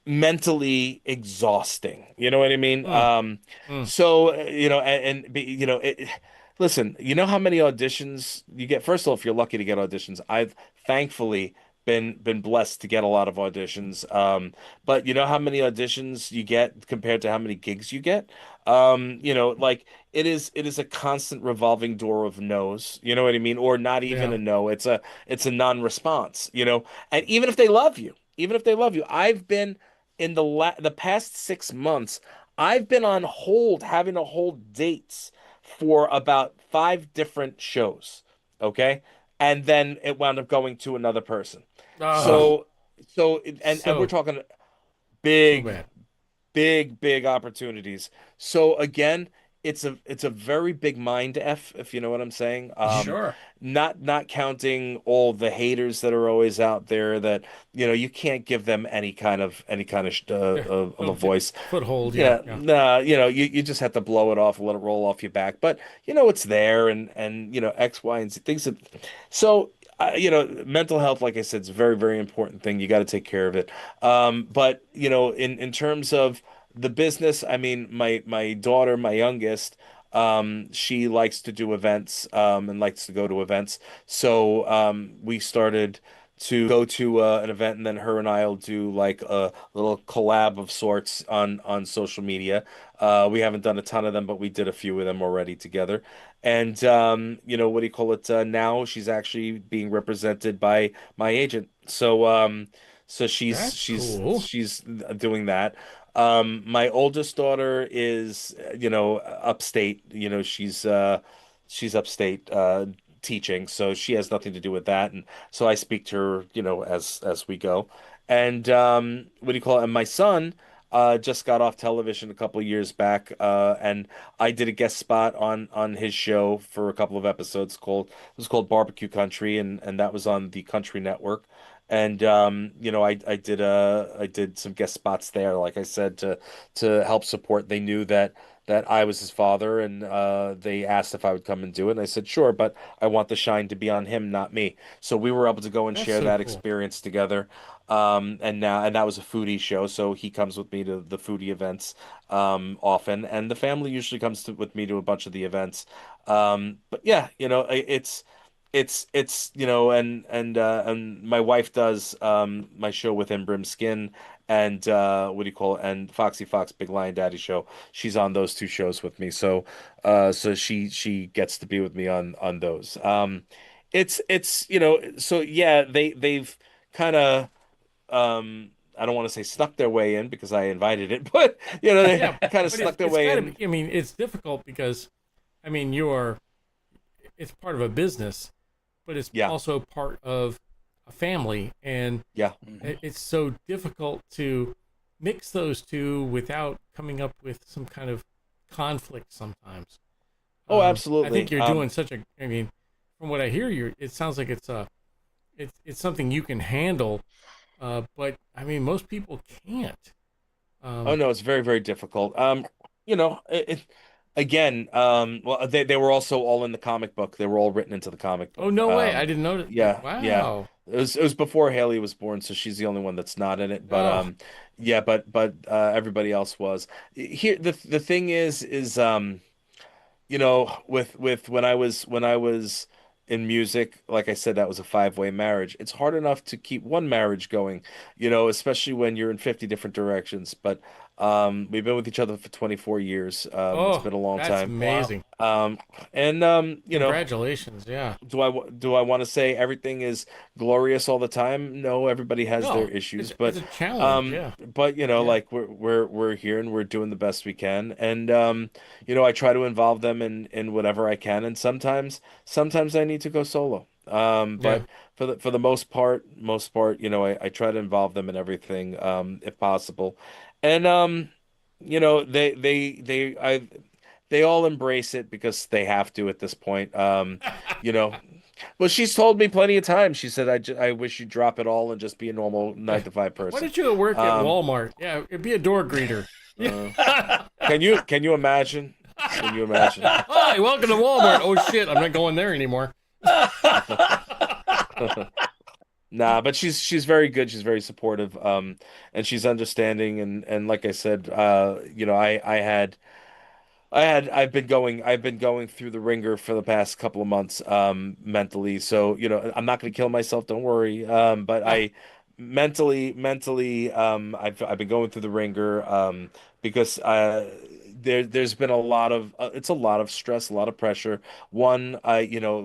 mentally exhausting. You know what I mean? Mm, mm. So listen, you know how many auditions you get? First of all, if you're lucky to get auditions, I've thankfully been blessed to get a lot of auditions. But you know how many auditions you get compared to how many gigs you get? Like it is a constant revolving door of no's. You know what I mean? Or not even Yeah. a no. It's a non-response. And even if they love you, I've been in the past 6 months, I've been on hold, having to hold dates for about five different shows. Okay. And then it wound up going to another person. Oh, So, and we're so talking so big, bad. big opportunities. So again, it's a very big mind F, if you know what I'm saying. Sure. Not counting all the haters that are always out there that you can't give them any kind of Yeah. of a No voice. foothold. Yeah. Yeah, Yeah. nah, you just have to blow it off and let it roll off your back. But it's there, and X, Y, and Z things that. So mental health, like I said, is a very, very important thing. You got to take care of it. But in terms of the business, I mean, my daughter, my youngest, she likes to do events, and likes to go to events. So we started to go to an event, and then her and I'll do like a little collab of sorts on social media. We haven't done a ton of them, but we did a few of them already together. And what do you call it? Now she's actually being represented by my agent. So she's That's she's cool. she's doing that. My oldest daughter is, upstate. She's upstate teaching, so she has nothing to do with that. And so I speak to her, as we go. And what do you call it? And my son just got off television a couple of years back, and I did a guest spot on his show for a couple of episodes. It was called Barbecue Country, and that was on the Country Network. And I did some guest spots there, like I said, to help support. They knew that I was his father, and they asked if I would come and do it, and I said sure, but I want the shine to be on him, not me. So we were able to go and That's share so that cool. experience together. And that was a foodie show, so he comes with me to the foodie events often, and the family usually comes with me to a bunch of the events. But yeah, it's and my wife does my show with him, Brimskin, and what do you call it, and Foxy Fox Big Lion Daddy show. She's on those two shows with me, so she gets to be with me on those. It's so yeah, they've kind of, I don't want to say snuck their way in because I invited it, but they Yeah, kind of but snuck their it's way got to in. be. I mean, it's difficult because, I mean, it's part of a business, but it's Yeah, also part of a family, and yeah. Mhm. it's so difficult to mix those two without coming up with some kind of conflict sometimes. Oh, I think absolutely. you're doing such a. I mean, from what I hear, it sounds like it's something you can handle, but I mean, most people can't. Oh Um, no, it's very, very difficult. Again, well, they were also all in the comic book. They were all written into the comic oh, book. no way. I didn't know that. Yeah, yeah. Wow. It was before Haley was born, so she's the only one that's not in it. But Oh, yeah, but everybody else was. Here, the thing is with when I was in music, like I said, that was a five-way marriage. It's hard enough to keep one marriage going, especially when you're in 50 different directions. But we've been with each other for 24 years. It's oh, been a long that's time. Wow. amazing. And Congratulations. Yeah. do I want to say everything is glorious all the time? No, everybody has their No, issues, it's but a challenge. um Yeah. but Yeah. like we're here and we're doing the best we can. And I try to involve them in whatever I can, and sometimes I need to go solo. Yeah. But for the most part, I try to involve them in everything if possible. And they all embrace it because they have to at this point. You know, well, she's told me plenty of times. She said, I wish you'd drop it all and just be a normal nine Yeah. to five Why person." did you work at Um, Walmart? Yeah, it'd be a door greeter. Yeah. uh, can you imagine? Can you imagine? Hi, welcome to Walmart. Oh shit, I'm not going there anymore. Nah, but she's very good. She's very supportive. And she's understanding. And like I said, I've been going through the ringer for the past couple of months mentally. So, I'm not going to kill myself, don't worry. But Ah, I mentally I've been going through the ringer because there's been a lot of it's a lot of stress, a lot of pressure. One,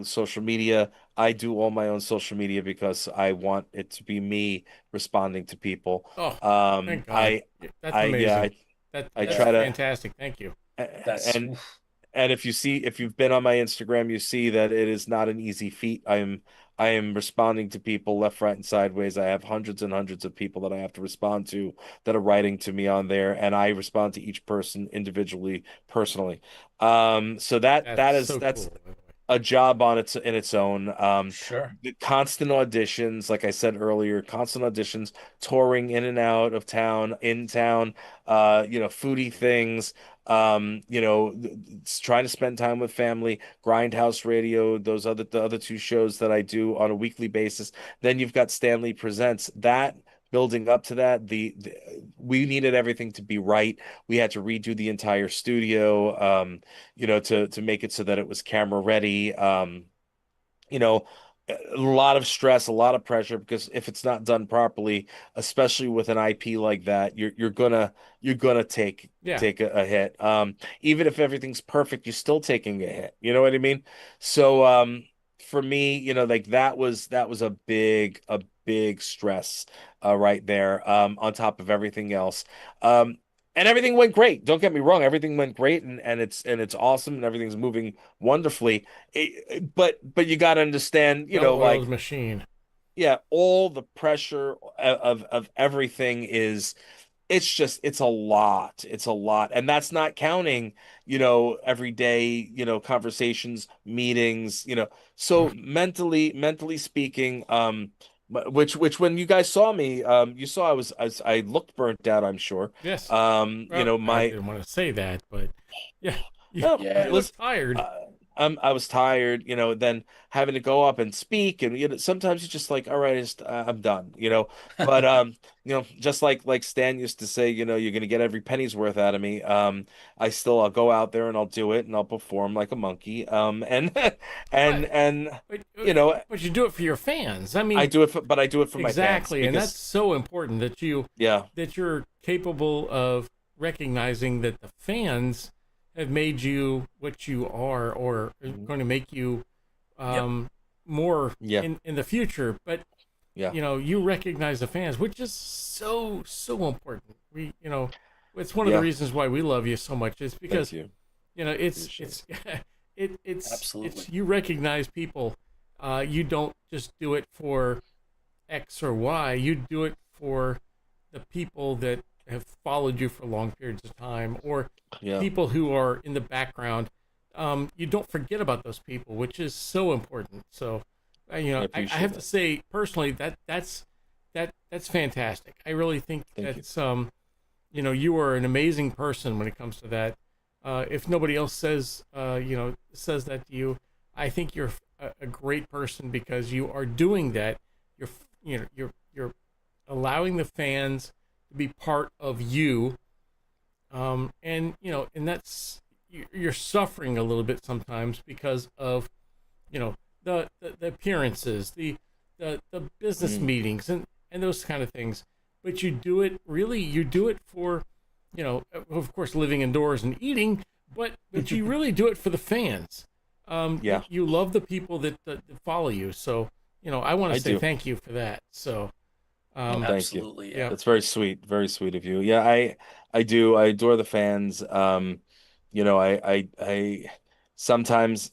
social media. I do all my own social media because I want it to be me responding to people. oh, Um thank God. I Yeah, that's I yeah, amazing. I That I is try Yeah. to fantastic. Thank you. That's and oof. and if you've been on my Instagram, you see that it is not an easy feat. I am responding to people left, right, and sideways. I have hundreds and hundreds of people that I have to respond to that are writing to me on there, and I respond to each person individually, personally. So that That's that is so that's cool, by the way. a job on its own. Sure. The constant auditions, like I said earlier, constant auditions, touring in and out of town, in town, foodie things, trying to spend time with family, Grindhouse Radio, the other two shows that I do on a weekly basis. Then you've got Stanley Presents. That building up to that, we needed everything to be right. We had to redo the entire studio. To make it so that it was camera ready. You know, a lot of stress, a lot of pressure because if it's not done properly, especially with an IP like that, you're gonna Yeah. take a hit. Even if everything's perfect, you're still taking a hit. You know what I mean? So for me, like that was a big stress right there on top of everything else. Um and everything went great. Don't get me wrong, everything went great and it's awesome and everything's moving wonderfully. But you got to understand, Well-oiled like, machine. yeah, all the pressure of everything is it's a lot. It's a lot. And that's not counting, everyday, conversations, meetings, Ugh. so mentally speaking, which when you guys saw me, you saw I looked burnt out, I'm sure. Yes. Well, I My didn't want to say that, but yeah, no, you Yeah. look listen, tired. uh, I was tired, then having to go up and speak, and sometimes you're just like, all right, I'm done, But just like Stan used to say, you're gonna get every penny's worth out of me. I'll go out there and I'll do it and I'll perform like a monkey. And and But and but you know, but you do it for your fans. I I mean, do it but I do it for my fans exactly, and that's because so important yeah, that you're capable of recognizing that the fans have made you what you are, or are mhm, going to make you Yep. more yeah, in the future. But yeah, you recognize the fans, which is so important. It's one of the yeah. reasons why we love you so much. Is Thank because you. Appreciate it. it's it's Absolutely. you recognize people. You don't just do it for X or Y. You do it for the people that have followed you for long periods of time, or Yeah, people who are in the background. You don't forget about those people, which is so important. So, I I have appreciate to it. say personally that's fantastic. I really think Thank you. that's you are an amazing person when it comes to that. If nobody else says that to you, I think you're a great person because you are doing that. You're you're allowing the fans to be part of you, and that's you're suffering a little bit sometimes because of the appearances, the business Mm. meetings, and those kind of things. But you do it for, of course, living indoors and eating, but you really do it for the fans. Yeah, You love the people that follow you. So, I want I to say do. thank you for that. So, Well, um, thank you. Absolutely, yeah. yeah, That's very sweet of you. Yeah, I do. I adore the fans. I sometimes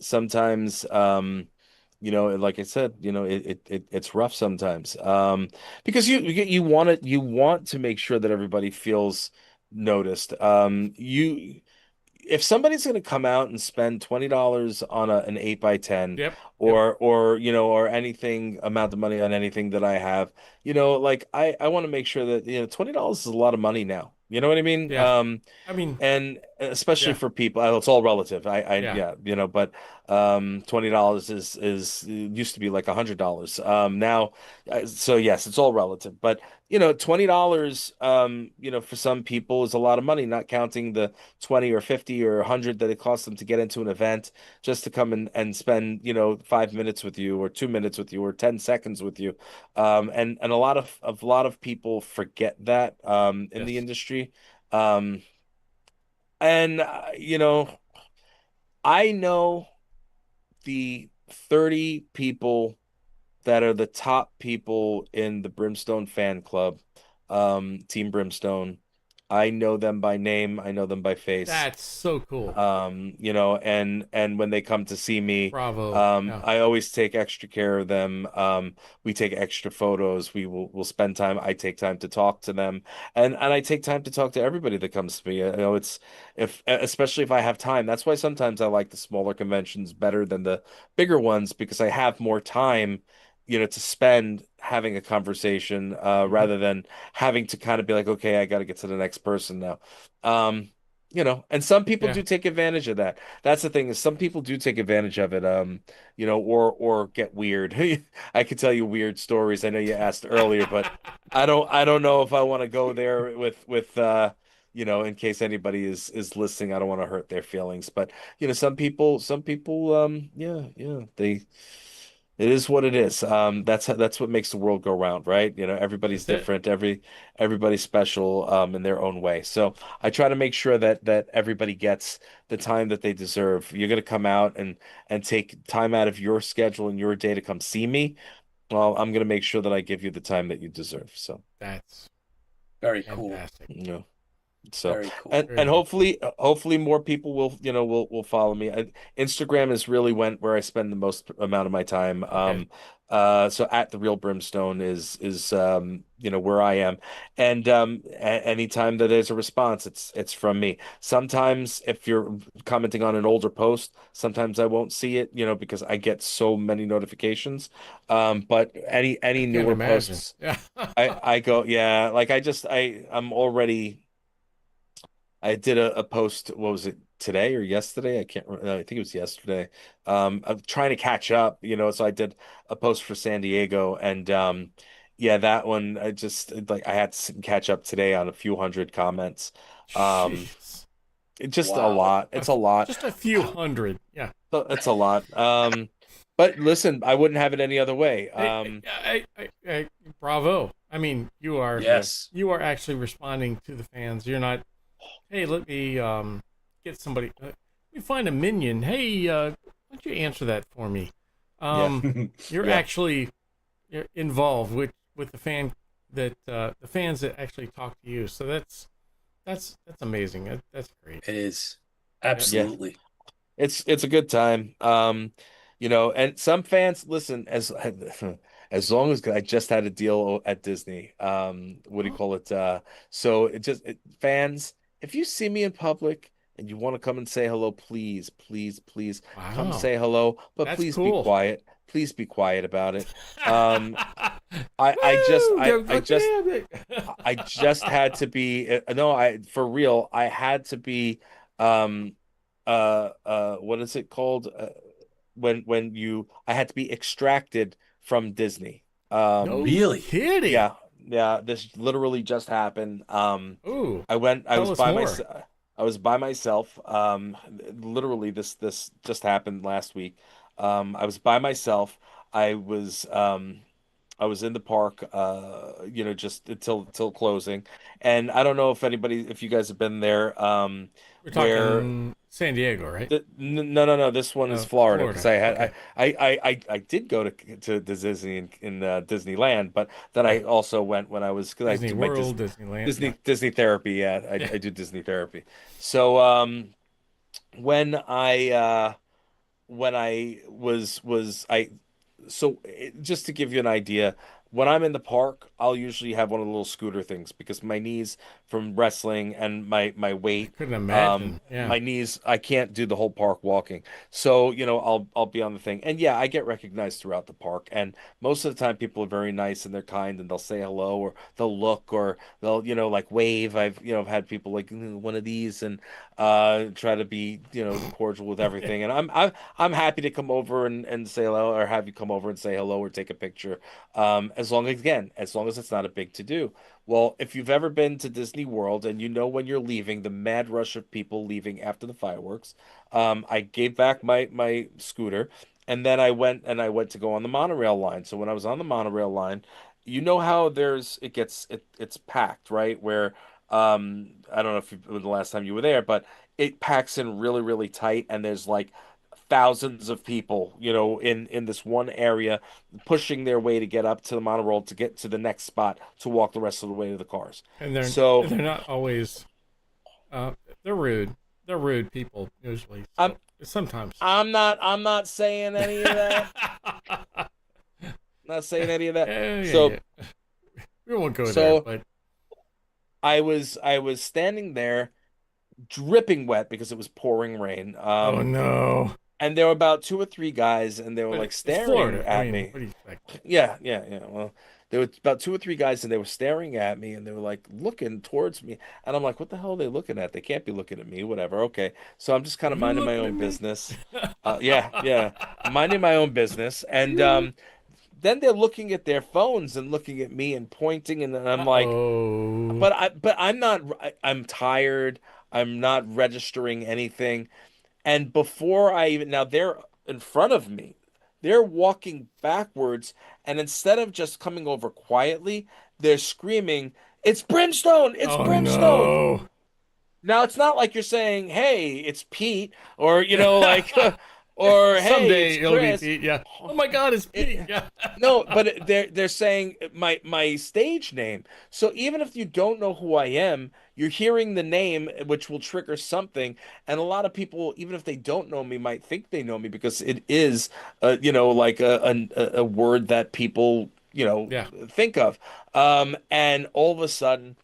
like I said, it's rough sometimes. Because you want to make sure that everybody feels noticed. You if somebody's going to come out and spend $20 on an 8 by 10, yep, yep, or anything amount of money on anything that I have, like I want to make sure that $20 is a lot of money now. You know what I mean? yeah. I mean, And especially yeah, for people, it's all relative. yeah, Yeah, but $20 is it used to be like $100. Now, so yes, it's all relative. But $20, for some people is a lot of money, not counting the 20 or 50 or 100 that it costs them to get into an event just to come and spend 5 minutes with you or 2 minutes with you or 10 seconds with you. And a lot of people forget that in the yes. industry. Um, and I know the 30 people that are the top people in the Brimstone fan club, Team Brimstone. I know them by name, I know them by face. That's so cool. And when they come to see me, Bravo. Yeah. I always take extra care of them. We take extra photos. We'll spend time. I take time to talk to them, and I take time to talk to everybody that comes to me. It's if especially if I have time. That's why sometimes I like the smaller conventions better than the bigger ones because I have more time. To spend having a conversation, Hmm. rather than having to kind of be like, okay, I got to get to the next person now. Um, and some people Yeah. do take advantage of that. That's the thing is some people do take advantage of it, or get weird. I could tell you weird stories. I know you asked earlier, but I don't know if I want to go there in case anybody is listening, I don't want to hurt their feelings. But some people, yeah, it is what it is. That's what makes the world go round, right? Everybody's That's it. different. Everybody's special in their own way. So I try to make sure that everybody gets the time that they deserve. You're gonna come out and take time out of your schedule and your day to come see me. Well, I'm gonna make sure that I give you the time that you deserve. So, That's Very cool. fantastic. you know. So Very and cool. Very and good. hopefully more people will follow me. Instagram is really where I spend the most amount of my time. Okay. So at the real Brimstone is where I am, and anytime that there's a response, it's from me. Sometimes if you're commenting on an older post, sometimes I won't see it, because I get so many notifications. But I any can't newer imagine. posts, Yeah. I go, yeah, like I'm already. I did a post, what was it, today or yesterday? I can't remember. I think it was yesterday. I'm trying to catch up, so I did a post for San Diego and yeah, that one I just like I had to catch up today on a few hundred comments. Um Jeez. it's just a Wow. lot. It's a lot. Just a few hundred. Yeah. It's a lot. But listen, I wouldn't have it any other way. Bravo. I mean, you are Yeah. Yes. you are actually responding to the fans. You're not. Hey, let me get somebody. Let me find a minion. Hey, why don't you answer that for me? Yeah. You're Yeah. actually you're involved with the fans that actually talk to you. So that's amazing. That's great. It is. Yep. Yeah. Absolutely. It's a good time. And some fans listen as long as I just had a deal at Disney. What do you call it? So fans, if you see me in public and you want to come and say hello, please, please, please come Wow, say hello, but that's please be cool. quiet. Please be quiet about it. Um, I just Woo! Go, go, damn I just had to be no, I for real, I had to be what is it called? When you I had to be extracted from Disney. No Really? kidding. Yeah, yeah, this literally just happened. Ooh, I tell was us by more. myself. I was by myself. Literally this just happened last week. I was by myself. I was um I was in the park, just until closing. And I don't know if you guys have been there, We're where talking San Diego, right? no, no, no. This one is Florida because Florida. Okay. I did go to Disney in Disneyland, but then I Right. also went when I was because I Disney do my World, Disneyland. Yeah. Disney therapy. Yeah, Yeah. I do Disney therapy. So when I was I so just to give you an idea, when I'm in the park, I'll usually have one of the little scooter things because my knees from wrestling and my I weight, couldn't imagine. Yeah. my knees, I can't do the whole park walking. So, I'll be on the thing. And yeah, I get recognized throughout the park. And most of the time people are very nice and they're kind and they'll say hello or they'll look or they'll, like wave. I've had people like one of these and try to be, cordial with everything. And I'm happy to come over and say hello or have you come over and say hello or take a picture. As long as it's not a big to do. Well, if you've ever been to Disney World and you know when you're leaving, the mad rush of people leaving after the fireworks, I gave back my scooter and then I went to go on the monorail line. So when I was on the monorail line, you know how it's packed, right? Where I don't know if it was the last time you were there, but it packs in really, really tight, and there's like thousands of people, in this one area, pushing their way to get up to the monorail to get to the next spot to walk the rest of the way to the cars. And So they're not always uh they're rude. They're rude people usually. I'm So sometimes. I'm not saying any of that. Not saying any of that. Yeah, yeah, So yeah. We won't go there, so but I was standing there dripping wet because it was pouring rain. oh no. And there were about two or three guys, and they were But like it's staring Florida. I at mean, me. what do you expect? Yeah, yeah, yeah. Well, there were about two or three guys, and they were staring at me, and they were like looking towards me, and I'm like, "What the hell are they looking at? They can't be looking at me. Whatever. Okay." So I'm just kind of You minding my looking own at me? business. Yeah, yeah, minding my own business, and You then they're looking at their phones and looking at me and pointing, and I'm like, uh-oh. but I'm not. I'm tired. I'm not registering anything. And before I even, now they're in front of me, they're walking backwards. And instead of just coming over quietly, they're screaming, "It's Brimstone! It's Oh Brimstone!" no. Now it's not like you're saying, "Hey, it's Pete," or, like, or "Hey, it's Someday it'll be Chris." Pete. Yeah. Oh my God, it's Pete. It, Yeah. no, but they're saying my stage name. So even if you don't know who I am, you're hearing the name, which will trigger something. And a lot of people, even if they don't know me, might think they know me because it is, like a word that people, Yeah. think of. And all of a sudden,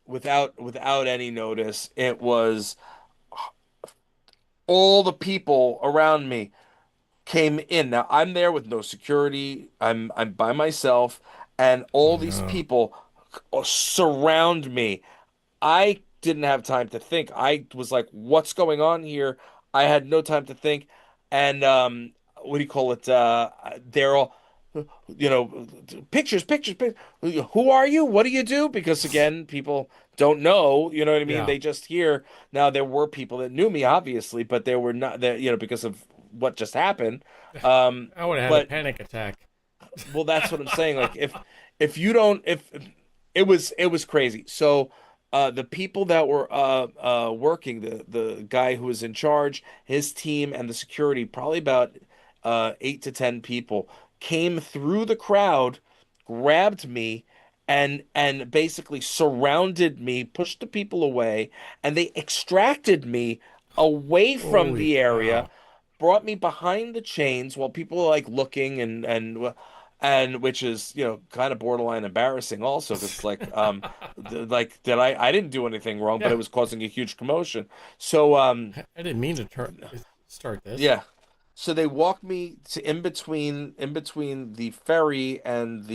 without any notice, it was all the people around me came in. Now I'm there with no security. I'm by myself, and Oh all these no. people surround me. I didn't have time to think. I was like, "What's going on here?" I had no time to think, and what do you call it? They're all, pictures, pictures, pictures. Who are you? What do you do? Because again, people don't know. You know what I mean? Yeah. They just hear. Now there were people that knew me, obviously, but they were not there. Because of what just happened. I would have had a But panic attack. well, that's what I'm saying. Like if you don't if it was crazy. So the people that were working, the guy who was in charge, his team and the security, probably about 8 to 10 people, came through the crowd, grabbed me and basically surrounded me, pushed the people away, and they extracted me away from Holy the area, cow. brought me behind the chains while people are like looking and which is kind of borderline embarrassing also because it's like like that I didn't do anything wrong but Yeah. it was causing a huge commotion. So I didn't mean to start this. yeah, so they walked me to in between the ferry and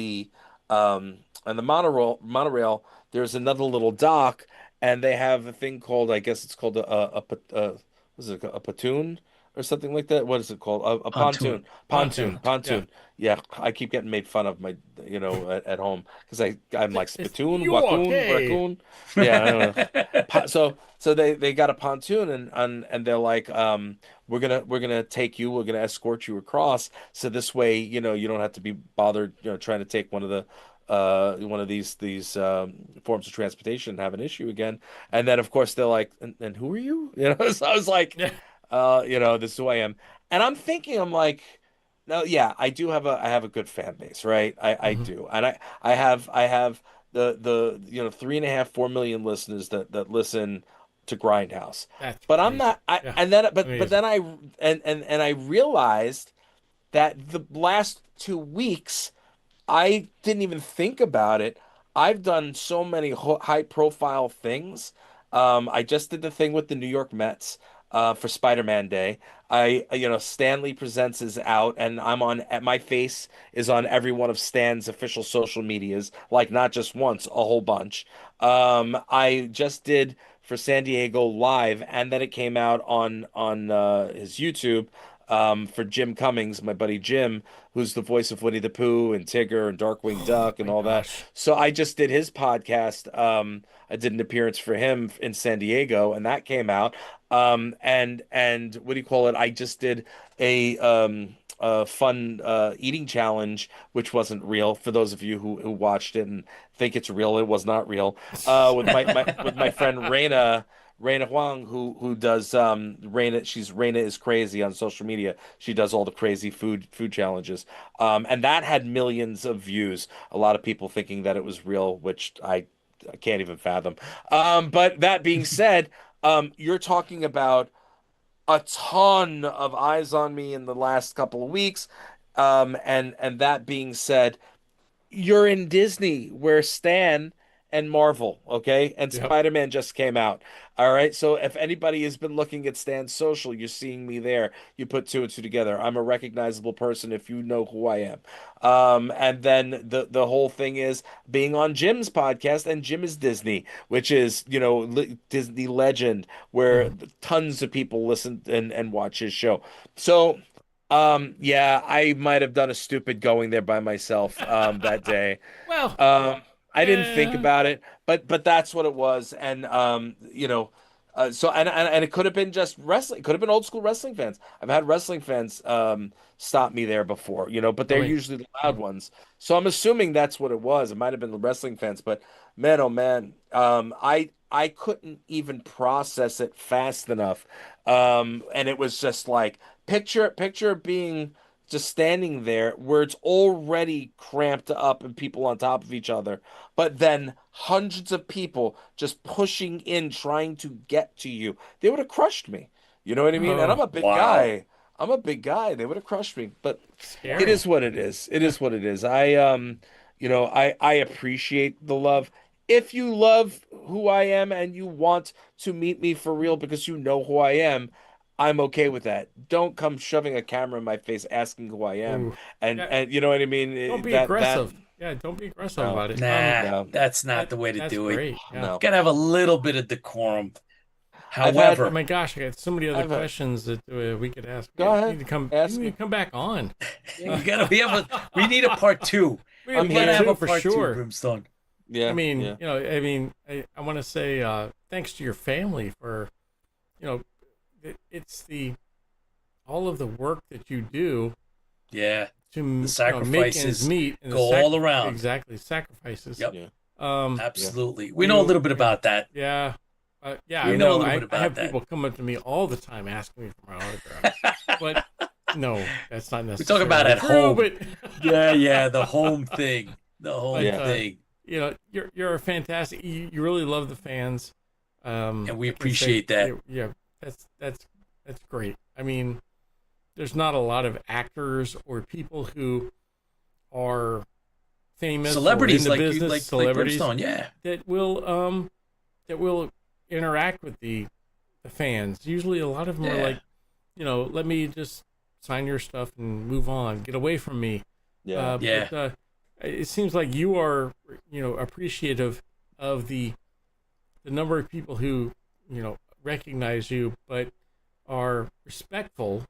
And the monorail, there's another little dock, and they have a thing called, I guess it's called what is it, a platoon or something like that? What is it called? A Pontoon. pontoon. Pontoon. Yeah. Pontoon. Yeah, I keep getting made fun of my, at home because I'm like spittoon, You wacoon, okay? raccoon. Yeah, I don't know. So they got a pontoon, and they're like, we're gonna take you, we're gonna escort you across, so this way, you don't have to be bothered, trying to take one of these forms of transportation and have an issue again. And then of course they're like, and who are you? So I was like, Yeah. this is who I am. And I'm like, no, yeah, I have a good fan base, right? I Hmm. do. And I have the 3.5, 4 million listeners that listen to Grindhouse. That's But I'm crazy. not I Yeah. and then but Amazing. then I realized that the last 2 weeks I didn't even think about it. I've done so many high profile things. I just did the thing with the New York Mets for Spider-Man Day. Stanley Presents is out, and my face is on every one of Stan's official social medias, like not just once, a whole bunch. I just did for San Diego Live, and then it came out on his YouTube for Jim Cummings, my buddy Jim, who's the voice of Winnie the Pooh and Tigger and Darkwing Oh Duck and my all that. gosh. So I just did his podcast. I did an appearance for him in San Diego, and that came out. And what do you call it? I just did a fun eating challenge, which wasn't real. For those of you who watched it and think it's real, it was not real. With my friend Raina Huang, who does Raina is crazy on social media. She does all the crazy food challenges. And that had millions of views. A lot of people thinking that it was real, which I can't even fathom. But that being said, you're talking about a ton of eyes on me in the last couple of weeks. And that being said, you're in Disney where Stan and Marvel, okay? And Yep. Spider-Man just came out. All right. So if anybody has been looking at Stan's social, you're seeing me there. You put two and two together. I'm a recognizable person if you know who I am. And then the whole thing is being on Jim's podcast, and Jim is Disney, which is, Disney legend, where Hmm. tons of people listen and watch his show. So yeah, I might have done a stupid going there by myself that day. Well, Um, I didn't think yeah. about it, but that's what it was, and so and it could have been just wrestling. It could have been old school wrestling fans. I've had wrestling fans stop me there before, but they're Really. usually the loud ones. So I'm assuming that's what it was. It might have been the wrestling fans, but man, oh man, I couldn't even process it fast enough, and it was just like picture being just standing there where it's already cramped up and people on top of each other, but then hundreds of people just pushing in trying to get to you. They would have crushed me. You know what I mean? And I'm Oh, a big Wow. guy. I'm a big guy. They would have crushed me. But it scary. is what it is. It Yeah. is what it is. I appreciate the love. If you love who I am and you want to meet me for real because you know who I am, I'm okay with that. Don't come shoving a camera in my face asking who I am. Ooh. And Yeah. and you know what I mean? Don't be That aggressive. Yeah. Don't be aggressive no, about it. Nah, no, that's not That the way to that's do it. great. Yeah. no. Gotta have a little bit of decorum. I've had Oh However, my gosh, I got so many other I've had, questions that we could ask. go You need ahead. to come. You Ask need me. to come back on. you gotta we need a part two. We I'm have We part gotta have here. a two for part two, sure. Brimstone. I Yeah, mean, yeah. I want to say thanks to your family for, you know, it's the all of the work that you do Yeah. to The make ends sacrifices meet and go all around. exactly sacrifices. Yep. Yeah. Yeah. Absolutely. We know a little bit about that. Yeah. Yeah, I We know a know. little bit I have about that. people come up to me all the time asking me for my autograph, but no, that's not We talk necessarily about at true. home. But Yeah, the home thing. The home but thing. you're a fantastic. You really love the fans, And we I can say- appreciate that. Yeah, that's great. I mean, there's not a lot of actors or people who are famous or Celebrities in the like business, you like celebrities Brimstone, yeah. that will interact with the fans. Usually, a lot of them are Yeah. like, let me just sign your stuff and move on, get away from me. Yeah. Yeah. But it seems like you are, appreciative of the number of people who, recognize you, but are respectful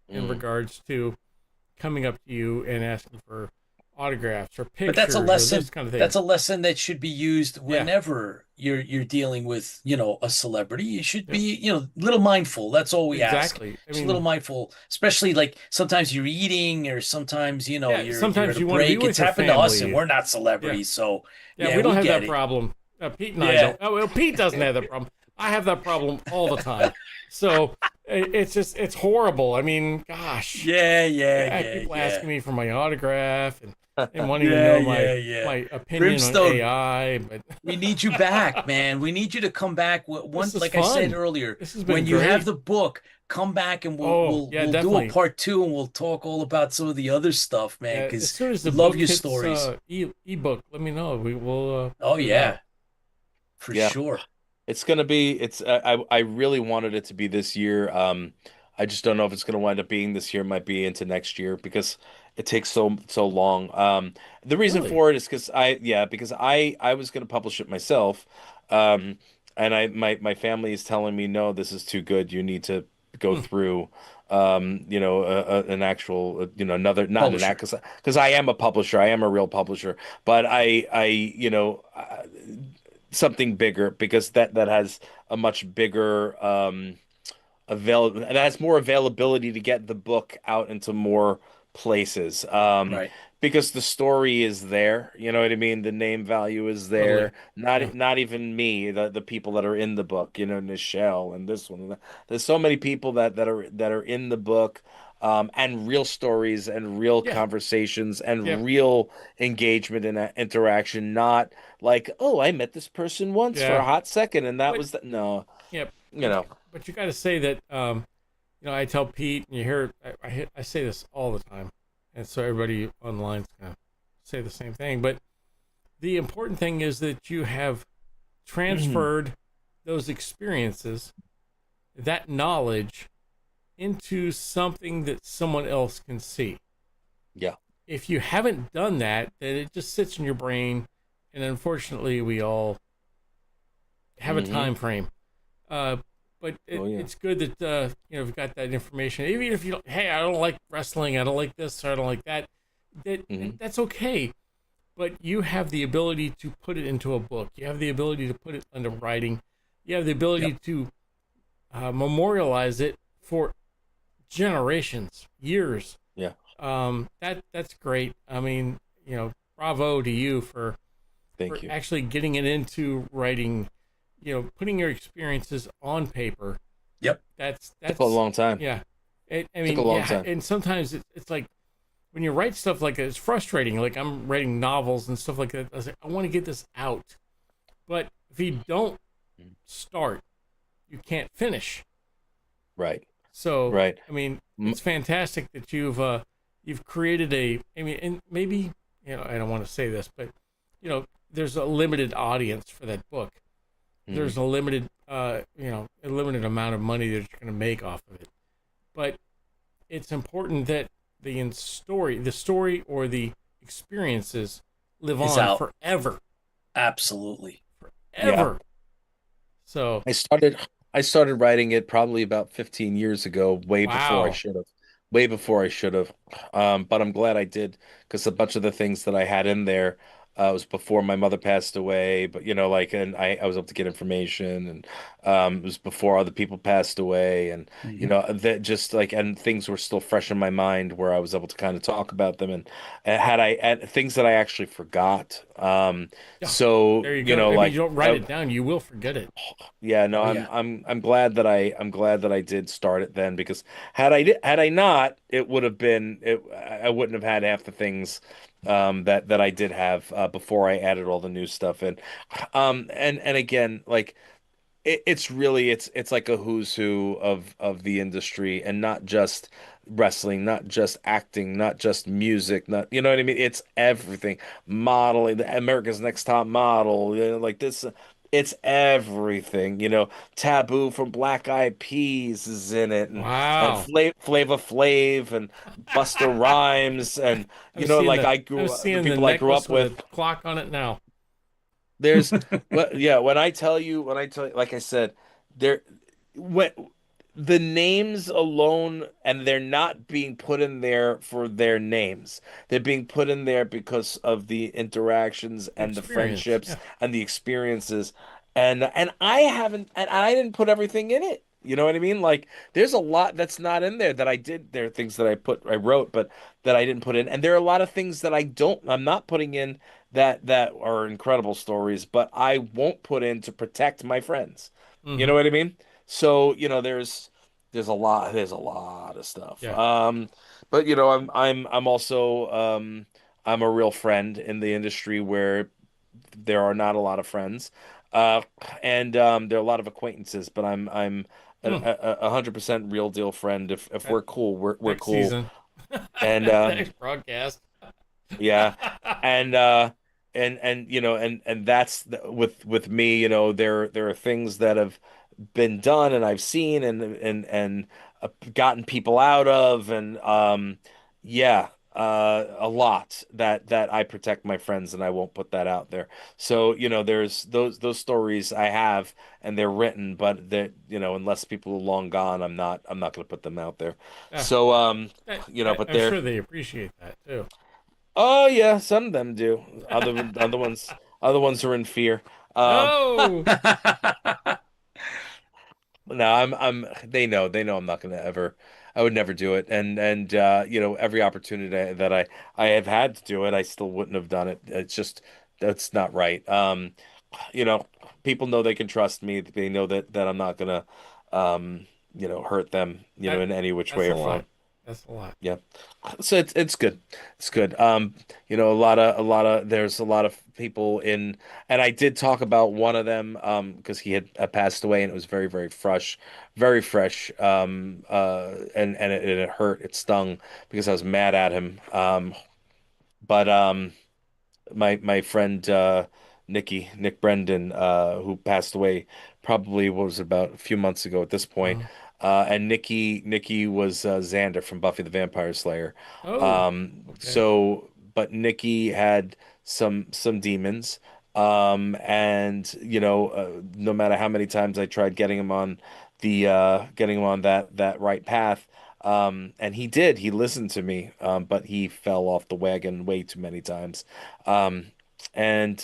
in Mm. regards to coming up to you and asking for autographs or But that's a pictures or lesson. those kind of That's things. a lesson that should be used Yeah, whenever you're dealing with, a celebrity. You should yep, be, a little mindful. That's all we ask. exactly. I Just a little mean, mindful, especially like sometimes you're eating or sometimes, yeah, you're at sometimes a you want to be break. It's with your happened to us and family. we're not Yeah, celebrities. So yeah, yeah, we don't we have get that it. problem. Pete and I Yeah. don't. Oh, well, Pete doesn't have that problem. I have that problem all the time. So it's just it's horrible. I mean, gosh, Yeah, yeah, I have yeah, people yeah. asking me for my autograph and wanting to Yeah, know yeah, yeah. my opinion on Brimstone, AI. But we need you back, man. We need you to come back. this is Like I said fun. earlier, This has been when you have great. the book, come back and we'll Oh we'll yeah, we'll do a definitely. part two and we'll talk all about some of the other stuff, man, Yeah, as because soon as we the love book your hits stories. ebook, let me know. We will Oh put it out. yeah, for Yeah. sure. It's gonna be. It's. I really wanted it to be this year. I just don't know if it's gonna wind up being this year. It might be into next year because it takes so long. The reason Really? for it is because I was gonna publish it myself. And my family is telling me no, this is too good. You need to go Hmm. through. An actual, another, not an act, Publisher. because I am a publisher. I am a real publisher, but something bigger because that has a much bigger that has more availability to get the book out into more places. Right. Because the story is there, you know what I mean? The name value is there. Totally. Yeah. Not even me, the people that are in the book, Nichelle and this one. And that. There's so many people that are in the book. And real stories and real Yeah. conversations Yep. and real engagement and interaction, not like, oh, I met this person once for a Yeah. hot second and that But was the no, yep. you know. But you got to say that I tell Pete and you hear I say this all the time, and so everybody online's gonna say the same thing. But the important thing is that you have transferred those experiences, that knowledge, into something that someone else can see. Yeah. If you haven't done that, then it just sits in your brain, and unfortunately, we all have a Hmm. time frame. Uh, but Oh yeah. it's good that we've got that information. Even if you don't, hey, I don't like wrestling, I don't like this, or I don't like that. Hmm. That's okay. But you have the ability to put it into a book. You have the ability to put it into writing. You have the Yep. ability to memorialize it for generations, years. Yeah. That's great. I mean, bravo to you for Thank you. actually getting it into writing, putting your experiences on paper. Yep. Took a long time. Yeah. I Took a mean, long yeah, time. and sometimes it's like when you write stuff like that, it's frustrating. Like I'm writing novels and stuff like that. I was like, I want to get this out, but if you don't start, you can't finish. Right. So, Right. I mean, Mm. it's fantastic that you've created I mean, and maybe I don't want to say this, but there's a limited audience for that book. Mm. There's a limited amount of money that you're going to make off of it. But it's important that the story or the experiences live Is on out. forever, Absolutely. Yeah. forever. So, I started I started writing it probably about 15 years ago, way before I wow, should have. Way before I should have. But I'm glad I did because a bunch of the things that I had in there was before my mother passed away, but and I was able to get information and it was before other people passed away and Hmm. that just and things were still fresh in my mind where I was able to kind of talk about them and had things that I actually forgot. yeah, So, there you go. I mean, you don't write I, it down, you will forget it. yeah, no, Oh yeah. I'm glad that I'm glad that I did start it then because had I not, it would have been I wouldn't have had half the things that I did have before I added all the new stuff in. And again, it's like a who's who of the industry and not just wrestling, not just acting, not just music, not what I mean? It's everything. Modeling, the America's Next Top Model, like this. It's everything, Taboo from Black Eyed Peas is in it, and Wow. Flava Flav and Buster Rhymes, and like I'm the seeing the people I grew necklace up with a with. clock on it now. There's, well, yeah, when I tell you, like I said, there, when the names alone, and they're not being put in there for their names. They're being put in there because of the interactions The and the experience. friendships Yeah. and the experiences. And I haven't, and I didn't put everything in it. You know what I mean? Like there's a lot that's not in there that I did. There are things that I wrote, but that I didn't put in. And there are a lot of things that I'm not putting in that are incredible stories, but I won't put in to protect my friends. You know Hmm. what I mean? So, there's a lot of stuff. Yeah. But I'm also I'm a real friend in the industry where there are not a lot of friends. Uh and there are a lot of acquaintances, but I'm Hmm. 100% real deal friend. If That we're cool, we're next cool. season. And Next broadcast. yeah. And and that's with me, there are things that have been done and I've seen and gotten people out of and yeah, a lot that I protect my friends and I won't put that out there. So, there's those stories I have and they're written, but that, unless people are long gone, I'm not going to put them out there. Yeah. So, but I'm they're sure they appreciate that too. oh yeah, some of them do. Other ones are in fear. Um, Oh, no, they know I'm not gonna ever, I would never do it. And every opportunity that I have had to do it, I still wouldn't have done it. It's just that's not right. You know, People know they can trust me. They know that I'm not gonna, hurt them, that in any which that's way a or lot. form. That's a lot. Yeah. So it's good. It's good. There's a lot of people in, and I did talk about one of them because he had passed away and it was very, very fresh. And it hurt. It stung because I was mad at him. But my friend Nick Brendan, who passed away probably what was it, about a few months ago at this point. Uh, And Nikki was Xander from Buffy the Vampire Slayer. oh, okay. But Nikki had some demons. And no matter how many times I tried getting him on that right path, and he listened to me, but he fell off the wagon way too many times. Um, and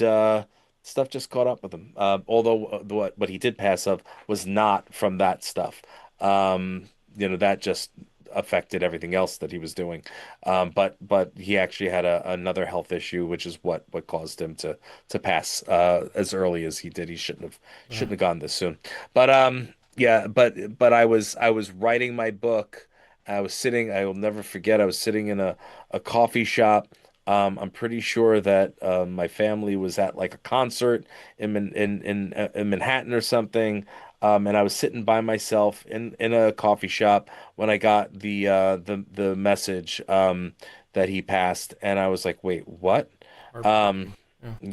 Stuff just caught up with him. Although what he did pass of was not from that stuff. That just affected everything else that he was doing. But he actually had another health issue, which is what caused him to pass as early as he did. He Uh, shouldn't have gone this soon. But yeah, but I was writing my book. I will never forget, I was sitting in a coffee shop. I'm pretty sure that my family was at like a concert in Manhattan or something, and I was sitting by myself in a coffee shop when I got the message that he passed, and I was like, wait, what? Um, heartbreaking.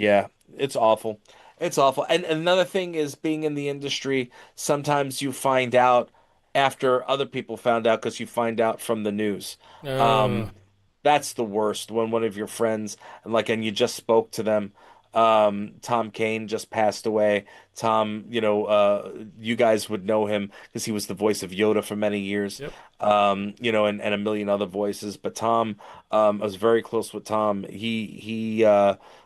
Yeah. yeah, it's awful. It's awful. And another thing is being in the industry, sometimes you find out after other people found out because you find out from the news. Uh, Um, that's the worst when one of your friends and you just spoke to them. Tom Kane just passed away. Tom, you guys would know him because he was the voice of Yoda for many years. yep. And a million other voices. But Tom, I was very close with Tom. He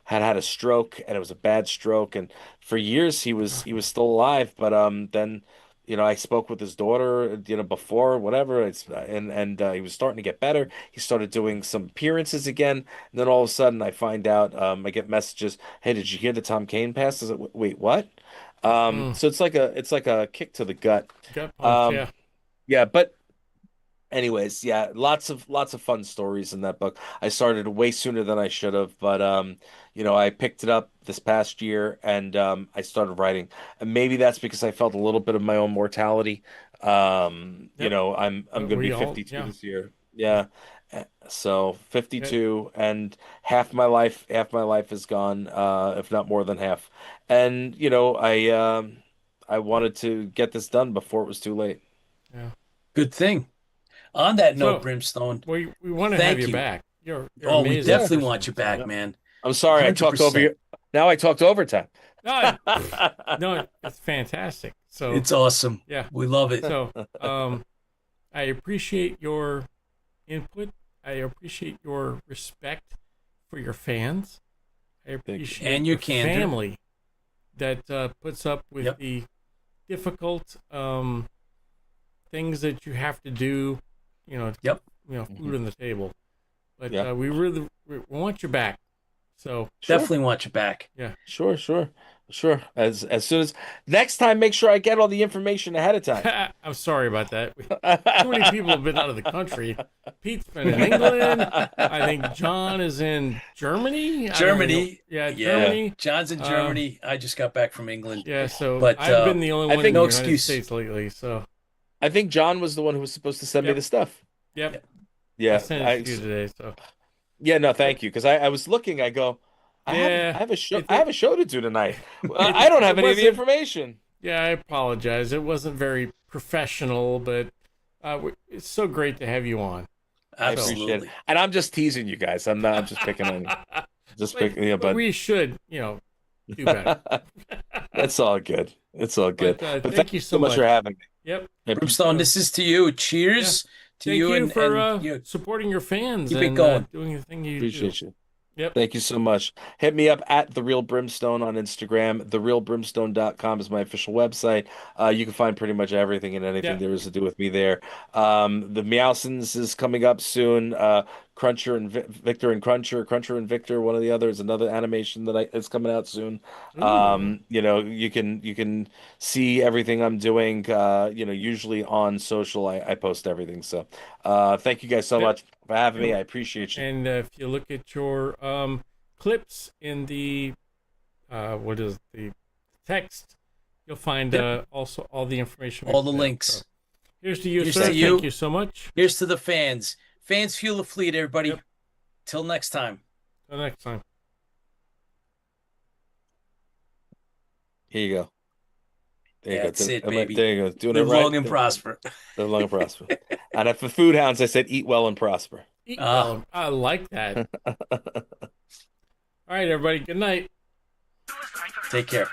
had a stroke and it was a bad stroke. And for years he was still alive. But then I spoke with his daughter, before whatever. He was starting to get better. He started doing some appearances again. And then all of a sudden, I find out, I get messages. Hey, did you hear that Tom Kane passed? I was like, wait, what? Mm, So it's like a kick to the gut. gut punch. Um, Yeah. yeah, but anyways, yeah, lots of fun stories in that book. I started way sooner than I should have, but I picked it up this past year and I started writing. And maybe that's because I felt a little bit of my own mortality. Yep. I'm going to We be all. 52 Yeah. this year. Yeah. So Okay. 52, and half my life is gone, if not more than half. And I wanted to get this done before it was too late. Yeah. Good thing. On that note, So Brimstone, we want to have thank you you. back. You're an Oh, we amazing Yeah. definitely want person. you So back, Yeah. man. I'm sorry I talked over 100%. you. Now I talked overtime. no, no, it's fantastic. So It's awesome. yeah. We love it. So I appreciate your input. I appreciate your respect for your fans. I Thank you. appreciate And your your candor. family that puts up with Yep. the difficult things that you have to do, to put, Yep. food on the table. But Yeah. we want you back. So Sure. Definitely want you back. yeah, Sure. As soon as next time, make sure I get all the information ahead of time. I'm sorry about that. Too many people have been out of the country. Pete's been in England. I think John is in Germany. I don't really know. Germany. Yeah, Yeah. Germany. John's in Germany. I just got back from England. Yeah, so But I've been the only I one in think the no United excuse. States lately. So I think John was the one who was supposed to send me yep, the stuff. yep. Yep. I Yeah, sent it to you today. So yeah, no, but thank you. Because I was looking, I go, I yeah, have a show, it I it have a show to do tonight. it, I don't it have any of the wasn't. information. Yeah, I apologize. It wasn't very professional, but it's so great to have you on. I So. appreciate it, Absolutely. and I'm just teasing you guys. I'm not. I'm just picking on you. Just but, picking, yeah, but but we should, do better. that's all good. It's all good. But But thank thank you you so so much for much. having me. Yep. I Brimstone, So, this is to you. yeah. Cheers to Thank you you for and you supporting your fans keep it and going. doing the thing you do. Appreciate you. Yep. Thank you so much. Hit me up at The Real Brimstone on Instagram. TheRealBrimstone.com is my official website. You can find pretty much everything and anything Yep. there is to do with me there. The Meowsons is coming up soon. Cruncher and Victor and Cruncher and Victor, one of the others, another animation is coming out soon. Ooh. You can see everything I'm doing. Usually on social, I post everything. So, thank you guys so Yep. much for having me. And, I appreciate you. and if you look at your clips in the what is the text, you'll find Yep. also all the information. we All the put out. links. So, here's to you, Here's sir. to you. Thank you so much. Here's to the fans. Fans fuel the fleet, everybody. Yep. Till next time. Till next time. Here you go. There you go. That's it, Am I- baby. There you go. Doing it Live right. long and prosper. Live long and prosper. And for food hounds, I said eat well and prosper. Eat Ah. well. I like that. All right, everybody. Good night. Take care.